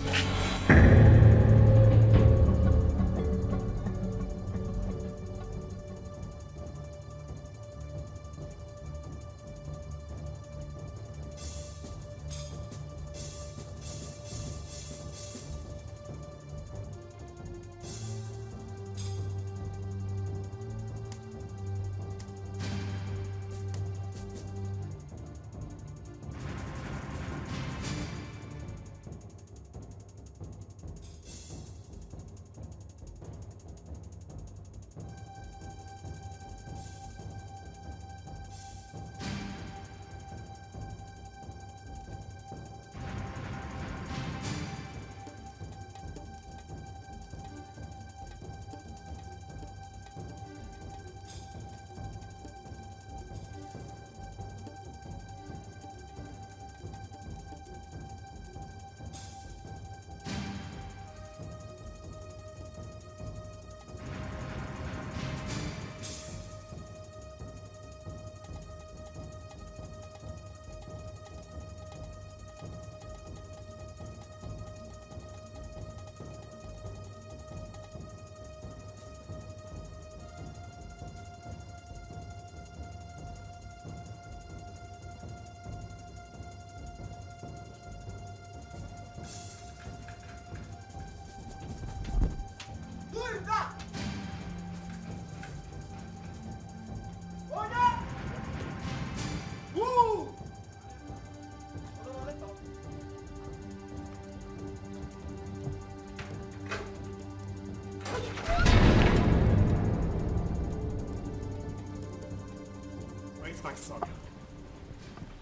My son.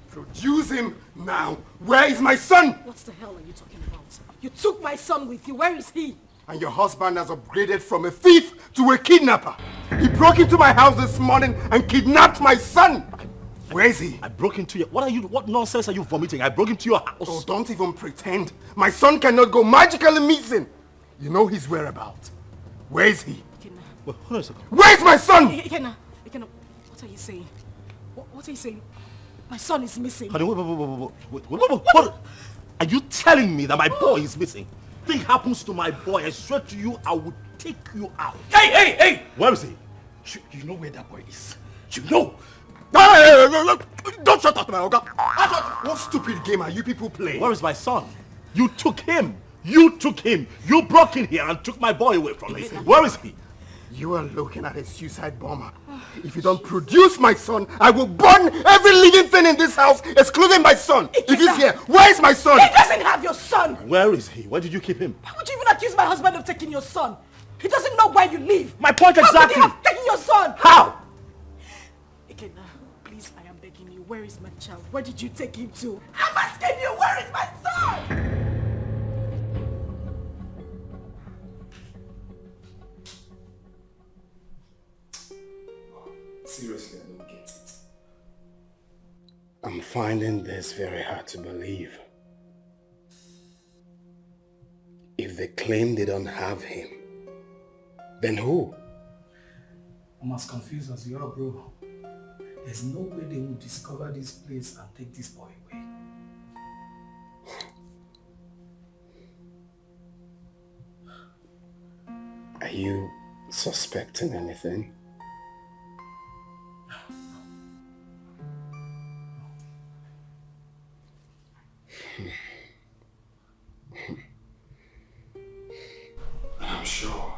Produce him now. Where is my son? What the hell are you talking about? You took my son with you. Where is he? And your husband has upgraded from a thief to a kidnapper. He broke into my house this morning and kidnapped my son. Where is he? I broke into your... What nonsense are you vomiting? I broke into your house. Oh, don't even pretend. My son cannot go magically missing. You know his whereabouts. Where is he? Well, hold on a second. Where is my son? Ikenna, what are you saying? What are you saying? My son is missing. Honey, what? Are you telling me that my boy is missing? Thing happens to my boy, I swear to you, I will take you out. Hey! Where is he? You know where that boy is. You know. Hey, don't shut up, my Oga. What stupid game are you people playing? Where is my son? You took him. You broke in here and took my boy away from me. Where is he? You are looking at a suicide bomber. If you don't produce my son, I will burn every living thing in this house, excluding my son. If he's here, where is my son? He doesn't have your son. Where is he? Where did you keep him? How would you even accuse my husband of taking your son? He doesn't know where you live. My point exactly. How could he have taken your son? How? Ikenna, please, I am begging you. Where is my child? Where did you take him to? I'm asking you, where is my son? Seriously, I don't get it. I'm finding this very hard to believe. If they claim they don't have him, Then who? I'm as confused as you are, bro. There's no way they will discover this place and take this boy away. Are you suspecting anything? I'm sure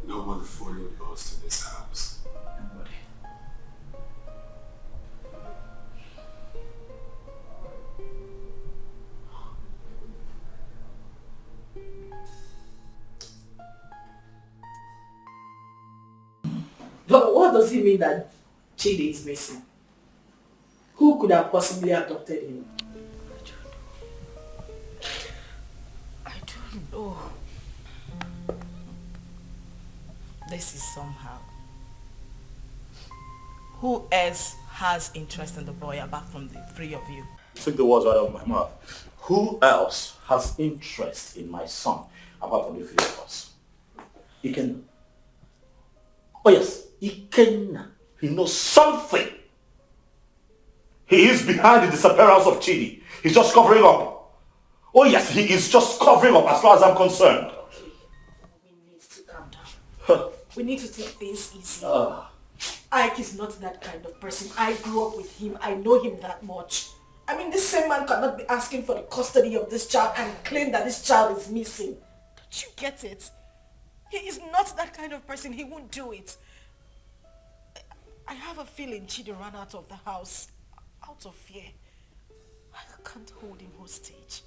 no one followed us to this house. Nobody. But what does it mean that Chidi is missing? Who could have possibly abducted him? I don't know. This is somehow. Who else has interest in the boy apart from the three of you? Took the words right out of my mouth. Who else has interest in my son apart from the three of us? Ikenna. Oh yes, Ikenna. He knows something. He is behind the disappearance of Chidi. He's just covering up. Oh yes, he is just covering up as far as I'm concerned. We need to calm down. We need to take things easy. Ike is not that kind of person. I grew up with him. I know him that much. I mean, this same man cannot be asking for the custody of this child and claim that this child is missing. Don't you get it? He is not that kind of person. He won't do it. I have a feeling Chidi ran out of the house out of fear. I can't hold him hostage.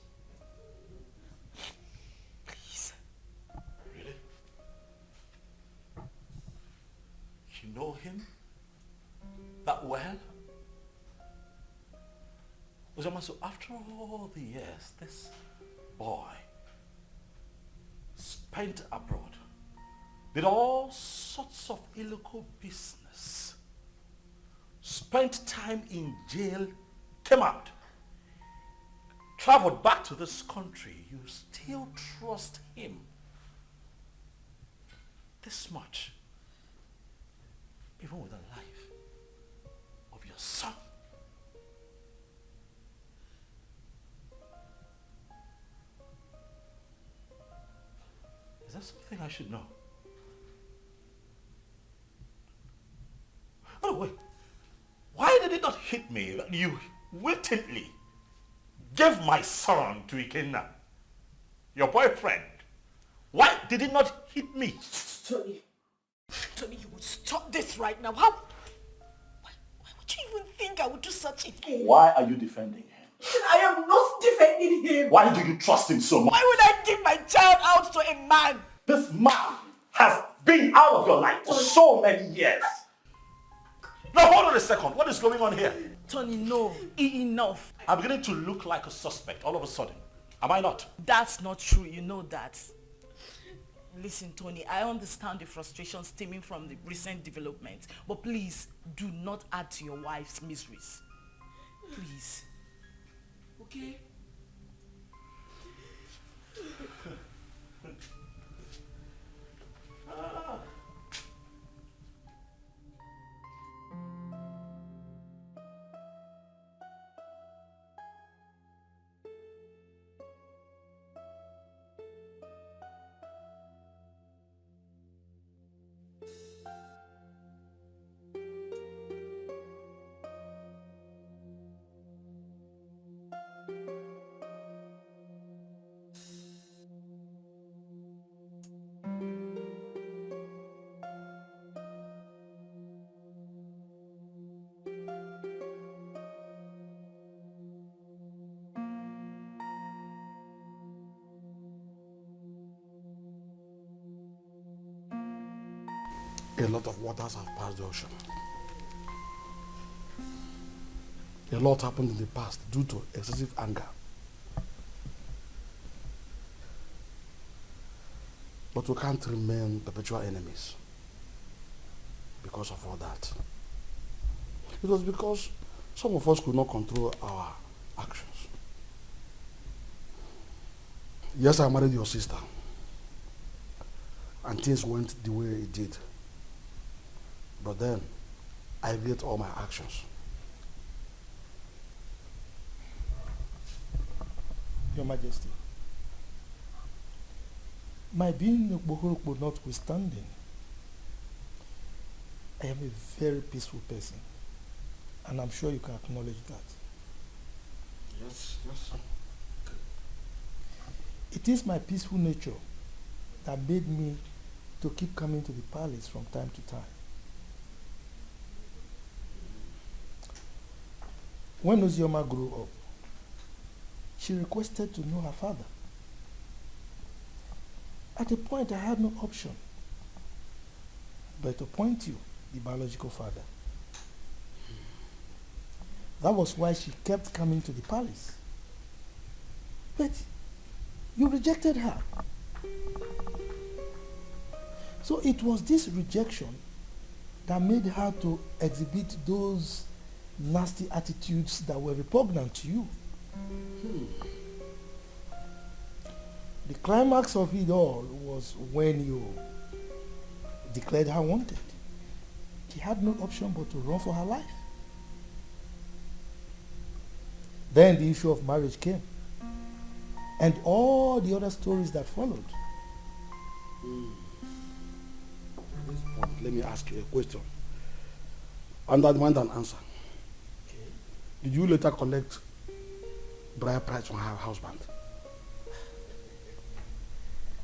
Please. Really? You know him that well? Ozioma, so after all the years, this boy spent abroad, did all sorts of illegal business, spent time in jail, came out, traveled back to this country. You still trust him this much, even with the life of your son. Is that something I should know? Oh wait, why did it not hit me that you wittingly gave my son to Ikenna, your boyfriend? Why did it not hit me? Tony, you would stop this right now. Why would you even think I would do such a thing? Why are you defending him? I am not defending him. Why do you trust him so much? Why would I give my child out to a man? This man has been out of your life for so many years. Now hold on a second. What is going on here? Tony, no. Enough. I'm beginning to look like a suspect all of a sudden. Am I not? That's not true. You know that. Listen, Tony, I understand the frustration stemming from the recent development. But please, do not add to your wife's miseries. Please. Okay? A lot of waters have passed the ocean. A lot happened in the past due to excessive anger. But we can't remain perpetual enemies because of all that. It was because some of us could not control our actions. Yes, I married your sister. and things went the way it did. But then, I regret all my actions. Your Majesty, my being Bohorokpo notwithstanding, I am a very peaceful person, and I'm sure you can acknowledge that. Yes, yes. It is my peaceful nature that made me to keep coming to the palace from time to time. When Ozioma grew up, she requested to know her father. At a point, I had no option but to appoint you, the biological father. That was why she kept coming to the palace. But you rejected her. So it was this rejection that made her to exhibit those nasty attitudes that were repugnant to you. The climax of it all was when you declared her wanted. She had no option but to run for her life. Then the issue of marriage came, and all the other stories that followed. At this point, let me ask you a question. Under demand and answer. Okay. Did you later collect bride price from her husband?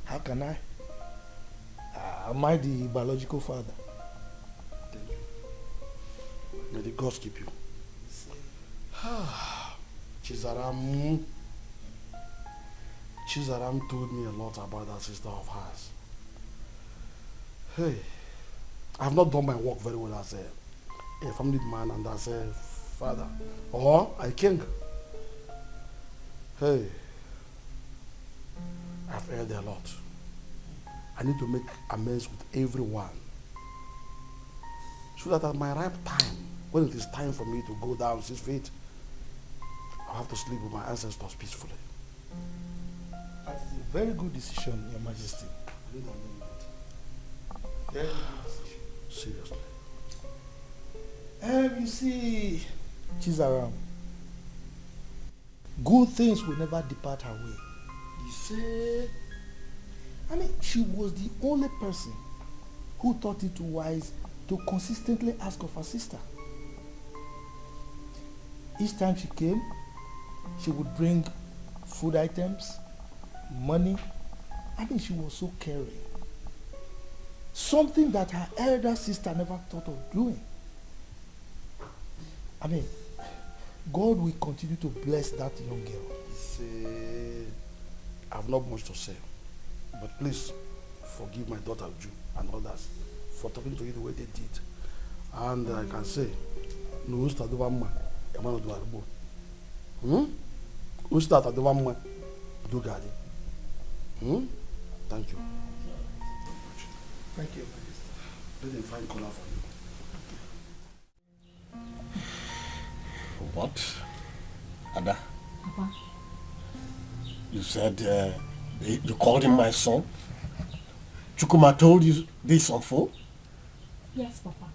How can I? Am I the biological father? May the gods keep you. Chizaram told me a lot about that sister of hers. Hey, I have not done my work very well as a family man and as a father or a king. Hey, I've heard a lot. I need to make amends with everyone so that at my ripe time, when it is time for me to go down 6 feet, I'll have to sleep with my ancestors peacefully. That is a very good decision, Your Majesty. Very good decision. Seriously. You see, Chizaram, good things will never depart her way. You say? I mean, she was the only person who thought it wise to consistently ask of her sister. Each time she came, she would bring food items, money. I mean, she was so caring. Something that her elder sister never thought of doing. I mean, God will continue to bless that young girl. See, I have not much to say, but please forgive my daughter Uju and others for talking to you the way they did. And I can say, no usta do vamma, emano do arbo. Usta do vamma, do gadi. Thank you. Thank you. Let them find color for you. What? Ada? Papa. You said you called him my son? Chukuma told you this on phone? Yes, Papa.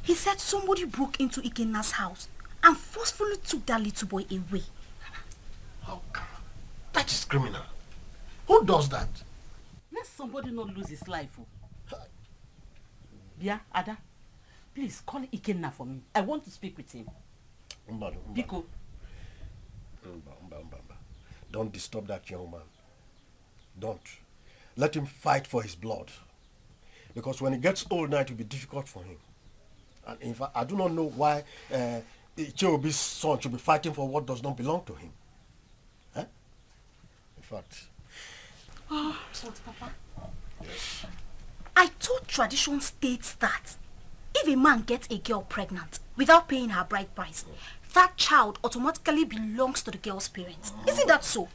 He said somebody broke into Ikena's house and forcefully took that little boy away. How come? That is criminal. Who does that? Let somebody not lose his life. Yeah, Ada, please call Ikenna for me. I want to speak with him. Biko. Don't disturb that young man. Don't. Let him fight for his blood. Because when he gets old now, it will be difficult for him. And in fact, I do not know why Icheobi's son should be fighting for what does not belong to him. Huh? In fact... Oh, Papa. Yes. I thought tradition states that if a man gets a girl pregnant without paying her bride price, that child automatically belongs to the girl's parents. Isn't that so?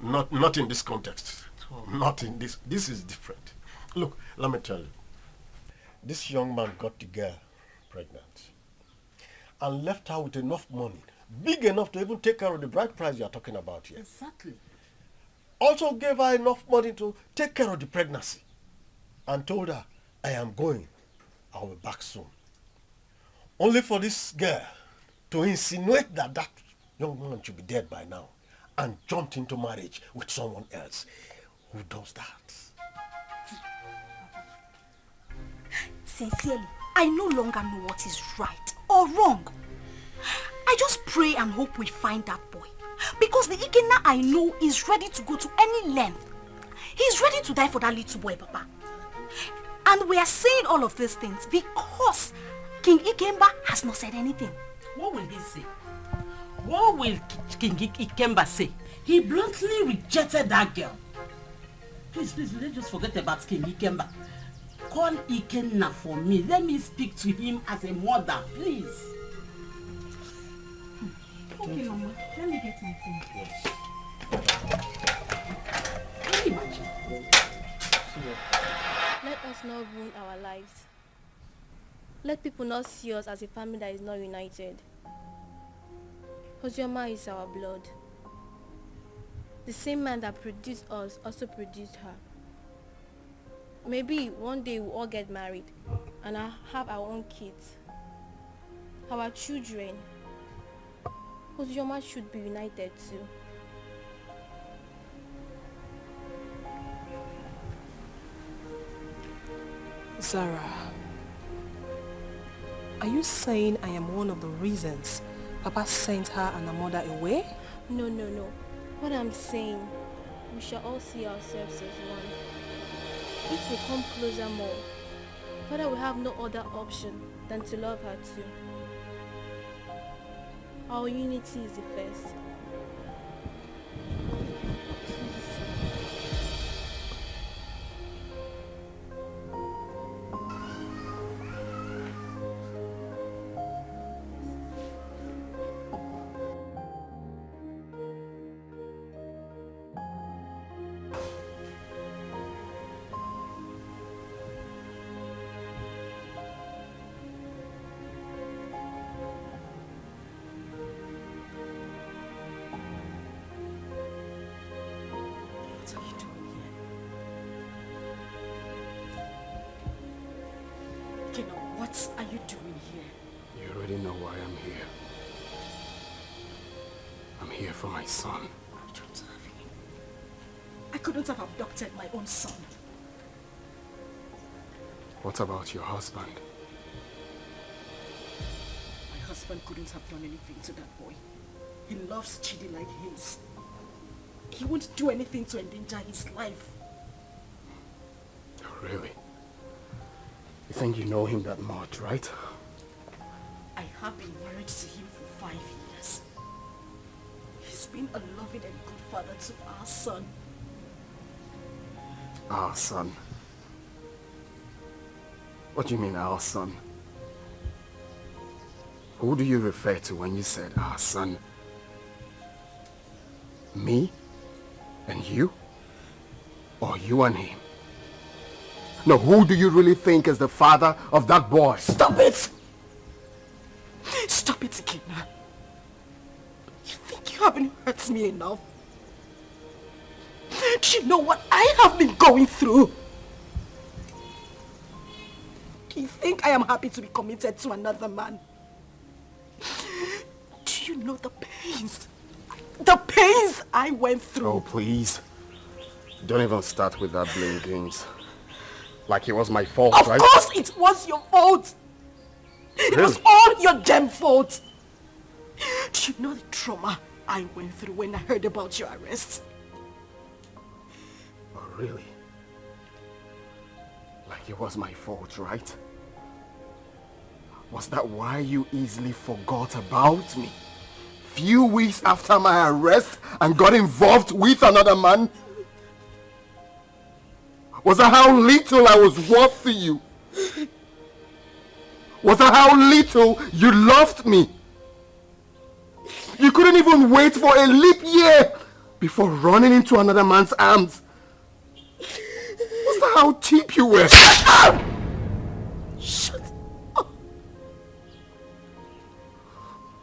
Not in this context. Not in this. This is different. Look, let me tell you. This young man got the girl pregnant and left her with enough money, big enough to even take care of the bride price you are talking about here. Exactly. Also gave her enough money to take care of the pregnancy and told her, I am going. I'll be back soon. Only for this girl to insinuate that that young man should be dead by now and jumped into marriage with someone else. Who does that? Sincerely, I no longer know what is right or wrong. I just pray and hope we find that boy. Because the Ikena I know is ready to go to any length. He's ready to die for that little boy, Papa. And we are saying all of these things because King Ikemba has not said anything. What will he say? What will King Ikemba say? He bluntly rejected that girl. Please, let's just forget about King Ikemba. Call Ikenna for me. Let me speak to him as a mother, please. Okay, Mama. Let me get my phone. Yes. Can you imagine? Let us not ruin our lives. Let people not see us as a family that is not united. Ozioma is our blood. The same man that produced us also produced her. Maybe one day we'll all get married and I'll have our own kids, our children. Ozioma should be united too. Zara, are you saying I am one of the reasons Papa sent her and her mother away? No. What I'm saying, we shall all see ourselves as one. If we come closer more, Father will have no other option than to love her too. Our unity is the first. What are you doing here? You already know why I'm here. I'm here for my son. I don't have him. I couldn't have abducted my own son. What about your husband? My husband couldn't have done anything to that boy. He loves Chidi like his. He won't do anything to endanger his life. Oh, really? You think you know him that much, right? I have been married to him for 5 years. He's been a loving and good father to our son. Our son? What do you mean, our son? Who do you refer to when you said our son? Me? And you? Or you and him? No, who do you really think is the father of that boy? Stop it! Stop it, Ikena. You think you haven't hurt me enough? Do you know what I have been going through? Do you think I am happy to be committed to another man? Do you know the pains? The pains I went through. Oh, please. Don't even start with that blame games. Like it was my fault, right? Of course it was your fault. It was all your damn fault. Do you know the trauma I went through when I heard about your arrest? Oh, really? Like it was my fault, right? Was that why you easily forgot about me? Few weeks after my arrest and got involved with another man? Was that how little I was worth to you? Was that how little you loved me? You couldn't even wait for a leap year before running into another man's arms. Was that how cheap you were? Shut up! Shut up!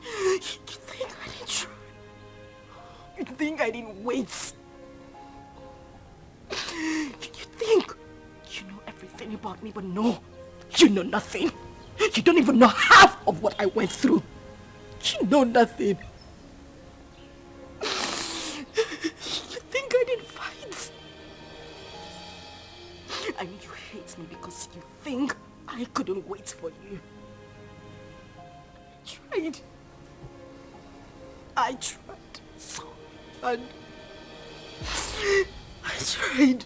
You think I didn't try? You think I didn't wait? about me, but no, you know nothing. You don't even know half of what I went through. You know nothing. You think I didn't fight? I mean, you hate me because you think I couldn't wait for you. I tried so hard. I tried.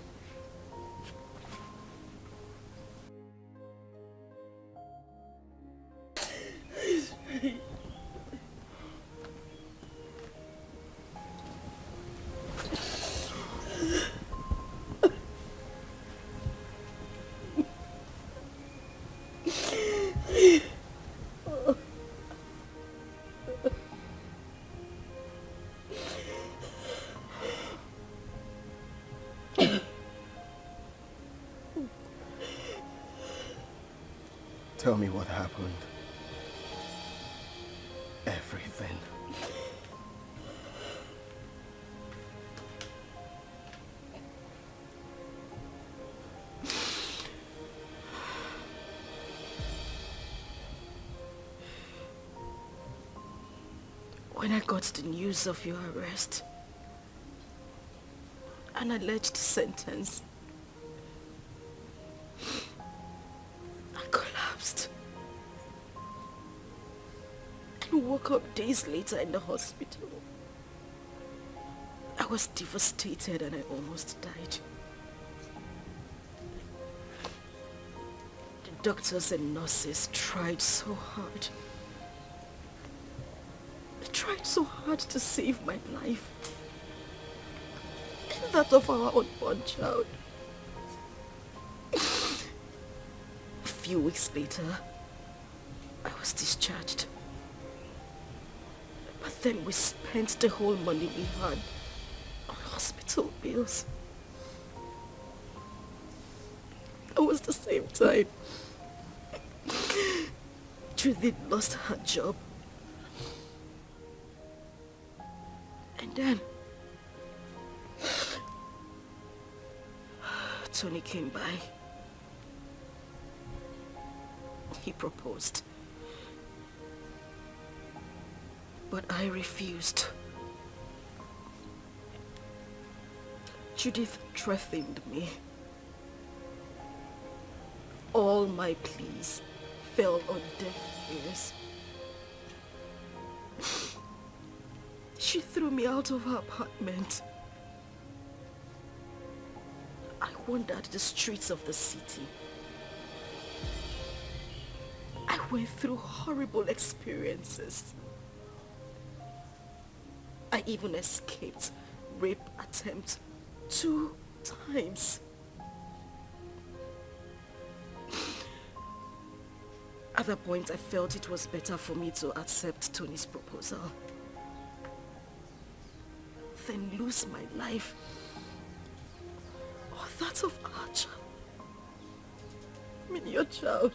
Tell me what happened. Everything. When I got the news of your arrest, an alleged sentence, I collapsed and woke up days later in the hospital. I was devastated and I almost died. The doctors and nurses tried so hard. They tried so hard to save my life and that of our unborn child. A few weeks later, I was discharged. But then we spent the whole money we had on hospital bills. It was the same time Judith lost her job. And then Tony came by. He proposed. But I refused. Judith threatened me. All my pleas fell on deaf ears. She threw me out of her apartment. I wandered the streets of the city. I went through horrible experiences. I even escaped rape attempt 2 times. At that point, I felt it was better for me to accept Tony's proposal than lose my life or that of our child. I mean, your child.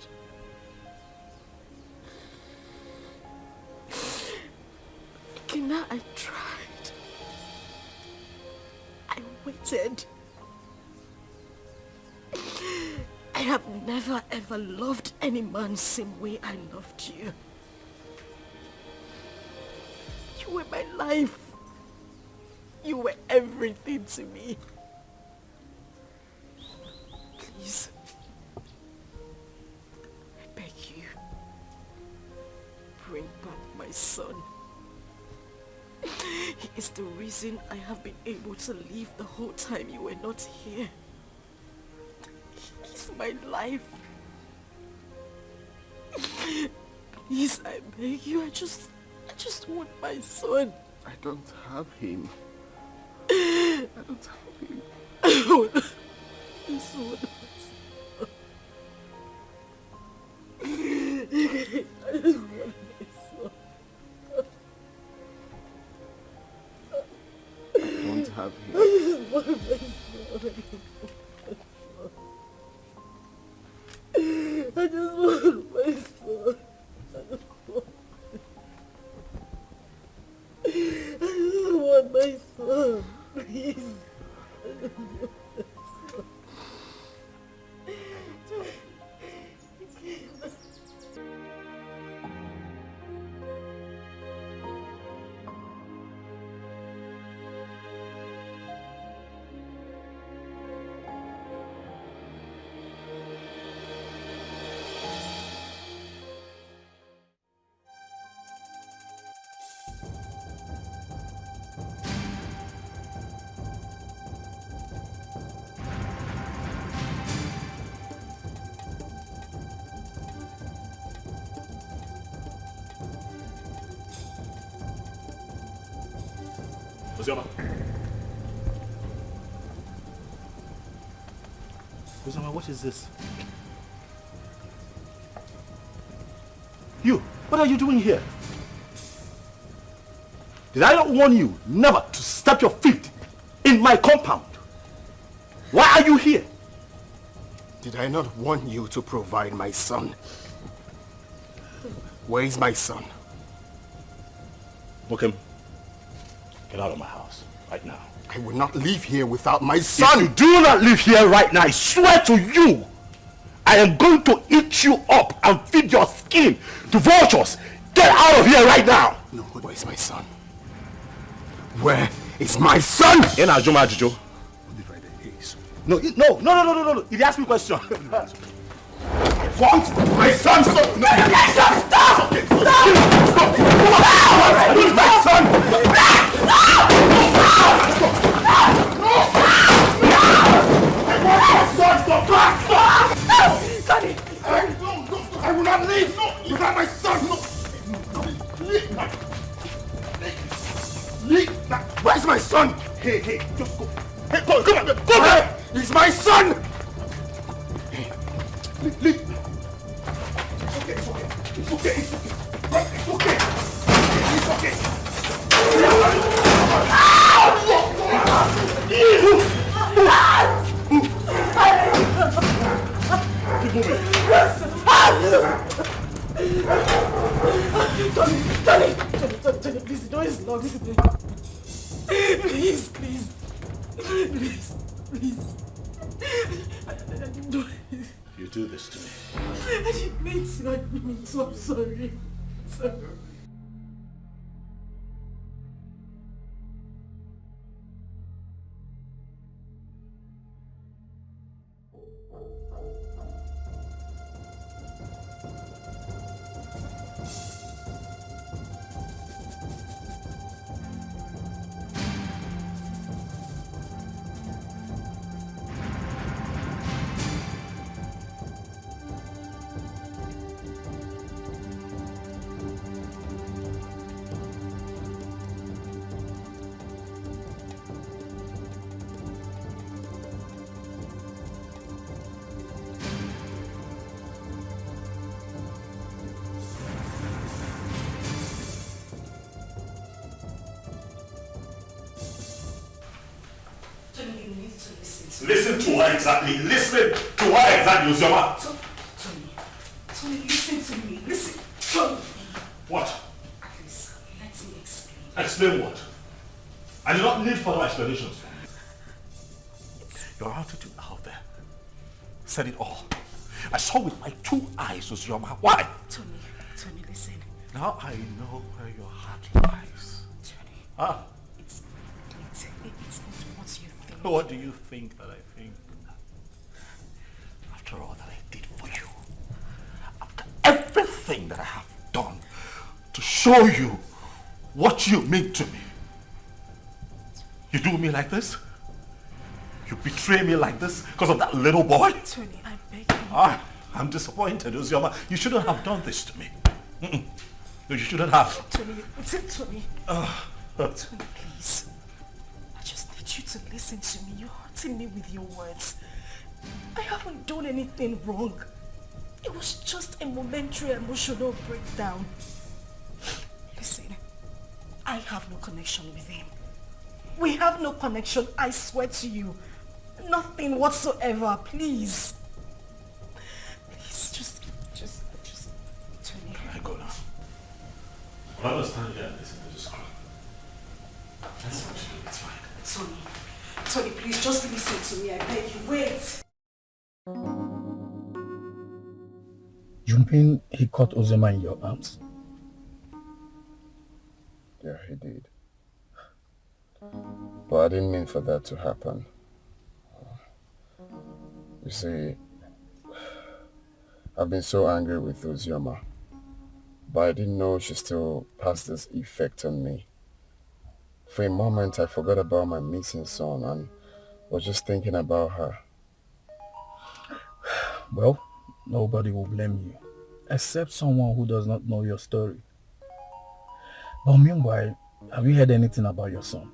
Kina, I tried. I waited. I have never ever loved any man the same way I loved you. You were my life. You were everything to me. Please, I beg you, bring back my son. He is the reason I have been able to live the whole time you were not here. He's my life. Please, I beg you, I just want my son. I don't have him. I don't have him. I want my son. I just want my son. I don't have him. I just want my son. I just want my son. I just want my son. Please. I just want my son. Ozioma. Ozioma, what is this? You, what are you doing here? Did I not warn you never to step your feet in my compound? Why are you here? Did I not warn you to provide my son? Where is my son? Okay, get out of my house right now. I will not leave here without my son. If you do not leave here right now, I swear to you, I am going to eat you up and feed your skin to vultures. Get out of here right now. No, where is my son? Where is my son? In Ajuma Ajujo. No, no. He asked me a question. Want my son? Stop! No, stop! Stop! Okay. Stop! Where is my son? Sonny! I will not leave without my son! Leave! Where's my son? Hey, just go. Hey, come on! Go back! He's my son! Hey, leave. It's okay. It's okay. Keep moving. Tony, please, the door is locked. Please. You do this to me. I didn't mean to, I'm sorry. Listen to what exactly? Ozioma? Tony, listen to me. Listen, Tony. What? Please, let me explain. Explain what? I do not need further explanations from you. Your attitude out there said it all. I saw with my 2 eyes, Ozioma. Why? Tony, listen. Now I know where your heart lies. Tony. Ah. It's not what you think. What do you think that I think? After all that I did for you, after everything that I have done to show you what you mean to me, you do me like this? You betray me like this because of that little boy? Tony, I beg you. I'm disappointed, Ozioma. You shouldn't have done this to me. No, you shouldn't have. Tony. Tony, please. I just need you to listen to me. You're hurting me with your words. I haven't done anything wrong. It was just a momentary emotional breakdown. Listen, I have no connection with him. We have no connection, I swear to you. Nothing whatsoever, please. Please, just, Tony. I go now. I understand you and listen to this crap. That's what you do, it's fine. Tony, please, just listen to me, I beg you. Wait. Junping, he caught Ozioma in your arms. Yeah, he did. But I didn't mean for that to happen. You see, I've been so angry with Ozioma, but I didn't know she still has this effect on me. For a moment, I forgot about my missing son and was just thinking about her. Well, nobody will blame you, except someone who does not know your story. But meanwhile, have you heard anything about your son?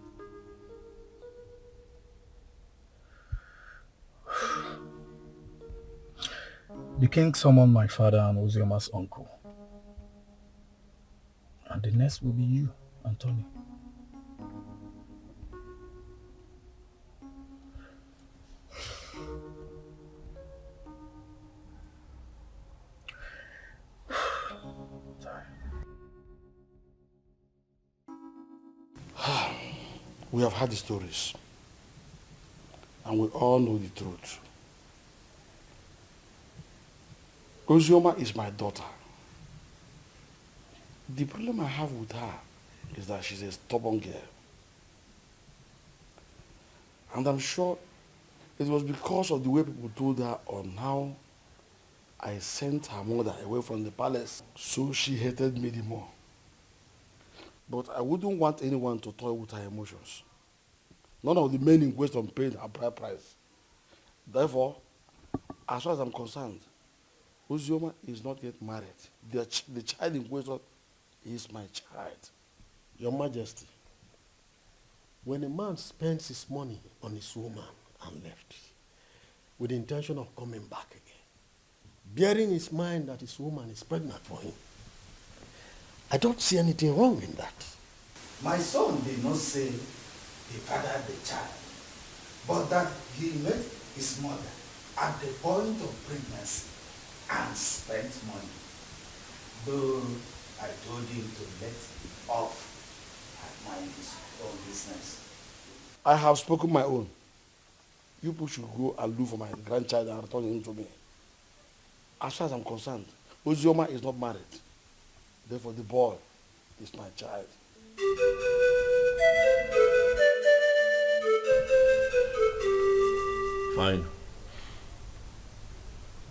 The king summoned my father and Ozioma's uncle. And the next will be you, Anthony. We have heard the stories. And we all know the truth. Ozioma is my daughter. The problem I have with her is that she's a stubborn girl. And I'm sure it was because of the way people told her on how I sent her mother away from the palace. So she hated me the more. But I wouldn't want anyone to toy with her emotions. None of the men in question paid a bride price. Therefore, as far as I'm concerned, Ozioma is not yet married. The child in question is my child. Your Majesty, when a man spends his money on his woman and left, with the intention of coming back again, bearing in his mind that his woman is pregnant for him, I don't see anything wrong in that. My son did not say he fathered the child, but that he met his mother at the point of pregnancy and spent money. Though I told him to let off and mind his own business. I have spoken my own. You people should go and look for my grandchild and return him to me. As far as I'm concerned, Ozioma is not married. Therefore, the boy is my child. Fine.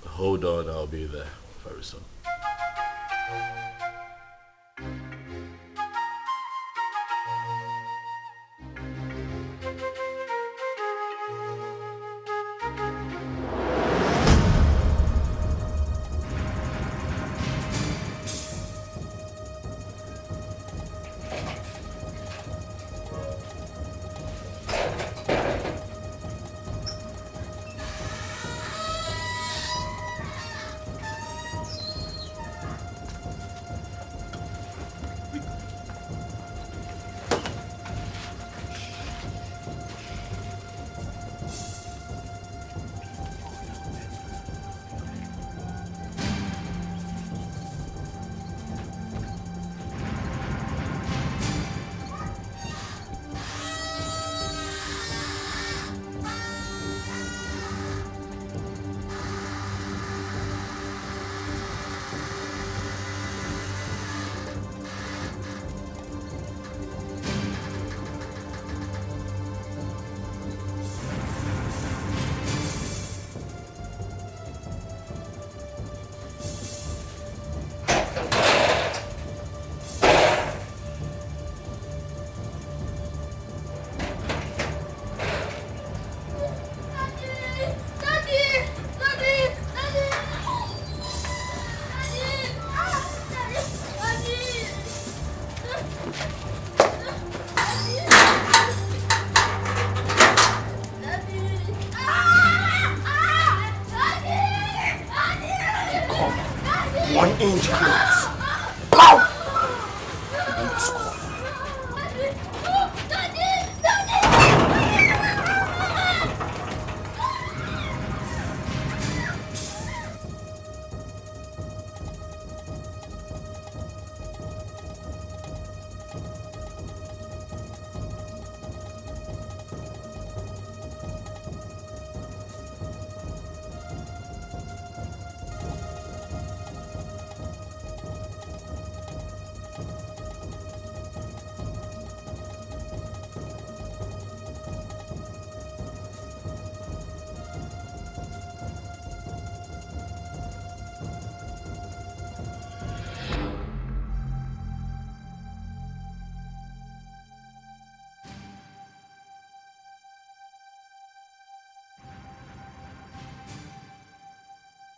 Hold on, I'll be there very soon.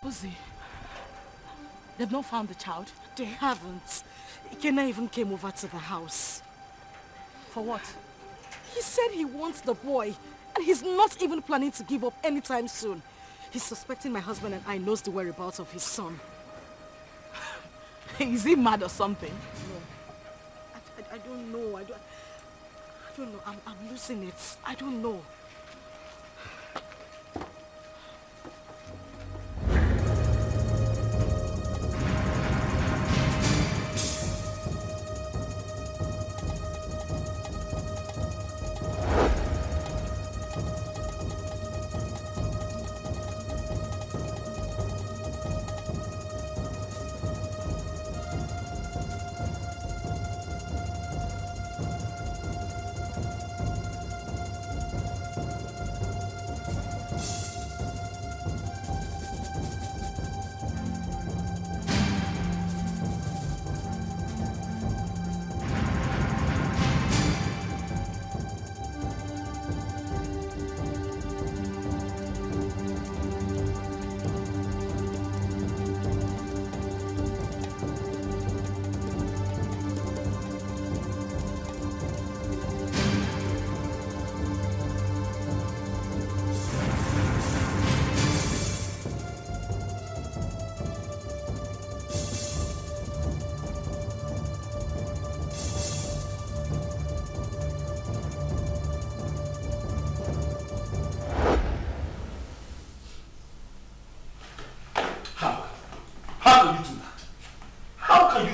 Uzi, they've not found the child. They haven't. Ikena even came over to the house. For what? He said he wants the boy, and he's not even planning to give up anytime soon. He's suspecting my husband and I knows the whereabouts of his son. Is he mad or something? No. I don't know. I don't know. I'm losing it. I don't know.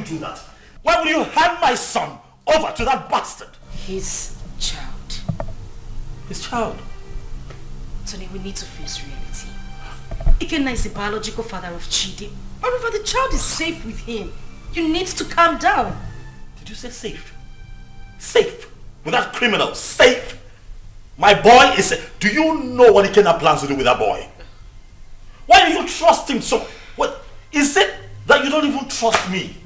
Do that? Why would you hand my son over to that bastard? His child. His child? Tony, we need to face reality. Ikenna is the biological father of Chidi. However, the child is safe with him. You need to calm down. Did you say safe? Safe? With that criminal? Safe? My boy is safe. Do you know what Ikenna plans to do with that boy? Why do you trust him so? What is it that you don't even trust me?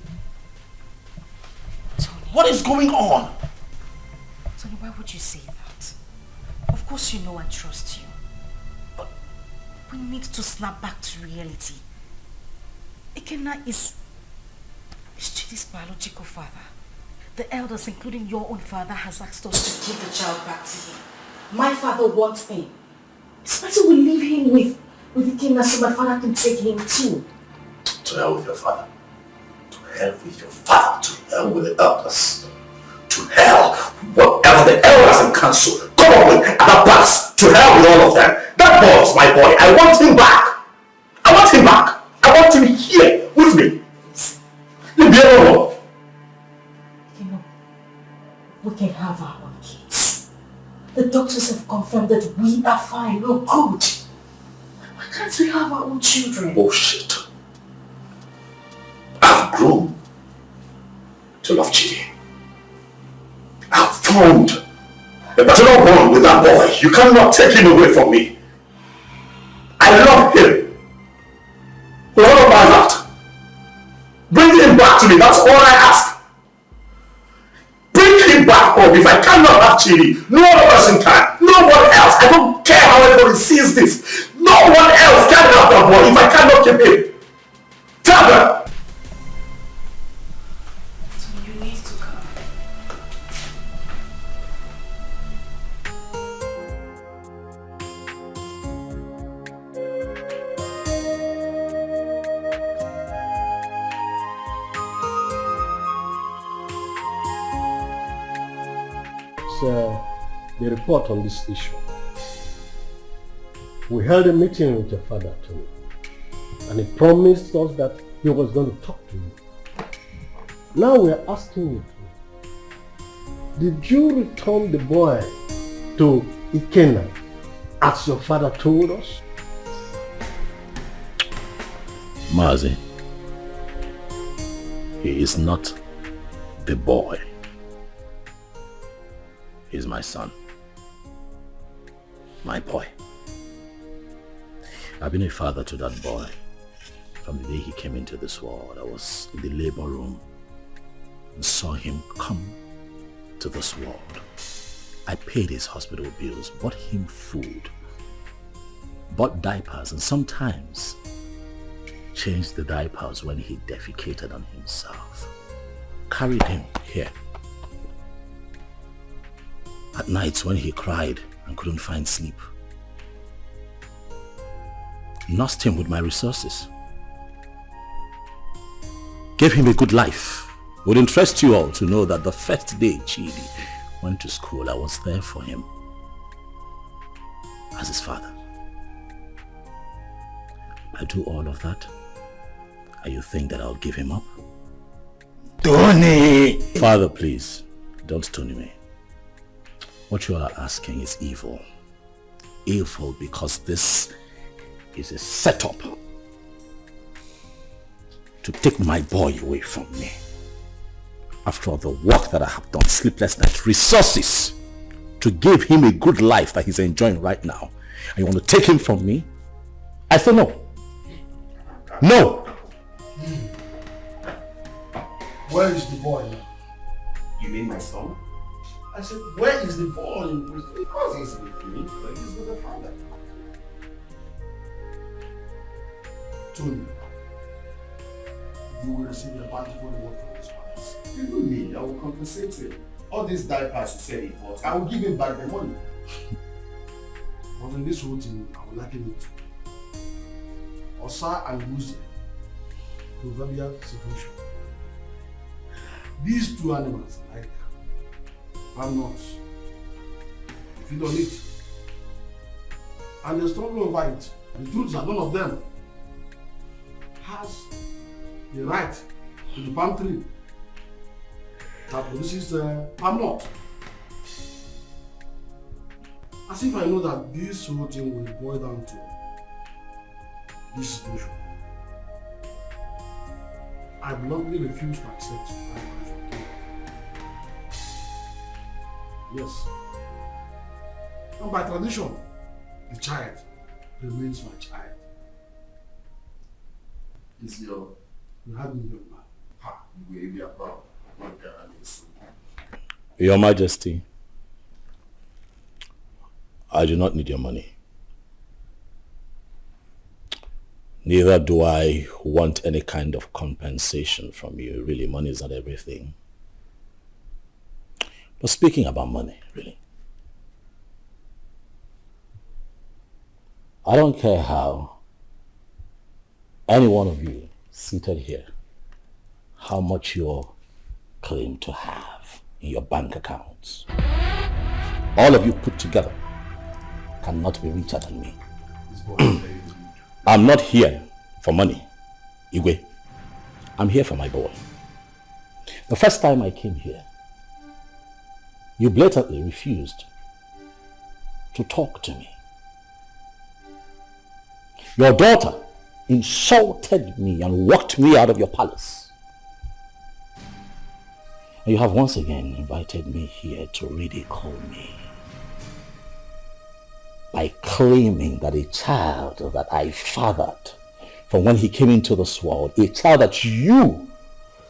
What is going on? Tony, why would you say that? Of course you know I trust you. But we need to snap back to reality. Ikenna is Chidi's biological father. The elders, including your own father, has asked us to give the child back to him. My father wants him. It's better we leave him with Ikenna so my father can take him too. To hell with your father. To hell with your father. To hell with the elders. To hell, whatever the elders in council come up with at the past. To hell with all of them. That boy is my boy. I want him back. I want him back. I want him here with me. Leave me alone. You know, we can have our own kids. The doctors have confirmed that we are fine. We're good. Why can't we have our own children? Bullshit. I've grown to love Chidi. I've formed a paternal bond with that boy. You cannot take him away from me. I love him. With all of my heart. Bring him back to me. That's all I ask. Bring him back home. If I cannot have Chidi, no other person can. No one else. I don't care how everybody sees this. No one else can have that boy if I cannot keep him. Tell them. The report on this issue. We held a meeting with your father, Tony, and he promised us that he was going to talk to you. Now we are asking you, did you return the boy to Ikenna as your father told us? Mazi, he is not the boy. He's my son. My boy. I've been a father to that boy from the day he came into this world. I was in the labor room and saw him come to this world. I paid his hospital bills, bought him food, bought diapers, and sometimes changed the diapers when he defecated on himself. Carried him here. At nights when he cried and couldn't find sleep, nursed him with my resources. Gave him a good life. It would interest you all to know that the first day Chidi went to school, I was there for him as his father. I do all of that, and you think that I'll give him up? Tony! Father, please, don't Tony me. What you are asking is evil. Evil because this is a setup to take my boy away from me. After all the work that I have done, sleepless nights, resources to give him a good life that he's enjoying right now, and you want to take him from me? I say no. No! Where is the boy now? You mean my son? I said, where is the boy in prison? Of course he's with me, but he's with the father. Tony, you will receive a bountiful reward from his fathers. Even me, I will compensate him. All these diapers he said he bought, I will give him back the money. But in this whole thing, I will liken it to Osa and Uzi, proverbial situation. These two animals, like palm nuts, you feed on it, and they struggle over it. The truth is that none of them has the right to the palm tree that produces palm nut. As if I know that this whole thing will boil down to this situation. I bluntly refuse to accept my wife. Yes. And by tradition, the child remains my child. Is you had me young man. Ha, you will be a proud. Your Majesty, I do not need your money. Neither do I want any kind of compensation from you. Really, money is not everything. But speaking about money, really, I don't care how any one of you seated here, how much you claim to have in your bank accounts. All of you put together cannot be richer than me. I'm not here for money, Igwe. I'm here for my boy. The first time I came here, you blatantly refused to talk to me. Your daughter insulted me and walked me out of your palace. And you have once again invited me here to ridicule me by claiming that a child that I fathered from when he came into this world, a child that you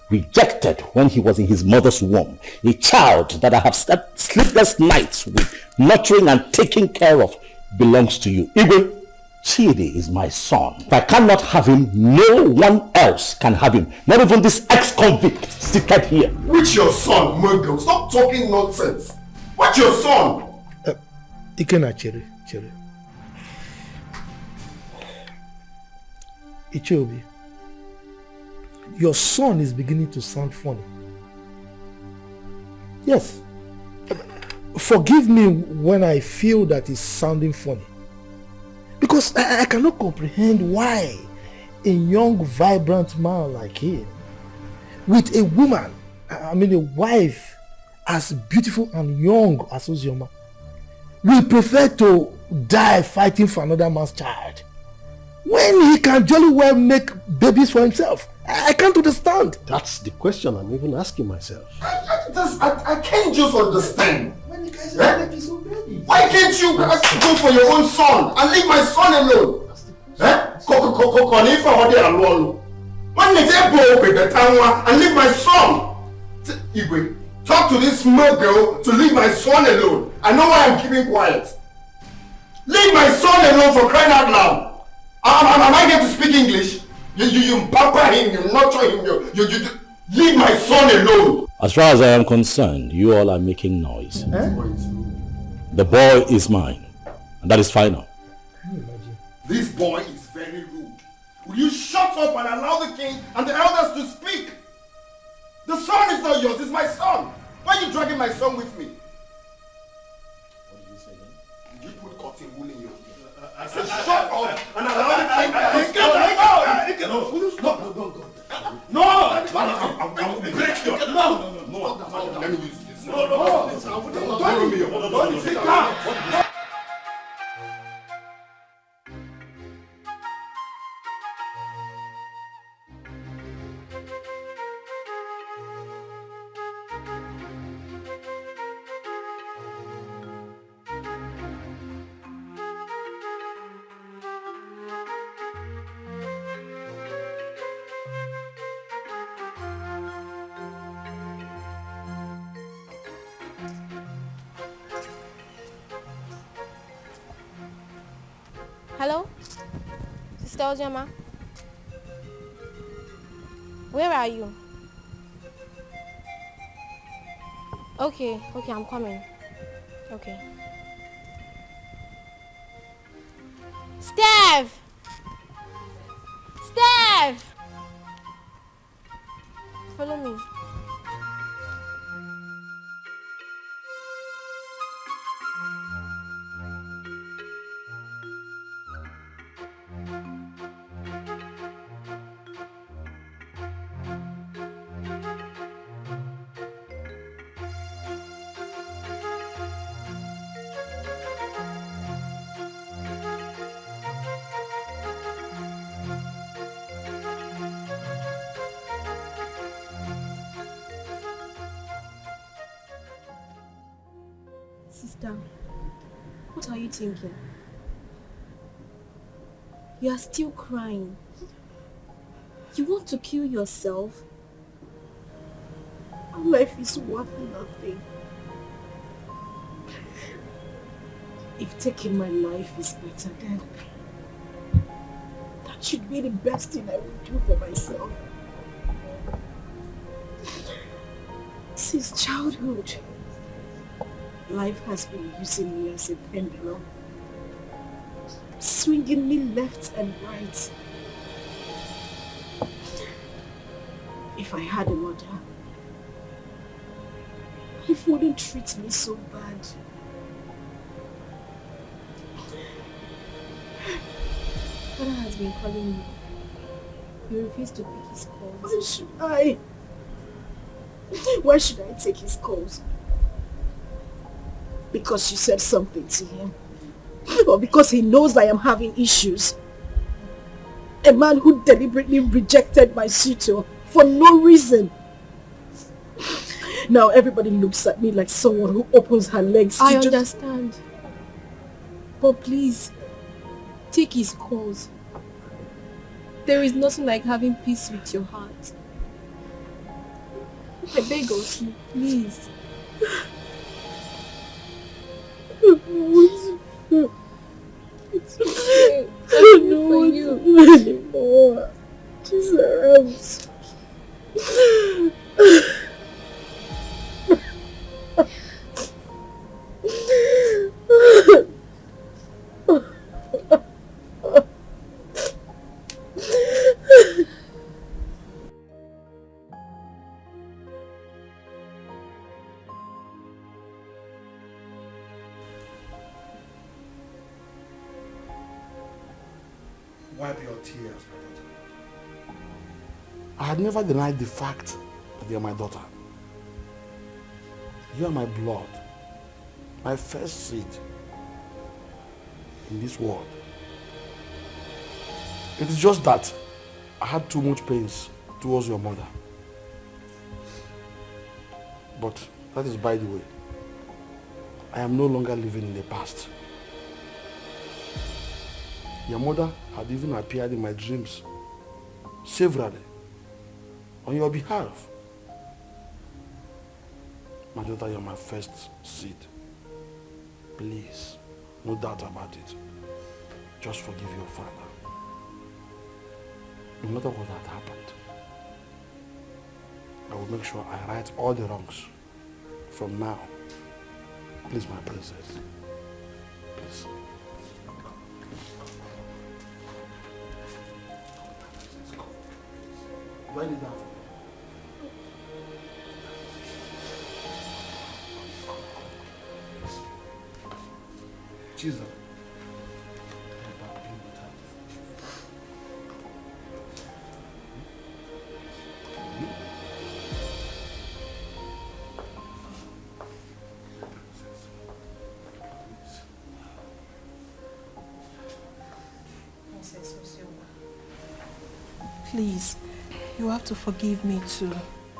rejected when he was in his mother's womb, a child that I have slept sleepless nights with, nurturing and taking care of, belongs to you. Igwe, Chidi is my son. If I cannot have him, no one else can have him. Not even this ex-convict seated here. Which your son, Murgo? Stop talking nonsense. What's your son? Ikena Chere. Ichobi, your son is beginning to sound funny. Yes. Forgive me when I feel that it's sounding funny. Because I cannot comprehend why a young, vibrant man like him, with a woman, a wife as beautiful and young as Ozioma, will prefer to die fighting for another man's child when he can jolly well make babies for himself. I can't understand. That's the question I'm even asking myself. I can't just understand. When you guys are making so baby, why can't you go for your own son and leave my son alone? When they go with the town and leave my son. Igwe, talk to this small girl to leave my son alone. I know why I'm keeping quiet. Leave my son alone, for crying out loud. Am I going to speak English? You pamper him, you nurture him, you leave my son alone. As far as I am concerned, you all are making noise. The boy is mine, and that is final. This boy is very rude. Will you shut up and allow the king and the elders to speak? The son is not yours, it's my son. Why are you dragging my son with me? What did you say then? Did you put cotton wool in your ear? I said shut up and allow the king to speak. No! I will break your... No! Let me use this. No! Don't sit down! Hello? Sister Ozioma? Where are you? Okay, I'm coming. Okay. Steph! Steph! Follow me. Sister, what are you thinking? You are still crying. You want to kill yourself? Our life is worth nothing. If taking my life is better, then that should be the best thing I would do for myself. Since childhood, life has been using me as a pendulum, swinging me left and right. If I had a mother, life wouldn't treat me so bad. Father has been calling you. You refuse to pick his calls. Why should I? Why should I take his calls? Because you said something to him? Or because he knows I am having issues? A man who deliberately rejected my suitor for no reason. Now everybody looks at me like someone who opens her legs to I understand. But please, take his calls. There is nothing like having peace with your heart. I beg of you, please. It's okay. I don't want to do anymore. Jesus. Wipe your tears, my daughter. I had never denied the fact that you are my daughter. You are my blood, my first seed in this world. It is just that I had too much pains towards your mother. But that is by the way. I am no longer living in the past. Your mother had even appeared in my dreams severally on your behalf. My daughter, you are my first seed. Please, no doubt about it. Just forgive your father. No matter what had happened, I will make sure I right all the wrongs from now. Please, my princess. Please. Do I need that? Jesus. Please, you have to forgive me too.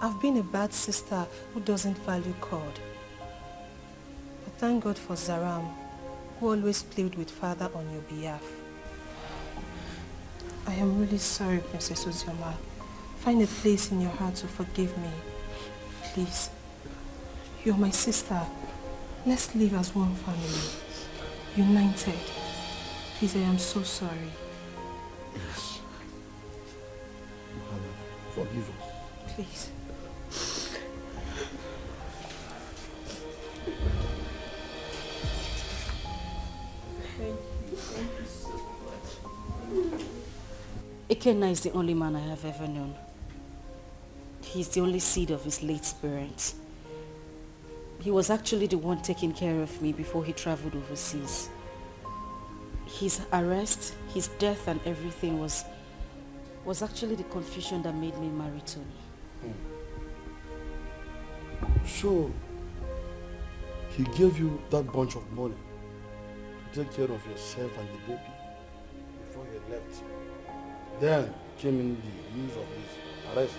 I've been a bad sister who doesn't value God. But thank God for Zaram, who always played with Father on your behalf. I am really sorry, Princess Ozioma. Find a place in your heart to forgive me. Please. You're my sister. Let's live as one family. United. Please, I am so sorry. Yes. Forgive us. Please. Thank you so much. Ikenna is the only man I have ever known. He's the only seed of his late parents. He was actually the one taking care of me before he traveled overseas. His arrest, his death and everything was actually the confusion that made me marry Tony. So, he gave you that bunch of money to take care of yourself and the baby before you left. Then came in the news of his arrest.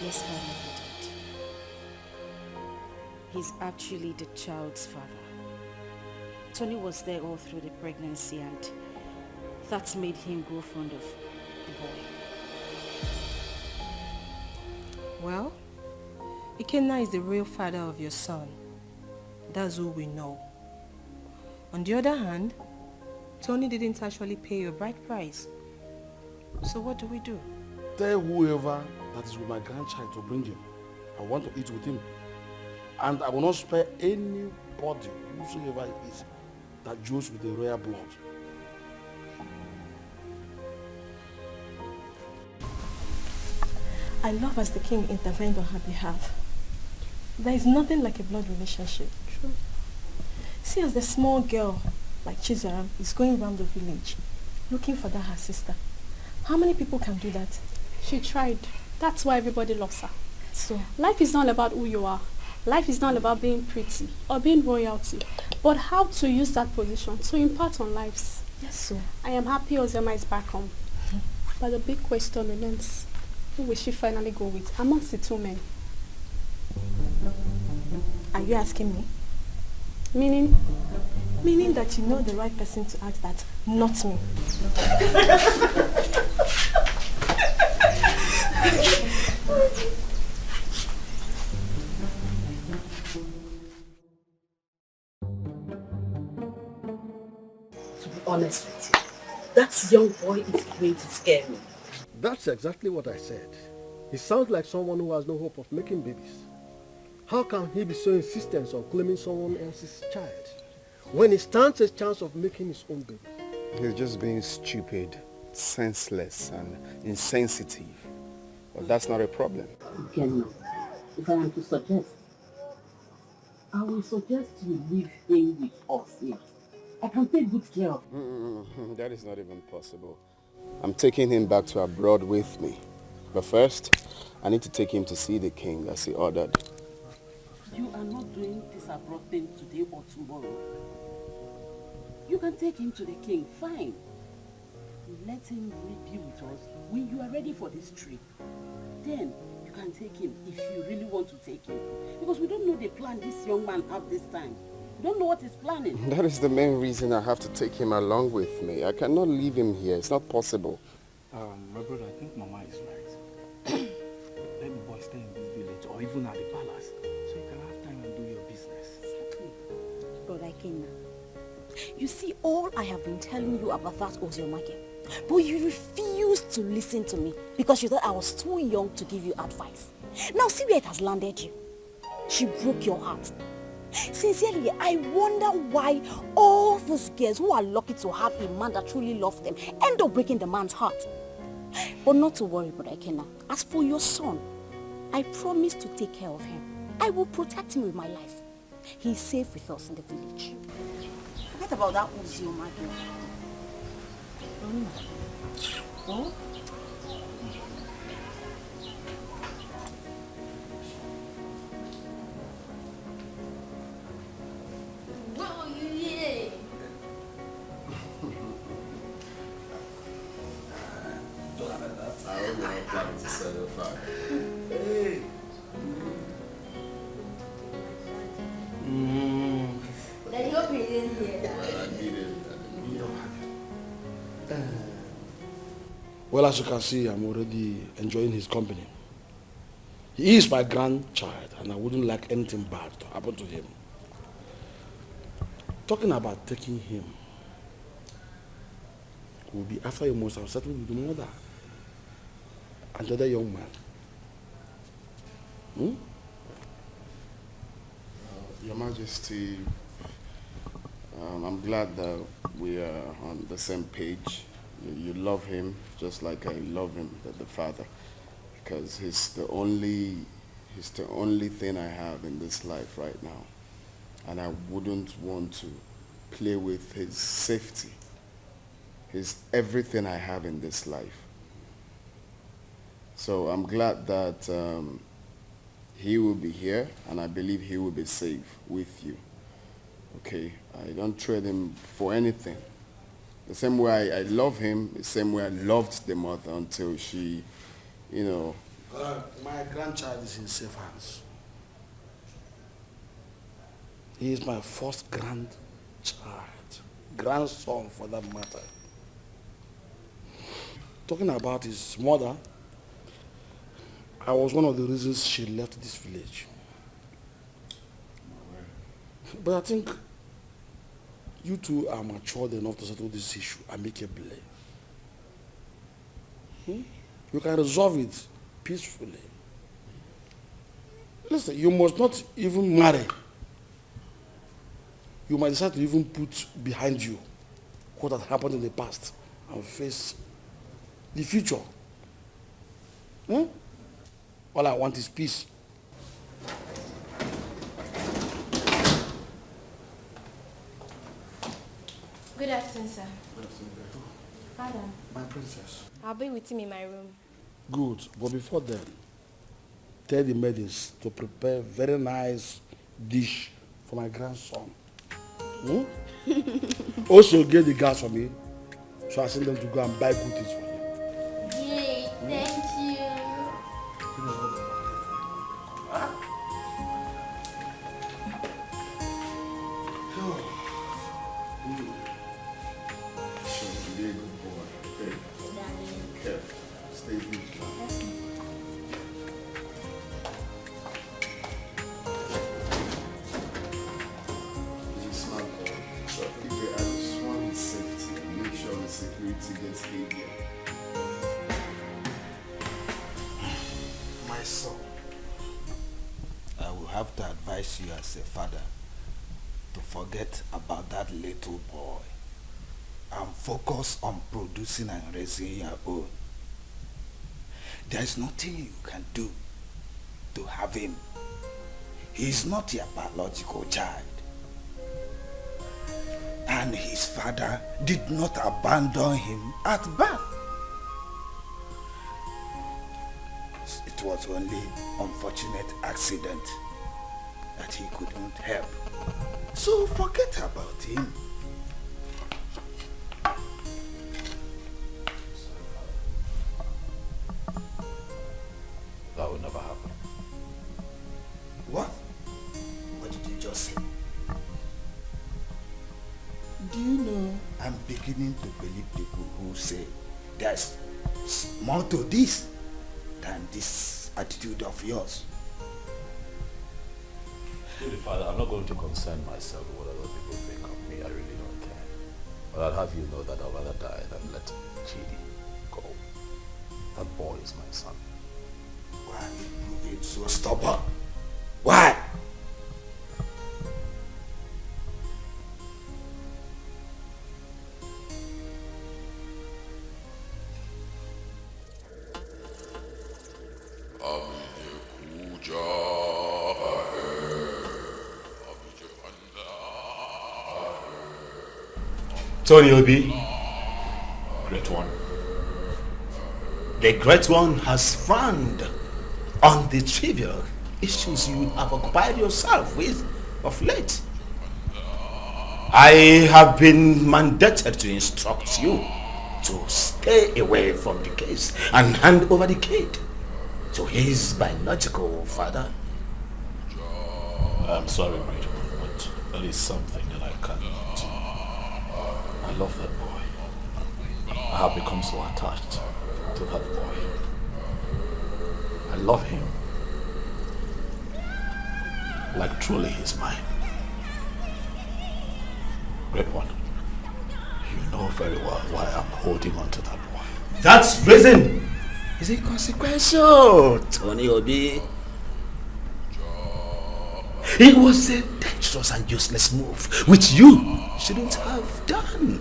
Yes, Father, he did. He's actually the child's father. Tony was there all through the pregnancy and that made him grow fond of the boy. Well, Ikenna is the real father of your son. That's all we know. On the other hand, Tony didn't actually pay your bride price. So what do we do? Tell whoever that is with my grandchild to bring him. I want to eat with him. And I will not spare anybody, whosoever it is, that joins with the royal blood. I love as the king intervened on her behalf. There is nothing like a blood relationship. True. See, as the small girl, like Chizaram, is going around the village, looking for her sister. How many people can do that? She tried. That's why everybody loves her. So, life is not about who you are. Life is not about being pretty or being royalty, but how to use that position to impart on lives. Yes, so. I am happy Ozioma is back home. But the big question remains, who will she finally go with amongst the two men? Are you asking me? Meaning? Meaning that you know the right person to ask that, not me. To be honest with you, that young boy is going to scare me. That's exactly what I said. He sounds like someone who has no hope of making babies. How can he be so insistent on claiming someone else's child when he stands a chance of making his own baby? He's just being stupid, senseless and insensitive. But that's not a problem. Again, if I am to suggest, I will suggest you leave him with us here. I can take good care of him. That is not even possible. I'm taking him back to abroad with me. But first, I need to take him to see the king as he ordered. You are not doing this abroad thing today or tomorrow. You can take him to the king, fine. Let him be with us when you are ready for this trip. Then you can take him if you really want to take him. Because we don't know the plan this young man have this time. We don't know what he's planning. That is the main reason I have to take him along with me. I cannot leave him here. It's not possible. My brother, I think Mama is right. Let the boy stay in this village or even at the palace so you can have time and do your business. Brother Ikenna, you see, all I have been telling you about that Ozioma girl, but you refused to listen to me because you thought I was too young to give you advice. Now see where it has landed you. She broke your heart. Sincerely, I wonder why all those girls who are lucky to have a man that truly loves them end up breaking the man's heart. But not to worry, Brother Ekena. As for your son, I promise to take care of him. I will protect him with my life. He's safe with us in the village. Forget about that Ozioma girl. Oh? Bro, you here? I hope you're not planning to set a fire. Hey. Daddy, hope he didn't hear that. Well, I need it. Well, as you can see, I'm already enjoying his company. He is my grandchild, and I wouldn't like anything bad to happen to him. Talking about taking him will be after you must have settled with the mother and the other young man. Your Majesty, I'm glad that we are on the same page. You love him just like I love him, the father, because he's the only thing I have in this life right now, and I wouldn't want to play with his safety. He's everything I have in this life. So I'm glad that he will be here, and I believe he will be safe with you. Okay, I don't trade him for anything. The same way I love him, the same way I loved the mother until she, My grandchild is in safe hands. He is my first grandson for that matter. Talking about his mother, I was one of the reasons she left this village. But I think you two are matured enough to settle this issue amicably. You can resolve it peacefully. Listen, you must not even marry. You might decide to even put behind you what had happened in the past and face the future. All I want is peace. Good afternoon, sir. Madam. My princess. I'll be with him in my room. Good, but before then, tell the maidens to prepare very nice dish for my grandson. Also get the gas for me, so I send them to go and buy good things for you. Yay, thank you. Sure, be a good boy. Okay. Careful. Stay vigilant. He's a smart boy. So if I just want his safety, make sure the security gets heavier. My son, I will have to advise you as a father to forget about that little boy and focus on producing and raising your own. There is nothing you can do to have him. He is not your biological child. And his father did not abandon him at birth. It was only unfortunate accident that he couldn't help. So forget about him. That will never happen. What? What did you just say? Do you know I'm beginning to believe people who say there's more to this than this attitude of yours? Really, Father, I'm not going to concern myself with what other people think of me. I really don't care. But I'll have you know that I'd rather die than let Chidi go. That boy is my son. Why are you moving so stubborn? Why? Tony Obi, Great One. The Great One has frowned on the trivial issues you have occupied yourself with of late. I have been mandated to instruct you to stay away from the case and hand over the kid to his biological father. I'm sorry, Great One, but there is something that I cannot do. I love that boy. I have become so attached to that boy. I love him. Like truly he's mine. Great One, you know very well why I'm holding on to that boy. That reason is inconsequential, Tony Obi. It was a dangerous and useless move, which you shouldn't have done.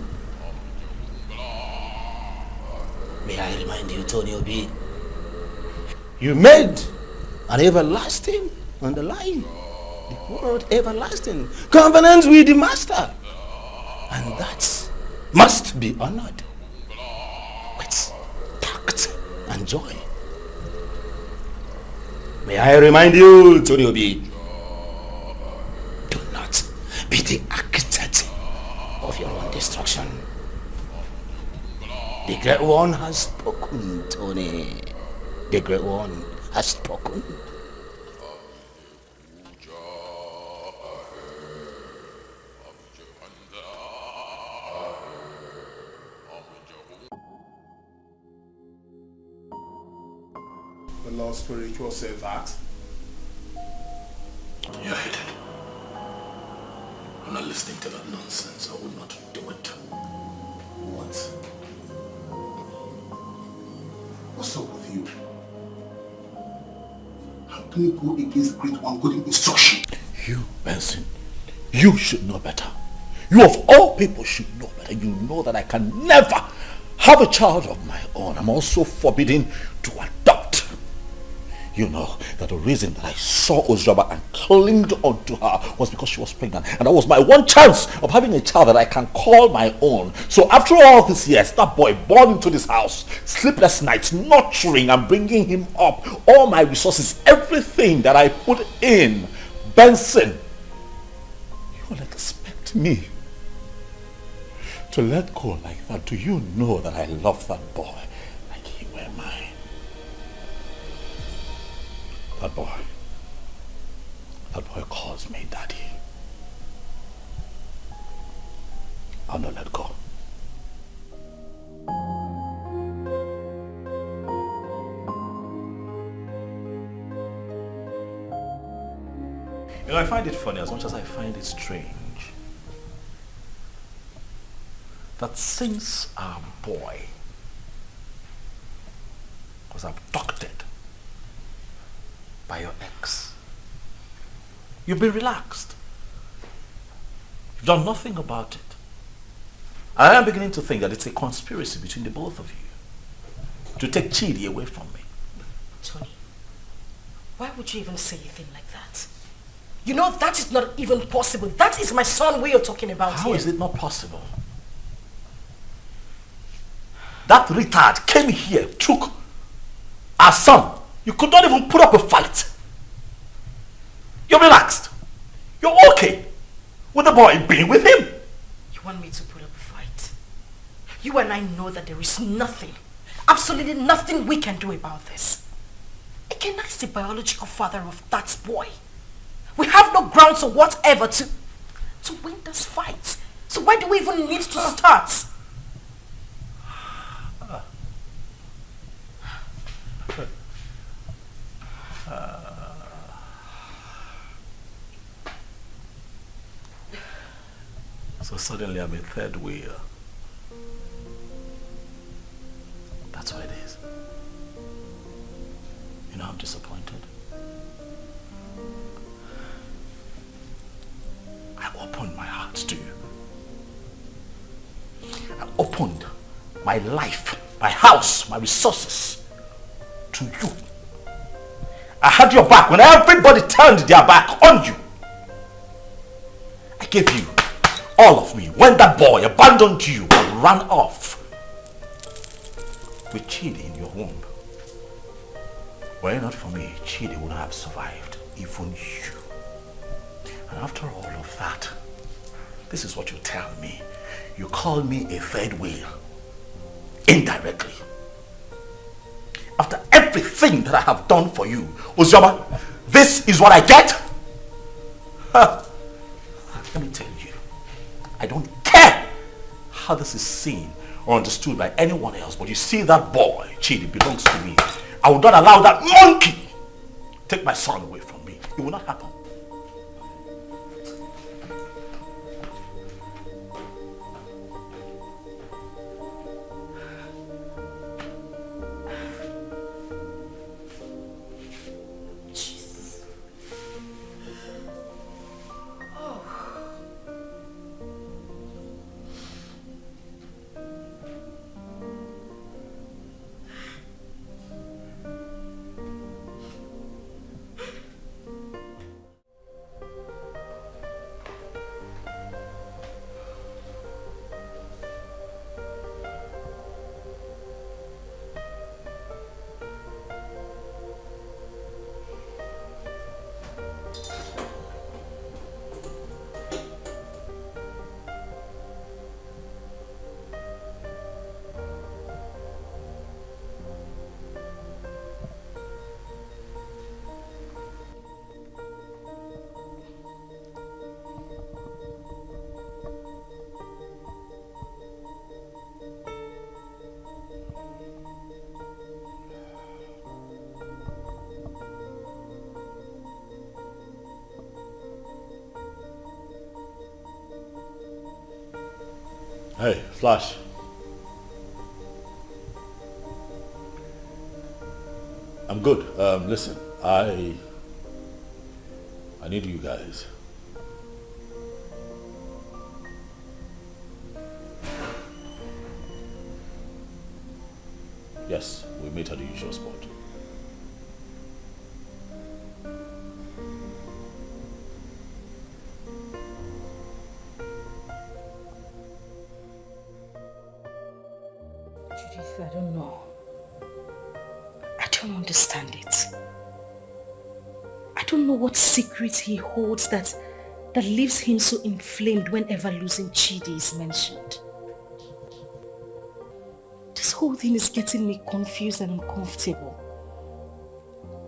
May I remind you, Tony Obi, you made an everlasting underlying, the word everlasting, covenant with the master. And that must be honored with tact and joy. May I remind you, Tony Obi, do not be the architect of your own destruction. The Great One has spoken, Tony. The Great One has spoken. The Lord Spiritual said that. You're headed. I'm not listening to that nonsense. I will not do it. What? What's up with you? How can you go against Great One good instruction? You, Benson, you should know better. You of all people should know better. You know that I can never have a child of my own. I'm also forbidden to adopt. You know that the reason that I saw Ozioma and clinged onto her was because she was pregnant. And that was my one chance of having a child that I can call my own. So after all these years, that boy born into this house, sleepless nights, nurturing and bringing him up, all my resources, everything that I put in, Benson, you will expect me to let go like that? Do you know that I love that boy like he were mine? That boy calls me daddy. I'll not let go. You know, I find it funny as much as I find it strange that since our boy was abducted by your ex, you've been relaxed. You've done nothing about it. I am beginning to think that it's a conspiracy between the both of you to take Chidi away from me. Tony, why would you even say a thing like that? You know that is not even possible. That is my son we are talking about How here. is it not possible? That retard came here, took our son. You could not even put up a fight. You're relaxed. You're okay with the boy being with him. You want me to put up a fight? You and I know that there is nothing, absolutely nothing we can do about this. Against the biological father of that boy. We have no grounds or whatever to win this fight. So why do we even need to start? So suddenly I'm a third wheel. That's what it is. You know, I'm disappointed. I opened my heart to you. I opened my life, my house, my resources to you. I had your back when everybody turned their back on you. I gave you all of me, when that boy abandoned you and ran off with Chidi in your womb. Were it not for me, Chidi would not have survived, even you. And after all of that, this is what you tell me. You call me a third wheel, indirectly. After everything that I have done for you, Ozioma, this is what I get? Huh. Let me tell you, I don't care how this is seen or understood by anyone else, but you see that boy, Chidi, belongs to me. I will not allow that monkey take my son away from me. It will not happen. Hey, Flash. I'm good. Listen, I need you guys. Yes, we meet at the usual spot. I don't know. I don't understand it. I don't know what secret he holds that leaves him so inflamed whenever losing Chidi is mentioned. This whole thing is getting me confused and uncomfortable.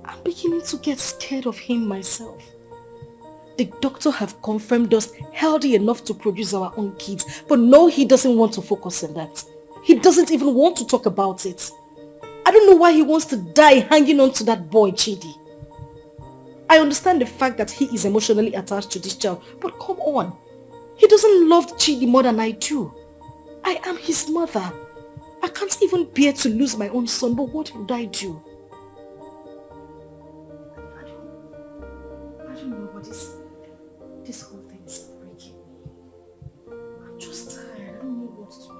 I'm beginning to get scared of him myself. The doctor have confirmed us healthy enough to produce our own kids, but no, he doesn't want to focus on that. He doesn't even want to talk about it. I don't know why he wants to die hanging on to that boy, Chidi. I understand the fact that he is emotionally attached to this child, but come on. He doesn't love Chidi more than I do. I am his mother. I can't even bear to lose my own son, but what would I do? I don't know, but this whole thing is breaking me. I'm just tired. I don't know what to do.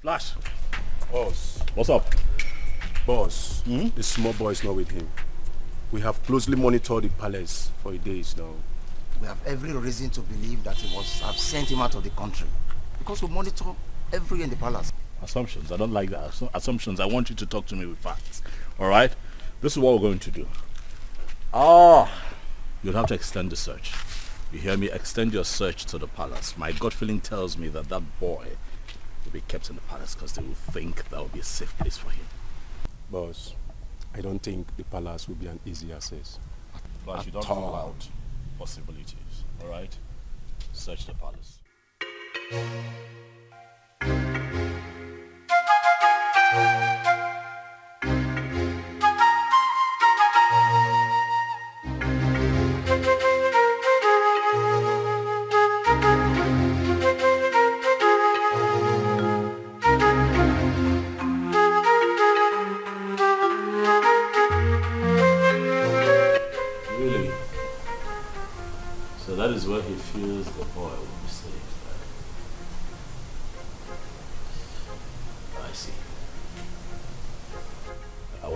Flash. Boss. What's up? Boss, the small boy is not with him. We have closely monitored the palace for days now. We have every reason to believe that he must have sent him out of the country. Because we monitor everywhere in the palace. Assumptions. I don't like that. Assumptions. I want you to talk to me with facts. Alright? This is what we're going to do. You'll have to extend the search. You hear me? Extend your search to the palace. My gut feeling tells me that that boy will be kept in the palace because they will think that will be a safe place for him. Boss, I don't think the palace will be an easy access. But you don't rule out possibilities. Alright? Search the palace.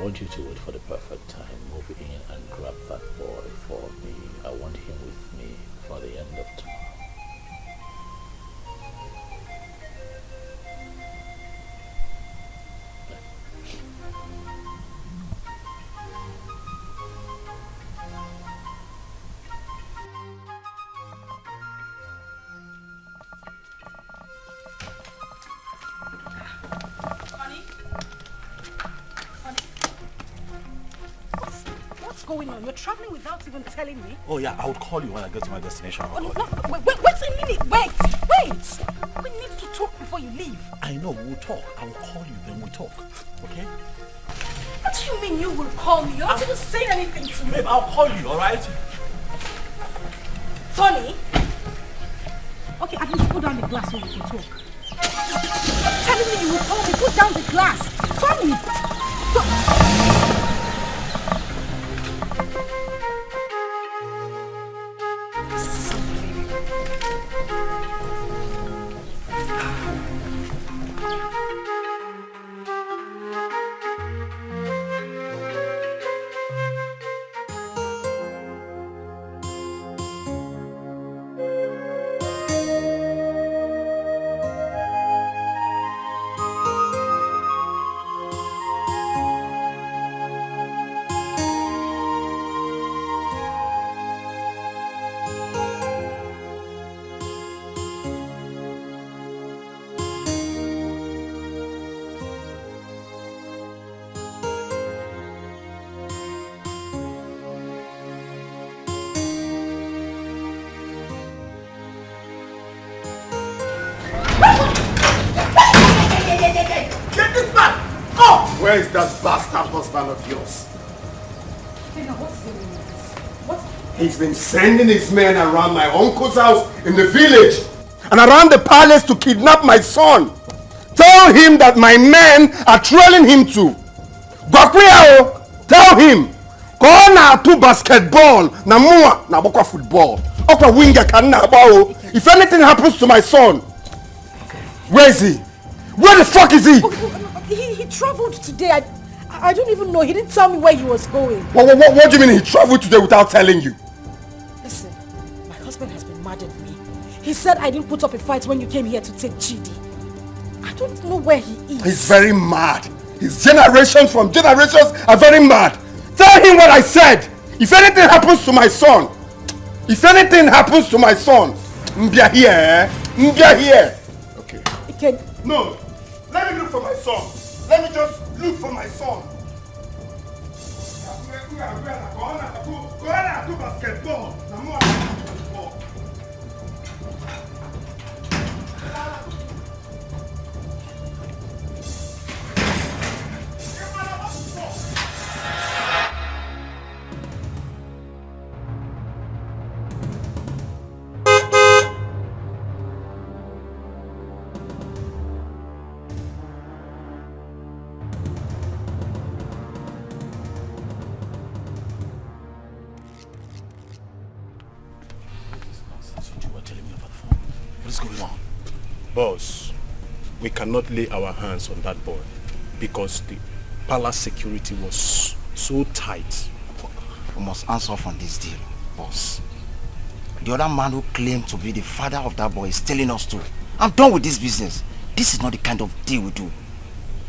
want you to wait for the perfect time. Move in and grab that boy for me. I want him with me for the end of tomorrow. Going on? You're traveling without even telling me? Oh yeah, I would call you when I get to my destination. Oh, no, wait a minute. Wait. We need to talk before you leave. I know, we'll talk. I will call you, then we'll talk. Okay? What do you mean you will call me? You're not even saying anything to me. Babe, I'll call you, alright? Tony? Okay, at least put down the glass so we can talk. Stop telling me you will call me. Put down the glass. Tony! Where is that bastard husband of yours? He's been sending his men around my uncle's house in the village and around the palace to kidnap my son. Tell him that my men are trailing him to. Gwakwiyao, tell him. Go na to basketball, na mua na bokwa football. Okwa winger kan na bao. If anything happens to my son, where is he? Where the fuck is he? He traveled today. I don't even know. He didn't tell me where he was going. What do you mean he traveled today without telling you? Listen, my husband has been mad at me. He said I didn't put up a fight when you came here to take Chidi. I don't know where he is. He's very mad. His generations from generations are very mad. Tell him what I said. If anything happens to my son, Mbia here, eh? Mbia here. Okay. No, let me look for my son. Let me just look for my son. Go on to basketball. Boss, we cannot lay our hands on that boy because the palace security was so tight. We must answer off on this deal, boss. The other man who claimed to be the father of that boy is telling us to. I'm done with this business. This is not the kind of deal we do.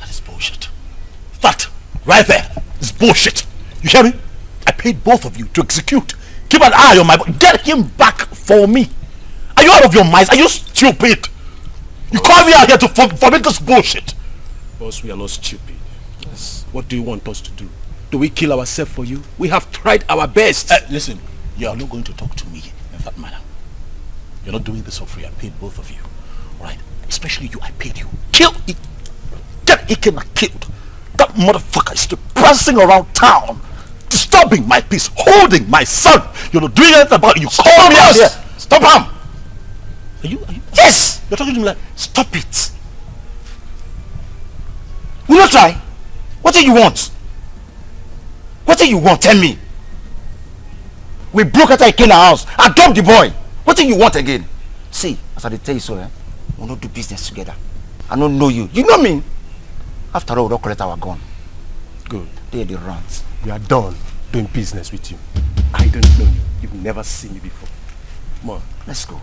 That is bullshit. That, right there, is bullshit. You hear me? I paid both of you to execute. Keep an eye on my boy. Get him back for me. Are you out of your minds? Are you stupid? You call me out here to forbid this bullshit. Boss, we are not stupid. Yes. What do you want us to do? Do we kill ourselves for you? We have tried our best. Listen, you are not going to talk to me in that manner. You're not doing this for free. I paid both of you. Alright? Especially you, I paid you. Kill it. Get Ikena killed. That motherfucker is still prancing around town, disturbing my peace, holding my son. You're not doing anything about it. You call me out here. Stop him. Are you? Yes! You're talking to me like, stop it. Will you try? What do you want? What do you want? Tell me. We broke out of Ikena house. I dumped the boy. What do you want again? See, as I tell you so, we'll not do business together. I don't know you. You know me. After all, we don't collect our gun. Good. They're the rats. We are done doing business with you. I don't know you. You've never seen me before. Come on. Let's go.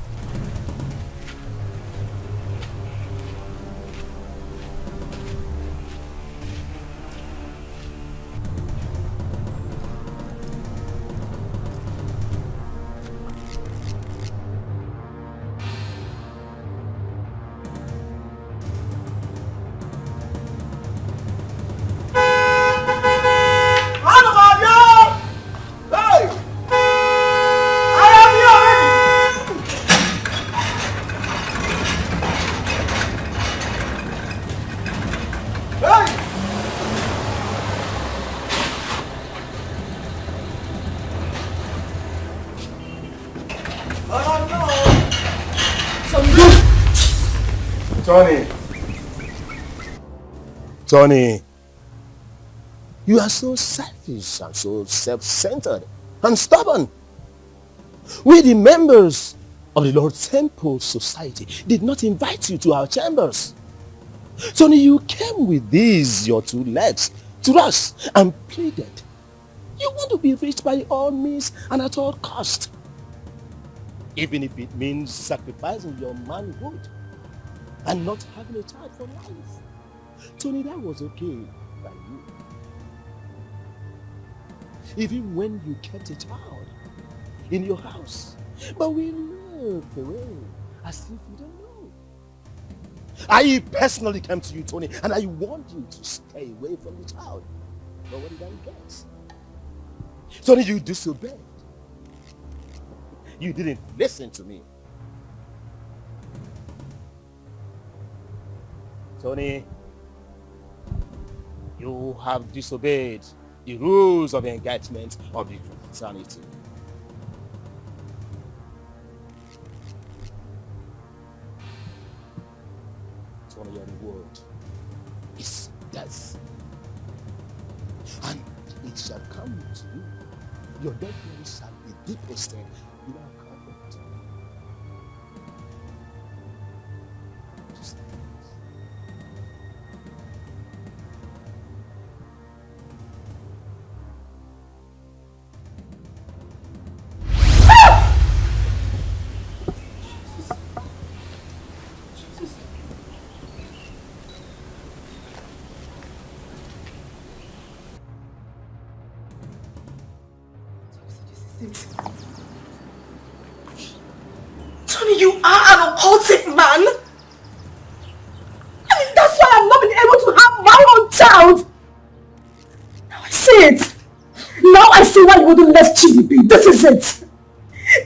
Tony, you are so selfish and so self-centered and stubborn. We, the members of the Lord Temple Society, did not invite you to our chambers. Tony, you came with these, your two legs, to us and pleaded. You want to be rich by all means and at all cost. Even if it means sacrificing your manhood and not having a child for life. Tony, that was okay by you. Even when you kept a child in your house. But we looked away as if you don't know. I personally came to you, Tony, and I warned you to stay away from the child. But what did I get? Tony, you disobeyed. You didn't listen to me. Tony, you have disobeyed the rules of engagement of the fraternity. Tony, your reward is death. And it shall come to you. Your dead body shall be deposited in our covenant. Tony, you are an occultic man. I mean, that's why I've not been able to have my own child. Now I see it. Now I see why you wouldn't let Chidi be. This is it.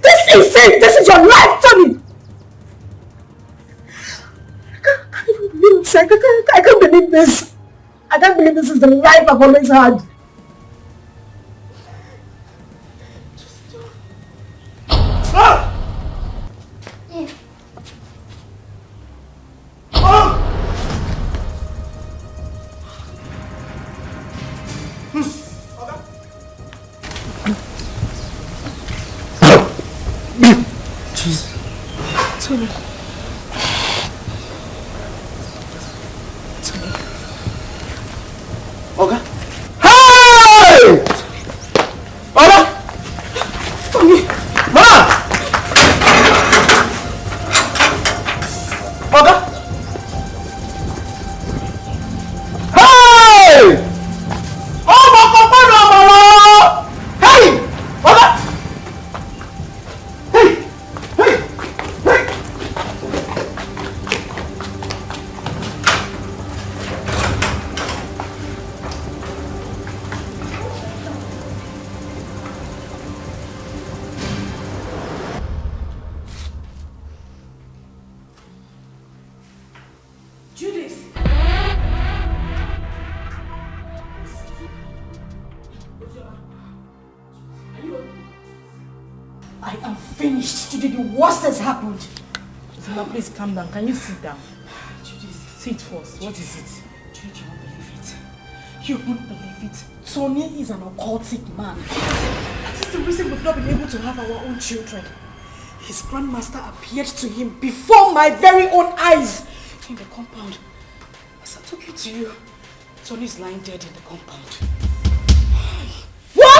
This is it. This is your life, Tony. I can't believe this. I can't believe this. I can't believe this is the life I've always had. Tony. Oga? Hey! Oga? Tony. Ma! Oga? Hey! Oh, Mama! Hey! Oga? I am finished. Today the worst has happened. Ozioma, please calm down. Can you sit down? Sit first. What is it? You won't believe it. You won't believe it. Tony is an occultic man. That is the reason we've not been able to have our own children. His grandmaster appeared to him before my very own eyes in the compound. As I'm talking to you, Tony is lying dead in the compound. What?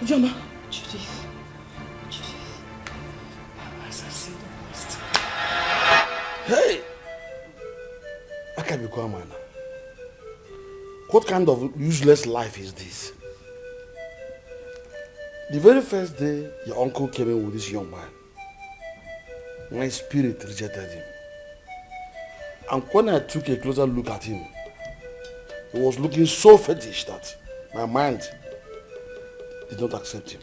Uzioma. Judith. As I see the worst. Hey! I can't be quiet, man. What kind of useless life is this? The very first day your uncle came in with this young man, my spirit rejected him. And when I took a closer look at him, he was looking so fetish that my mind did not accept him.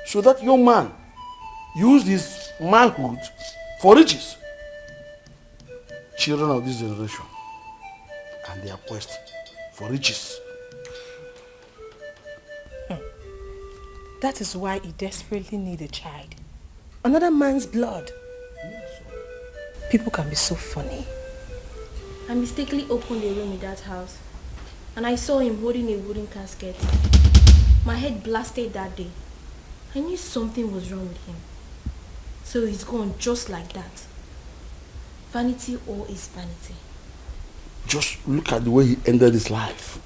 So that young man used his manhood for riches. Children of this generation and their quest for riches. That is why he desperately needs a child. Another man's blood. People can be so funny. I mistakenly opened a room in that house and I saw him holding a wooden casket. My head blasted that day. I knew something was wrong with him. So he's gone just like that. Vanity all is vanity. Just look at the way he ended his life.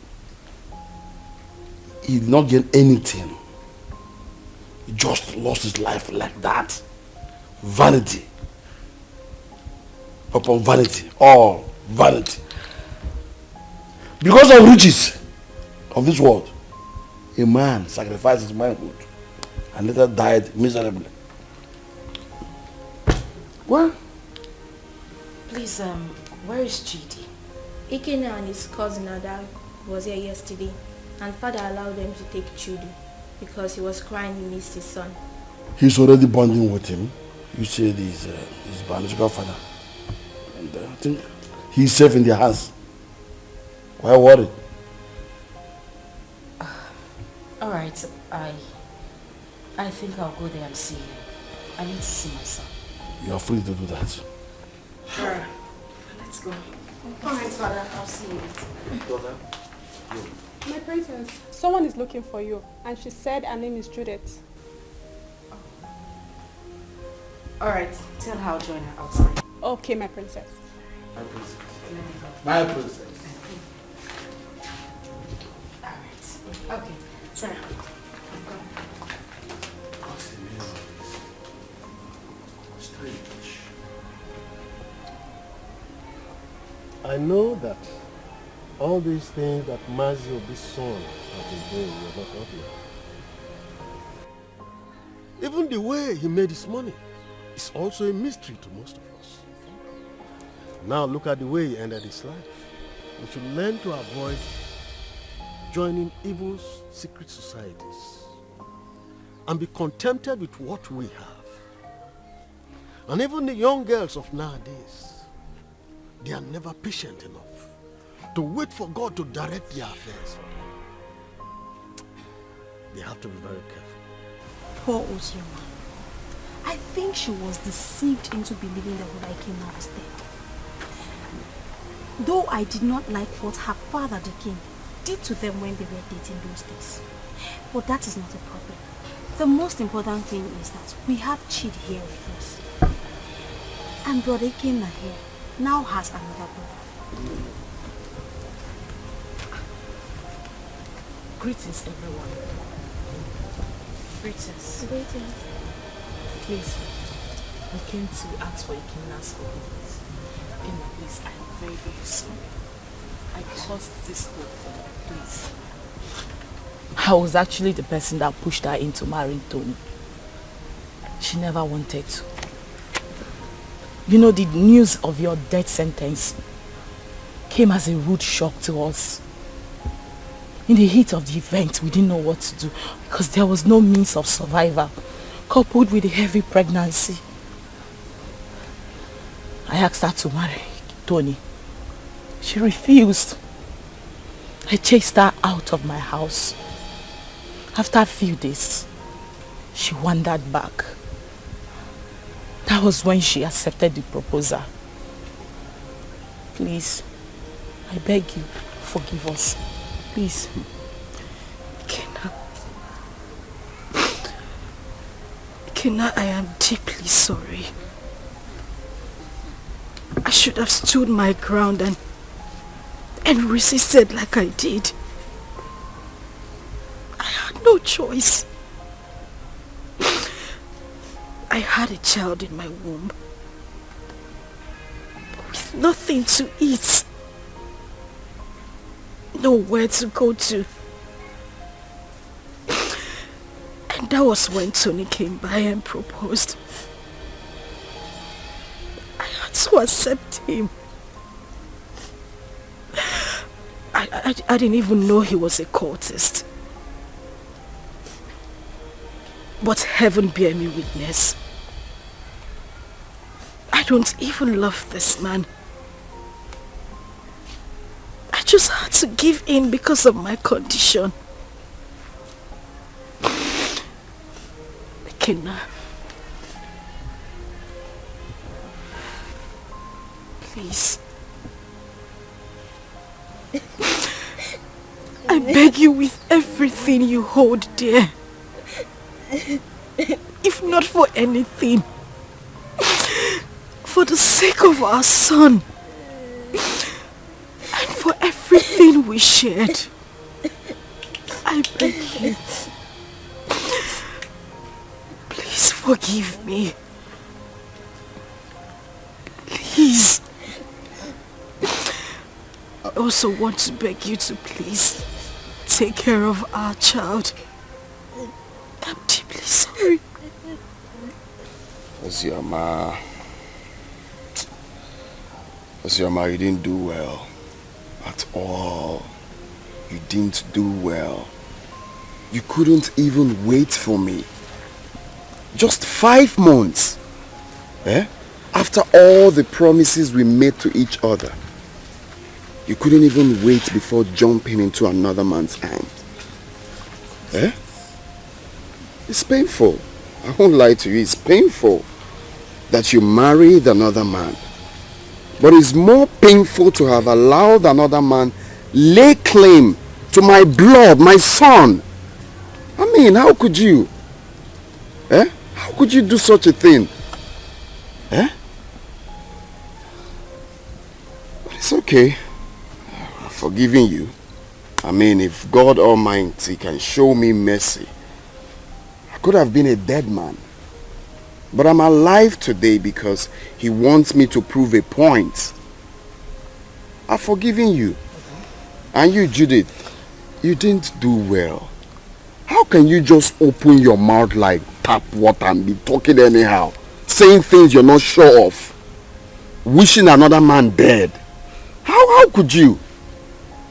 He did not gain anything. He just lost his life like that. Vanity upon vanity, all vanity. Because of riches of this world, a man sacrificed his manhood and later died miserably. What? Please, where is Chidi? Ikena and his cousin Ada was here yesterday and father allowed them to take Chidi because he was crying he missed his son. He's already bonding with him. You said he's his biological father. And I think he's safe in their hands. Why worry? Alright, I think I'll go there and see him. I need to see my son. You are free to do that. Sure. Let's go. Alright, father, I'll see you later. Daughter, My princess, someone is looking for you, and she said her name is Judith. Alright, tell her I'll join her outside. Okay, my princess. My princess. My princess. Alright. Okay, sorry. I know that all these things that Mazio, this son, have been doing, you're not happy. Even the way he made his money is also a mystery to most of us. Now look at the way he ended his life. We should learn to avoid joining evil secret societies and be contented with what we have. And even the young girls of nowadays, they are never patient enough to wait for God to direct their affairs for them. They have to be very careful. Poor Ozioma. I think she was deceived into believing that King was dead. Though I did not like what her father, the king, did to them when they were dating those days. But that is not a problem. The most important thing is that we have Chid here with us. And Brother Ikena here now has another brother. Greetings, everyone. Greetings. Greetings. Please, I came to ask for Ikena's forgiveness. Ikena, please, I am very, very sorry. I caused this whole thing, please. I was actually the person that pushed her into marrying Tony. She never wanted to. You know, the news of your death sentence came as a rude shock to us. In the heat of the event, we didn't know what to do because there was no means of survival, coupled with a heavy pregnancy. I asked her to marry Tony. She refused. I chased her out of my house. After a few days, she wandered back. That was when she accepted the proposal. Please, I beg you, forgive us. Please. Kina, I am deeply sorry. I should have stood my ground and resisted like I did. I had no choice. I had a child in my womb with nothing to eat, nowhere to go to. And that was when Tony came by and proposed. I had to accept him. I didn't even know he was a cultist. But heaven bear me witness. I don't even love this man. I just had to give in because of my condition. Kina, please. I beg you with everything you hold dear. If not for anything, for the sake of our son and for everything we shared, I beg you, please forgive me. Please. I also want to beg you to please take care of our child. I'm deeply sorry. Ozioma, you didn't do well. At all. You didn't do well. You couldn't even wait for me. Just 5 months. Eh? After all the promises we made to each other. You couldn't even wait before jumping into another man's arms. Eh? It's painful. I won't lie to you. It's painful that you married another man. But it's more painful to have allowed another man lay claim to my blood, my son. I mean, how could you? Eh? How could you do such a thing? Eh? But it's okay. I'm forgiving you. I mean, if God Almighty can show me mercy, I could have been a dead man. But I'm alive today because he wants me to prove a point. I've forgiven you. And you, Judith, you didn't do well. How can you just open your mouth like tap water and be talking anyhow? Saying things you're not sure of. Wishing another man dead. How could you?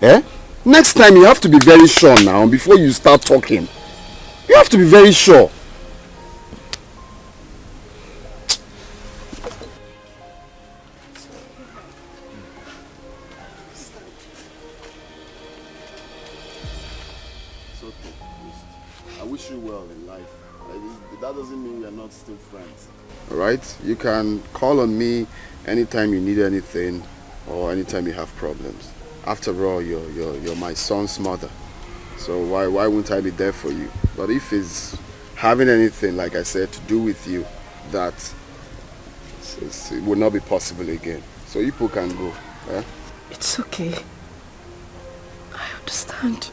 Eh? Next time you have to be very sure now before you start talking. You have to be very sure. It's okay. I wish you well in life. That doesn't mean we are not still friends. Alright? You can call on me anytime you need anything or anytime you have problems. After all, you're my son's mother. So why wouldn't I be there for you? But if it's having anything, like I said, to do with you, that it will not be possible again. So you people can go. Eh? It's okay. I understand.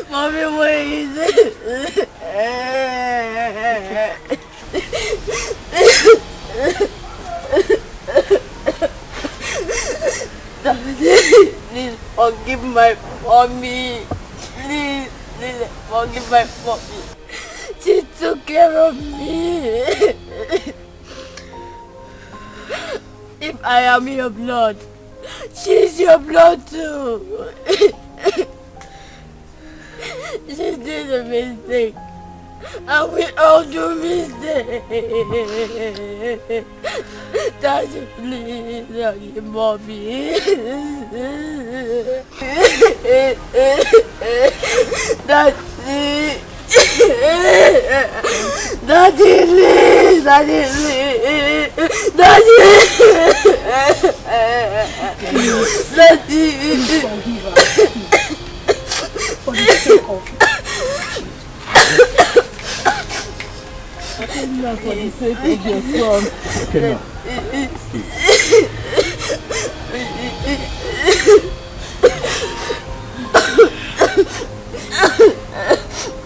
Mommy, where is it? Please forgive my mommy. Please forgive my mommy. She took care of me. If I am your blood, she's your blood too. She did a mistake. And we all do mistakes. Daddy, please forgive mommy. Daddy. Daddy, please. Daddy, please. Daddy. Daddy. For the sake of now for the sake of your son. Okay, now.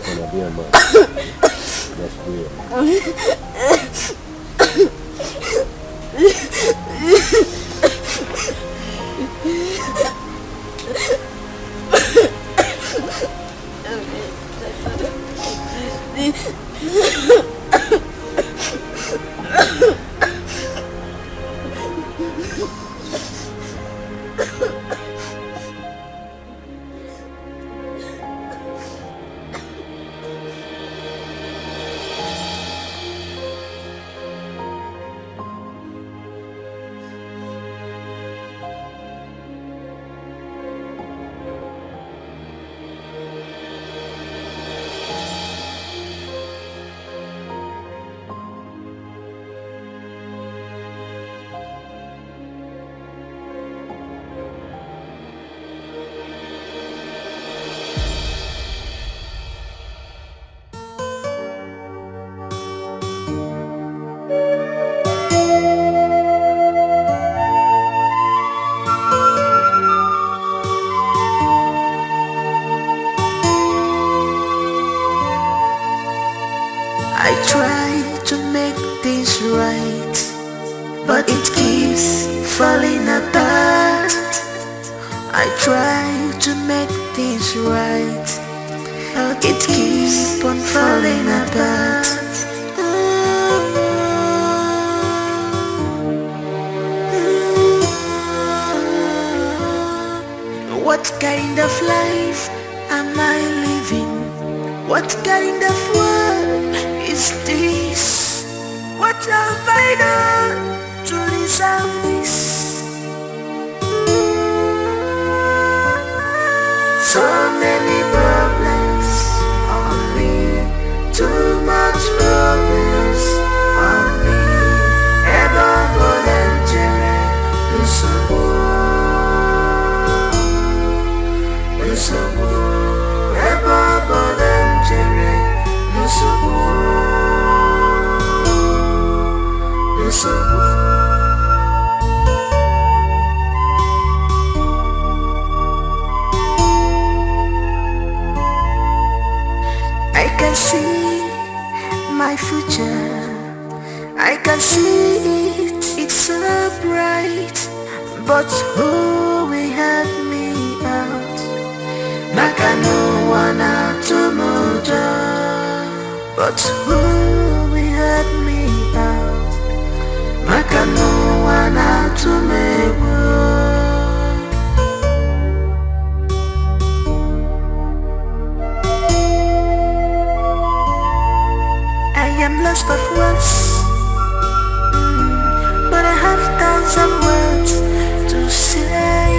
Gonna be a man. That's weird. I try to make things right, but it keeps falling apart. I try to make things right, but it keeps on falling apart. What kind of life am I living? What kind of world is this? What have I done to deserve this? So many problems on me, too much problems on me. Ever volunteer, ever volunteer, I can see my future, I can see it, it's so bright. But who will help me out? Maka no one out to mojo. But who will help me out? Maka no one out to me. I am lost of words, but I have thousand words to say.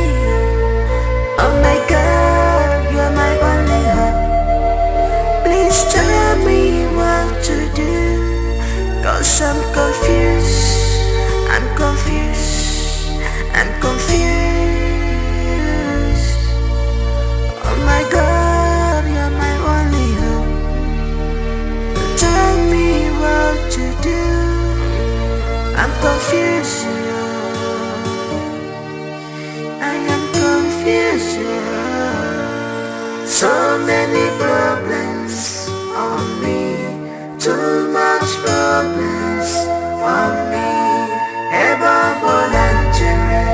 Oh my God, you're my only hope. Please tell me what to do, 'cause I'm confused, I'm confused, I'm confused. Oh my God, you're my only hope. Tell me what to do, I'm confused. I am confused. So many problems on me, too much problems on me. Ever volunteer,